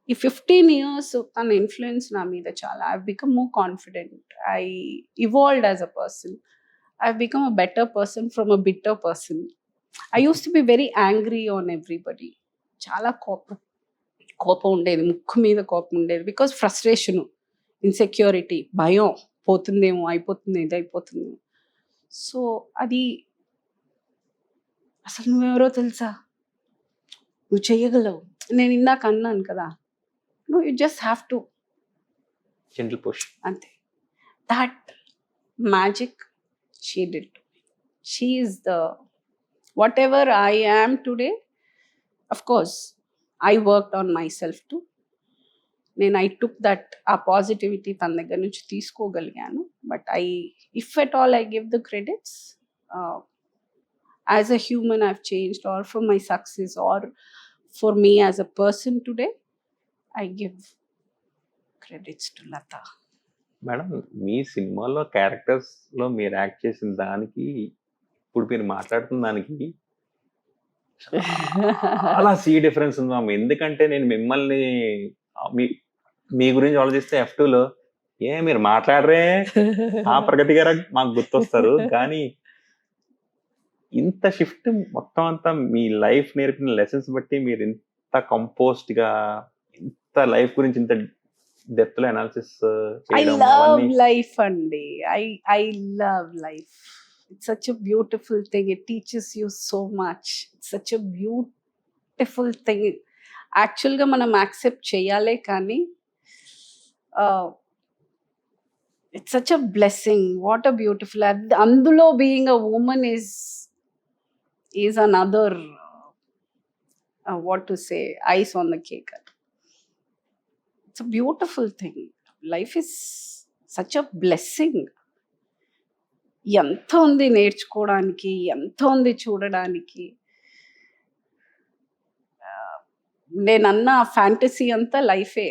ఈ 15 years తన influence నా మీద చాలా. I've become more confident. I evolved as a person. I've become a better person from a bitter person. I used to be very angry on everybody. చాలా కోపం ఉండేది, ముక్కు మీద కోపం ఉండేది, బికాజ్ ఫ్రస్ట్రేషను, ఇన్సెక్యూరిటీ, భయం, పోతుందేమో, అయిపోతుంది, ఇది అయిపోతుంది. సో అది అసలు నువ్వెవరో తెలుసా, నువ్వు చెయ్యగలవు, నేను ఇందాక అన్నాను కదా, you just have to
gentle push,
అంతే. That magic she did. She is the whatever I am today. Of course, I worked on myself too. Then I took that positivity తన దగ్గర నుంచి తీసుకోగలిగాను. But if at all I give the credits, as a human I've changed, or for my success, or for me as a person today, I give credits to Lata.
Madam మీ సినిమాలో క్యారెక్టర్స్లో మీరు act చేసిన దానికి ఇప్పుడు మీరు మాట్లాడుతున్న దానికి చాలా డిఫరెన్స్ ఉంది మామ. ఎందుకంటే నేను మిమ్మల్ని మీ గురించి ఆలోచిస్తే F2లో మీరు మాట్లాడరే ఆ ప్రగతి గారు మాకు గుర్తొస్తారు, కానీ ఇంత షిఫ్ట్ మొత్తం అంతా మీ లైఫ్ నేర్పిన లెసన్స్ బట్టి మీరు ఇంత కంపోస్ట్ గా, ఇంత లైఫ్ గురించి ఇంత డెప్త్ లో అనాలిసిస్ చేయడం.
I love life అండి. I love life. It's such a beautiful thing. It teaches you so much. It's such a beautiful thing. యాక్చువల్గా మనం యాక్సెప్ట్ చేయాలే, కానీ it's such a blessing. What a beautiful. అందులో being a woman is another what to say ice on the cake. It's a beautiful thing. Life is such a blessing. ఎంత ఉంది నేర్చుకోవడానికి, ఎంత ఉంది చూడడానికి. నేనన్న ఫ్యాంటసీ అంతా లైఫే.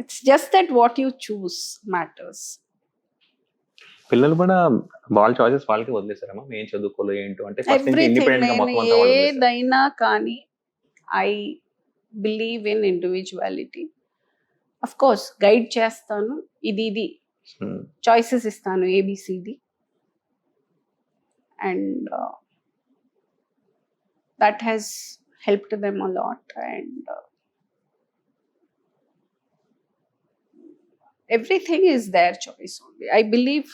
It's just that what you choose matters.
పిల్లలు కూడా వాళ్ళ చాయిసెస్ వాళ్ళకి వదిలేసారమ్మా, ఏం చదువుకోలేదు ఏంటో అంటే
ఎవ్రీథింగ్. నేను ఏదైనా కానీ I believe in individuality. Of course guide చేస్తాను, ఇది చాయిసెస్ ఇస్తాను, ABCD, and that has helped them a lot, and everything is their choice only. I believe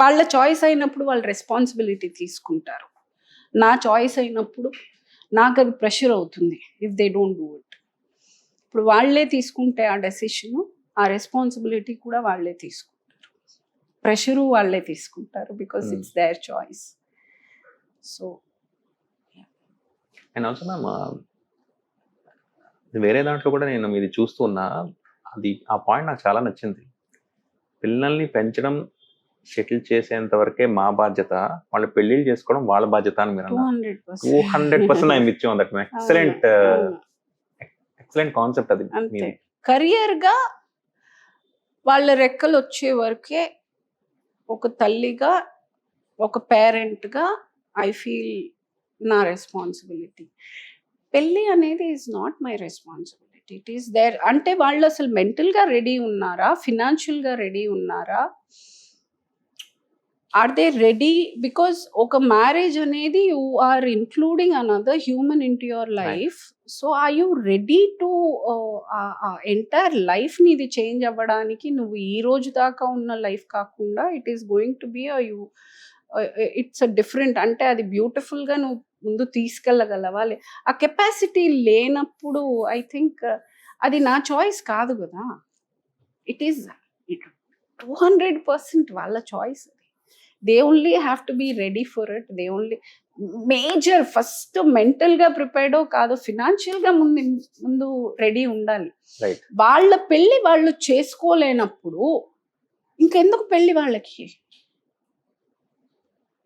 వాళ్ళ చాయిస్ అయినప్పుడు వాళ్ళు రెస్పాన్సిబిలిటీ తీసుకుంటారు. నా చాయిస్ అయినప్పుడు నాకు అది ప్రెషర్ అవుతుంది if they don't do it. ఇప్పుడు వాళ్ళే తీసుకుంటే ఆ డెసిషన్, ఆ రెస్పాన్సిబిలిటీ కూడా వాళ్ళే తీసుకుంటారు, ప్రెషరు వాళ్ళే తీసుకుంటారు, because it's their choice. So
and also ma'am వేరే దాంట్లో కూడా నేను ఇది చూస్తున్నా, అది ఆ పాయింట్ నాకు చాలా నచ్చింది. పిల్లల్ని పెంచడం, సెటిల్ చేసేంత వరకే మా బాధ్యత, వాళ్ళు పెళ్లిళ్ళు చేసుకోవడం వాళ్ళ బాధ్యత అని మీరు 200% I with you on that. Excellent concept అది.
అంతే. కెరియర్గా వాళ్ళ రెక్కలు వచ్చే వరకే ఒక తల్లిగా, ఒక పేరెంట్గా ఐ ఫీల్ నా రెస్పాన్సిబిలిటీ. పెళ్ళి అనేది is not my responsibility, it is there. అంటే వాళ్ళు అసలు మెంటల్గా రెడీ ఉన్నారా, ఫినాన్షియల్గా రెడీ ఉన్నారా, ఆర్ దే రెడీ? బికాస్ ఒక మ్యారేజ్ అనేది you are including another human into your life. So are you ready to entire లైఫ్ని ఇది చేంజ్ అవ్వడానికి? నువ్వు ఈ రోజు దాకా ఉన్న లైఫ్ కాకుండా it is going to be it's a different. అంటే అది బ్యూటిఫుల్గా నువ్వు ముందు తీసుకెళ్ళగలవా? ఆ కెపాసిటీ లేనప్పుడు ఐ థింక్ అది నా చాయిస్ కాదు కదా. ఇట్ ఈస్ 200% వాళ్ళ choice. They only have to be ready for it. They only major first మెంటల్గా ప్రిపేర్డో కాదో ఫినాన్షియల్గా ముందు రెడీ ఉండాలి.
రైట్.
వాళ్ళ పెళ్ళి వాళ్ళు చేసుకోలేనప్పుడు ఇంకెందుకు పెళ్ళి వాళ్ళకి?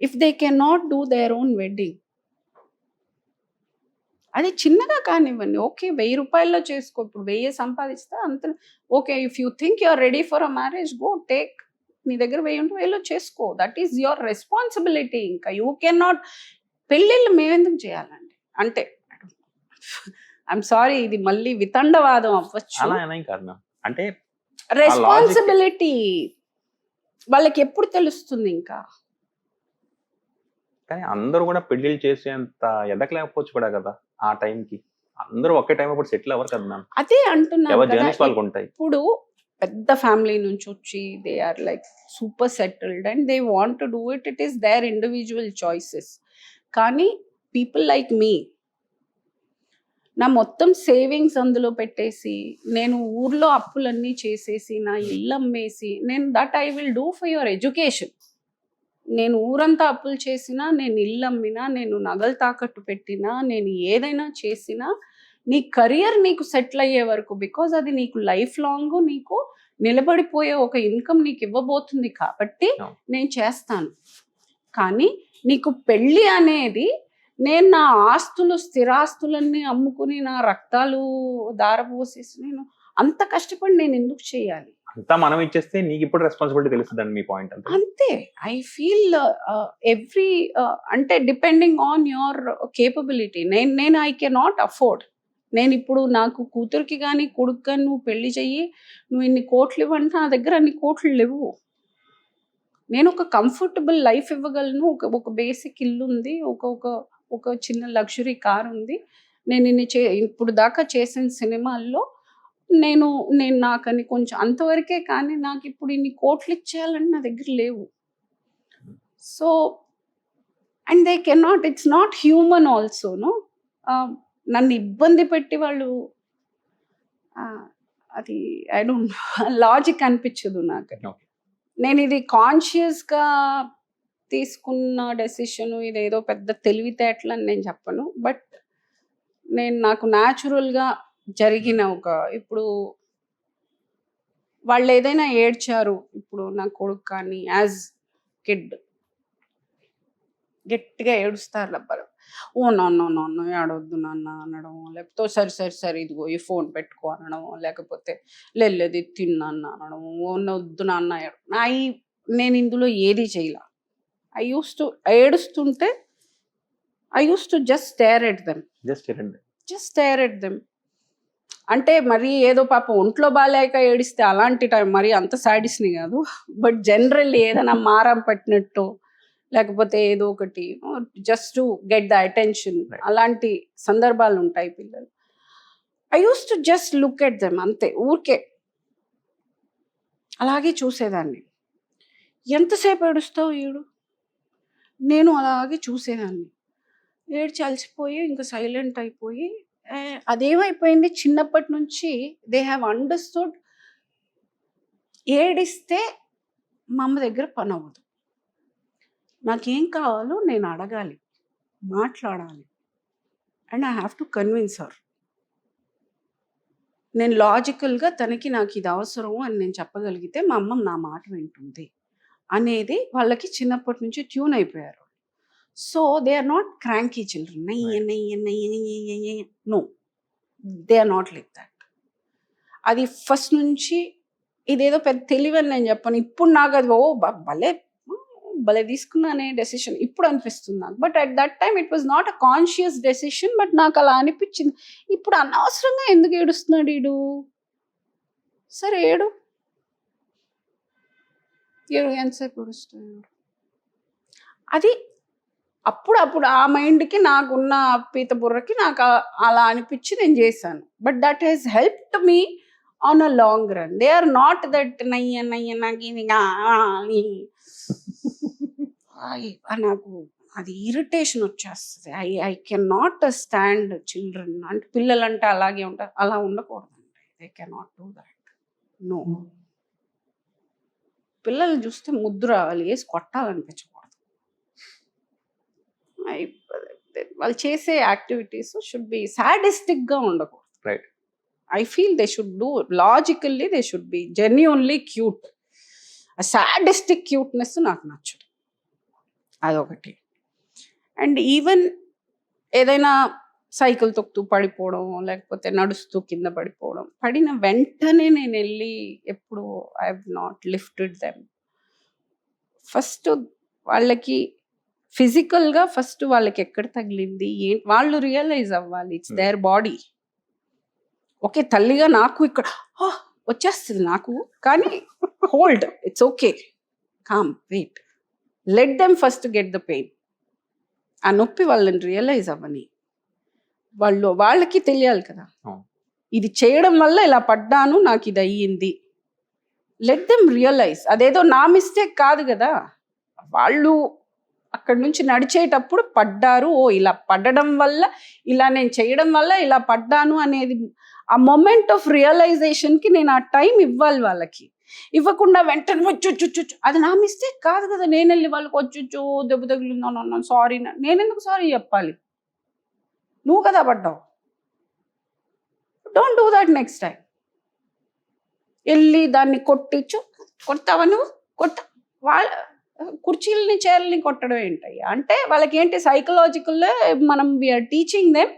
If they can not do their own wedding, అది చిన్నగా కానివ్వండి, ఓకే 1000 రూపాయల్లో చేసుకో. ఇప్పుడు 1000 సంపాదిస్తే అంత okay. If you think you are ready for a marriage, go take. నీ దగ్గర 1000 ఉంటే 1000లో చేసుకో. That is your responsibility. ఇంకా యూ కెన్ నాట్. పెళ్ళిళ్ళు మేమెందుకు చేయాలండి అంటే, ఐఎమ్ సారీ, ఇది మళ్ళీ వితండవాదం అవ్వచ్చు.
అలా అనేం కాదు మ్యామ్. అంటే
రెస్పాన్సిబిలిటీ వాళ్ళకి ఎప్పుడు తెలుస్తుంది ఇంకా?
కానీ అందరూ కూడా పెళ్లిళ్ళు చేసేంత ఎదకలేకపోవచ్చు కూడా కదా ఆ టైంకి. అందరూ ఒకే టైం అప్పుడు సెటిల్ అవ్వరు కదా మ్యామ్.
అదే అంటున్నాను
ఎవరి
కదా.
జర్నీస్ వాళ్ళకు ఉంటాయి.
ఇప్పుడు పెద్ద ఫ్యామిలీ నుంచి వచ్చి they are like super settled and they want to do it. It is their individual choices. కానీ పీపుల్ లైక్ మీ, నా మొత్తం సేవింగ్స్ అందులో పెట్టేసి, నేను ఊర్లో అప్పులన్నీ చేసేసి, నా ఇల్లు అమ్మేసి, నేను that I will do for your education. నేను ఊరంతా అప్పులు చేసినా, నేను ఇల్లు అమ్మినా, నేను నగలు తాకట్టు పెట్టినా, నేను ఏదైనా చేసినా, నీ కెరియర్ నీకు సెటిల్ అయ్యే వరకు, బికాజ్ అది నీకు లైఫ్ లాంగ్ నీకు నిలబడిపోయే ఒక ఇన్కమ్ నీకు ఇవ్వబోతుంది కాబట్టి నేను చేస్తాను. కానీ నీకు పెళ్ళి అనేది, నేను నా ఆస్తులు స్థిరాస్తులన్నీ అమ్ముకుని నా రక్తాలు దారపోసేసి నేను అంత కష్టపడి నేను ఎందుకు చేయాలి?
అంతా మనం ఇచ్చేస్తే నీకు ఇప్పుడు రెస్పాన్సిబిలిటీ తెలుస్తుందండి మీ పాయింట్ అంతా.
అంతే. ఐ ఫీల్ ఎవ్రీ అంటే డిపెండింగ్ ఆన్ యువర్ కేపబిలిటీ. నేను ఐ కెన్ నాట్ అఫోర్డ్. నేను ఇప్పుడు నాకు కూతురికి కానీ కొడుకు కానీ నువ్వు పెళ్లి చెయ్యి, నువ్వు ఇన్ని కోట్లు ఇవ్వంటే నా దగ్గర అన్ని కోట్లు లేవు. నేను ఒక కంఫర్టబుల్ లైఫ్ ఇవ్వగలను. ఒక బేసిక్ ఇల్లు ఉంది, ఒక చిన్న లగ్జరీ కార్ ఉంది. నేను ఇప్పుడు దాకా చేసిన సినిమాల్లో నేను నాకని కొంచెం అంతవరకే. కానీ నాకు ఇప్పుడు ఇన్ని కోట్లు ఇచ్చేయాలని నా దగ్గర లేవు. So and they can not, it's not human ఆల్సోను. నన్ను ఇబ్బంది పెట్టి వాళ్ళు అది ఐ డోంట్ లాజిక్ అనిపించదు నాకు. నేను ఇది కాన్షియస్గా తీసుకున్న డెసిషన్, ఇదేదో పెద్ద తెలివితేటలు అని నేను చెప్పను. బట్ నాకు న్యాచురల్గా జరిగిన ఇప్పుడు వాళ్ళు ఏదైనా ఏడ్చారు, ఇప్పుడు నా కొడుకు కానీ యాజ్ కిడ్ గట్టిగా ఏడుస్తారు రబ్బరు, ఓ నాన్న ఏడవద్దు నాన్న అనడం, లేకపోతే సరే ఇదిగో ఈ ఫోన్ పెట్టుకో అనడం, లేకపోతే లేదు తిన్నాన్న అనడం, వద్దు నాన్న. నేను ఇందులో ఏది చేయలే. ఐ యూస్ టు ఏడుస్తుంటే I use to just stare at them. అంటే మరి ఏదో పాపం ఒంట్లో బాగాలేక ఏడిస్తే అలాంటి టైం మరి అంత సాడిస్ని కాదు. బట్ జనరల్లీ ఏదైనా మారం పట్టినట్టు, లేకపోతే ఏదో ఒకటి just to get the attention, అలాంటి సందర్భాలు ఉంటాయి పిల్లలు. I use to just look at them అంతే, ఊరికే అలాగే చూసేదాన్ని. ఎంతసేపు ఏడుస్తావు ఏడు, నేను అలాగే చూసేదాన్ని. ఏడ్చి అలసిపోయి ఇంకా సైలెంట్ అయిపోయి, అదేమైపోయింది చిన్నప్పటి నుంచి దే హ్యావ్ అండర్స్టూడ్, ఏడిస్తే మా అమ్మ దగ్గర పని అవ్వదు. నాకేం కావాలో నేను అడగాలి, మాట్లాడాలి, and I have to convince her. నేను లాజికల్గా తనకి నాకు ఇది అవసరం అని నేను చెప్పగలిగితే మా అమ్మ నా మాట వింటుంది అనేది వాళ్ళకి చిన్నప్పటి నుంచి ట్యూన్ అయిపోయారు. So they are not cranky children. No, they are not like that. అది ఫస్ట్ నుంచి ఇదేదో పెద్ద తెలివని నేను చెప్పను. ఇప్పుడు నాకు అది భలే తీసుకున్నానే డెసిషన్ ఇప్పుడు అనిపిస్తుంది నాకు. But at that time it was not a conscious decision. But నాకు అలా అనిపించింది. ఇప్పుడు అనవసరంగా ఎందుకు ఏడుస్తున్నాడు వీడు, సరే ఏడు ఎంతసేపు ఏడుస్తున్నాడు. అది అప్పుడు ఆ మైండ్కి నాకున్న పీత బుర్రకి నాకు అలా అనిపించి నేను చేశాను. But that has helped me on a long run. They are not that నాకు అది ఇరిటేషన్ వచ్చేస్తుంది. I can not stand children. అంటే పిల్లలు అంటే అలాగే ఉంటారు, అలా ఉండకూడదండి. They can not do that. No, పిల్లలు చూస్తే ముద్దు రావాలి, వేసి కొట్టాలనిపించకూడదు. వాళ్ళు చేసే యాక్టివిటీస్ షుడ్ బి సాడిస్టిక్గా ఉండకూడదు.
Right.
I feel they should do logically, they should be genuinely cute. A sadistic cuteness నాకు నచ్చదు, అదొకటి. అండ్ ఈవెన్ ఏదైనా సైకిల్ తొక్కుతూ పడిపోవడం, లేకపోతే నడుస్తూ కింద పడిపోవడం, పడిన వెంటనే నేను వెళ్ళి ఎప్పుడు I have not lifted them. First వాళ్ళకి ఫిజికల్గా ఫస్ట్ వాళ్ళకి ఎక్కడ తగిలింది వాళ్ళు రియలైజ్ అవ్వాలి. It's their body. ఓకే, తల్లిగా నాకు ఇక్కడ వచ్చేస్తుంది నాకు, కానీ hold, it's okay, calm, wait, let them first get the pain. ఆ నొప్పి వాళ్ళని రియలైజ్ అవ్వని, వాళ్ళకి తెలియాలి కదా, ఇది చేయడం వల్ల ఇలా పడ్డాను, నాకు ఇది అయ్యింది. Let them realise. అదేదో నా మిస్టేక్ కాదు కదా, వాళ్ళు అక్కడ నుంచి నడిచేటప్పుడు పడ్డారు, ఓ ఇలా పడ్డడం వల్ల, ఇలా నేను చేయడం వల్ల ఇలా పడ్డాను అనేది ఆ మొమెంట్ ఆఫ్ రియలైజేషన్కి నేను ఆ టైం ఇవ్వాలి వాళ్ళకి. ఇవ్వకుండా వెంటనే వచ్చొచ్చు, అది నా మిస్టేక్ కాదు కదా, నేను వెళ్ళి వాళ్ళకి వచ్చొచ్చు దెబ్బ తగిలిందో సారీ, నేనెందుకు సారీ చెప్పాలి, నువ్వు కదా పడ్డావు. Don't do that next time. వెళ్ళి దాన్ని కొడతావా నువ్వు, వాళ్ళ కుర్చీలని చైర్లని కొట్టడం ఏంటయ్యా అంటే, వాళ్ళకి ఏంటి సైకలాజికల్, మనం వీఆర్ టీచింగ్ దెమ్,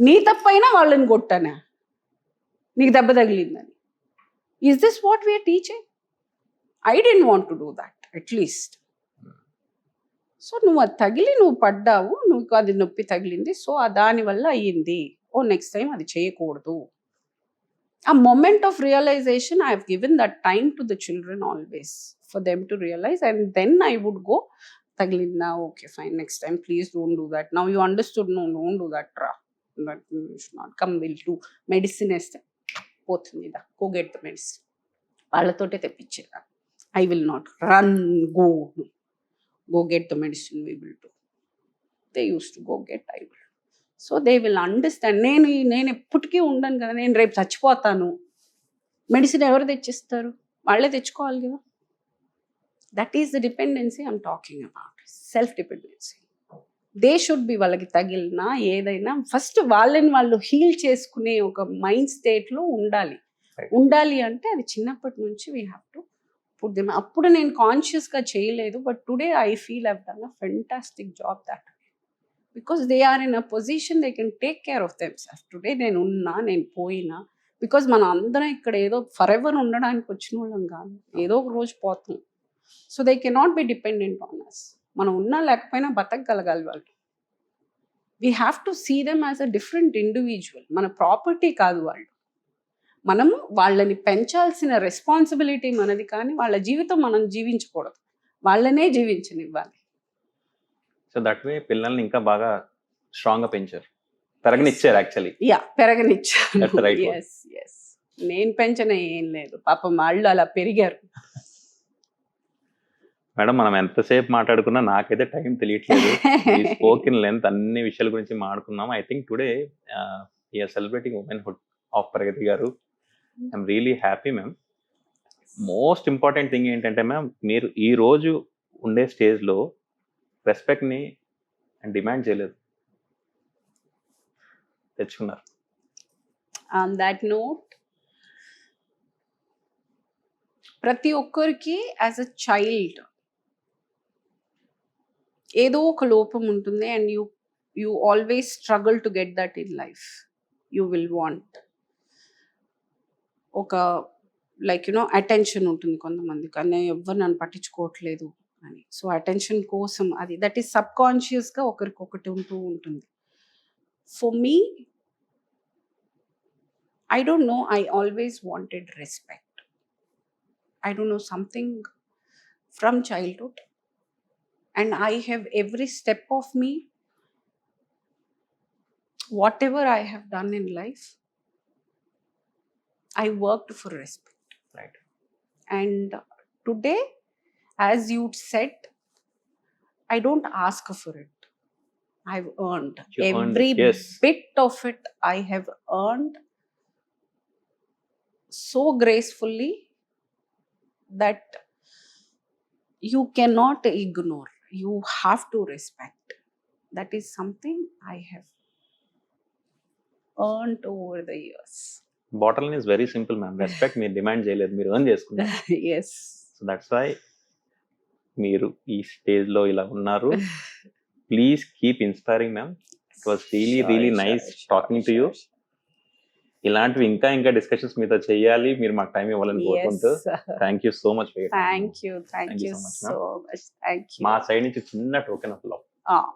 నీ తప్పైనా వాళ్ళని కొట్టానా, నీకు దెబ్బ తగిలిందని. Is this what we're teaching? I dent want to do that at least. So నువ్వు అది తగిలి నువ్వు పడ్డావు, నువ్వు అది నొప్పి తగిలింది, సో దానివల్ల అయ్యింది, ఓ నెక్స్ట్ టైం అది చేయకూడదు. ఆ moment of realization I have given that time to the children always for them to realize, and then I would go, తగిలిందా, okay fine, next time please don't do that, now you understood, no don't do that రా, that you should not come, will do medicine వేస్తే పోతుంది, దా go get the medicine, వాళ్ళతోటే తెప్పించేదా, I will not run, go get the medicine, we will do. They used to go get, I will. So they will understand. నేను ఎప్పటికీ ఉండను కదా, నేను రేపు చచ్చిపోతాను, మెడిసిన్ ఎవరు తెచ్చిస్తారు, వాళ్ళే తెచ్చుకోవాలి కదా. That is the dependency I'm talking about, self dependency. They should be, వాళ్ళకి తగిలినా ఏదైనా ఫస్ట్ వాళ్ళని వాళ్ళు హీల్ చేసుకునే ఒక మైండ్ స్టేట్లో ఉండాలి అంటే అది చిన్నప్పటి నుంచి we have to put them. అప్పుడు నేను కాన్షియస్గా చేయలేదు, but today I feel I've done a fantastic job that, because they are in a position they can take care of themself. Today నేను పోయినా, బికాజ్ మనం అందరం ఇక్కడ ఏదో ఫర్ ఎవర్ ఉండడానికి వచ్చిన వాళ్ళం కాదు, ఏదో ఒక రోజు పోతాం. So they cannot be dependent on us. మనం ఉన్నా లేకపోయినా బతకగలగాలి వాళ్ళు. We have to see them as a different individual. మన ప్రాపర్టీ కాదు వాళ్ళు, మనము వాళ్ళని పెంచాల్సిన రెస్పాన్సిబిలిటీ మనది, కానీ వాళ్ళ జీవితం మనం జీవించకూడదు, వాళ్ళనే జీవించనివ్వాలి.
సో దట్ వే పిల్లల్ని ఇంకా బాగా స్ట్రాంగ్గా పెంచారు, పెరగనిచ్చారు actually.
పెరగనిచ్చారు.
That's the right word.
yes. నేను పెంచిన ఏం లేదు, పాపం వాళ్ళు అలా పెరిగారు.
మేడం, మనం ఎంతసేపు మాట్లాడుకున్నా నాకైతే టైం తెలియట్లేదు. స్పోకెన్ లెంత్ అన్ని విషయాల గురించి మాట్లాడుకున్నాం. I think today you're celebrating womanhood of Pragathi గారు. I'm really happy ma'am. Most important thing ఏంటంటే మ్యామ్, మీరు ఈ రోజు ఉండే స్టేజ్లో రెస్పెక్ట్ని డిమాండ్ చేయలేదు, తెచ్చుకున్నారు.
ఆన్ దాట్ నోట్, ప్రతి ఒక్కరికి యాజ్ అ చైల్డ్ ఏదో ఒక లోపం ఉంటుంది, and you always struggle to get that in life. You will want ఒక లైక్ అటెన్షన్ ఉంటుంది కొంతమంది, కానీ ఎవరు నన్ను పట్టించుకోవట్లేదు అని. సో అటెన్షన్ కోసం అది దట్ ఈస్ సబ్ కాన్షియస్గా ఒకరికొకటి ఉంటుంది. For me, I don't know, I always wanted respect. I don't know, something from childhood, and I have every step of me, whatever I have done in life, I worked for respect.
Right.
And today, as you said, I don't ask for it. I've earned.
You earned
every
it, yes.
bit of it I have earned so gracefully that you cannot ignore. you have to respect. That is something I have earned over the years.
Bottle is very simple ma'am. Respect మీరు demand చేయలేదు, మీరు earn చేసుకున్నారు.
Yes.
So that's why మీరు ఈ stage లో ఇలా ఉన్నారు. Please keep inspiring ma'am. It was really nice talking to you. ఇలాంటివి ఇంకా ఇంకా డిస్కషన్స్ మీతో చేయాలి, మీరు మాకు టైం ఇవ్వాలని కోరుకుంటూ thank you so much.
Thank you
so much,
so much. Thank you.
మా సైడ్ నుంచి చిన్న token of love.
Ah.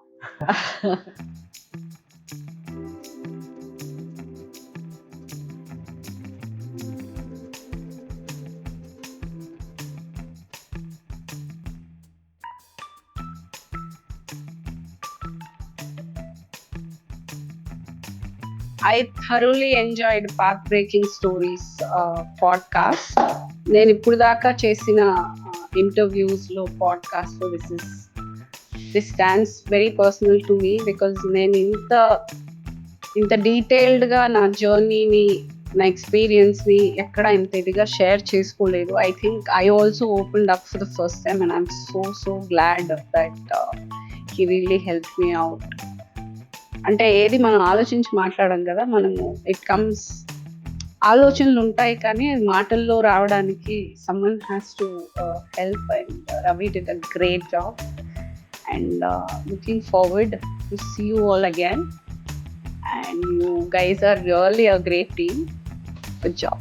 I thoroughly enjoyed Path Breaking Stories podcast. నేను ఇప్పుడు దాకా చేసిన ఇంటర్వ్యూస్లో పాడ్కాస్ట్లో this stands very personal to me because నేను ఇంత డీటెయిల్డ్గా నా జర్నీని, నా ఎక్స్పీరియన్స్ని ఎక్కడ ఇంత ఇదిగా షేర్ చేసుకోలేదు. I think I also opened up for the first time and I'm so glad that he really help me out. అంటే ఏది మనం ఆలోచించి మాట్లాడడం కదా, మనము ఇట్ కమ్స్, ఆలోచనలు ఉంటాయి కానీ అది మాటల్లో రావడానికి someone has to help, and Ravi did a great job, and looking forward to see you all again, and you guys are really a great team. Good job.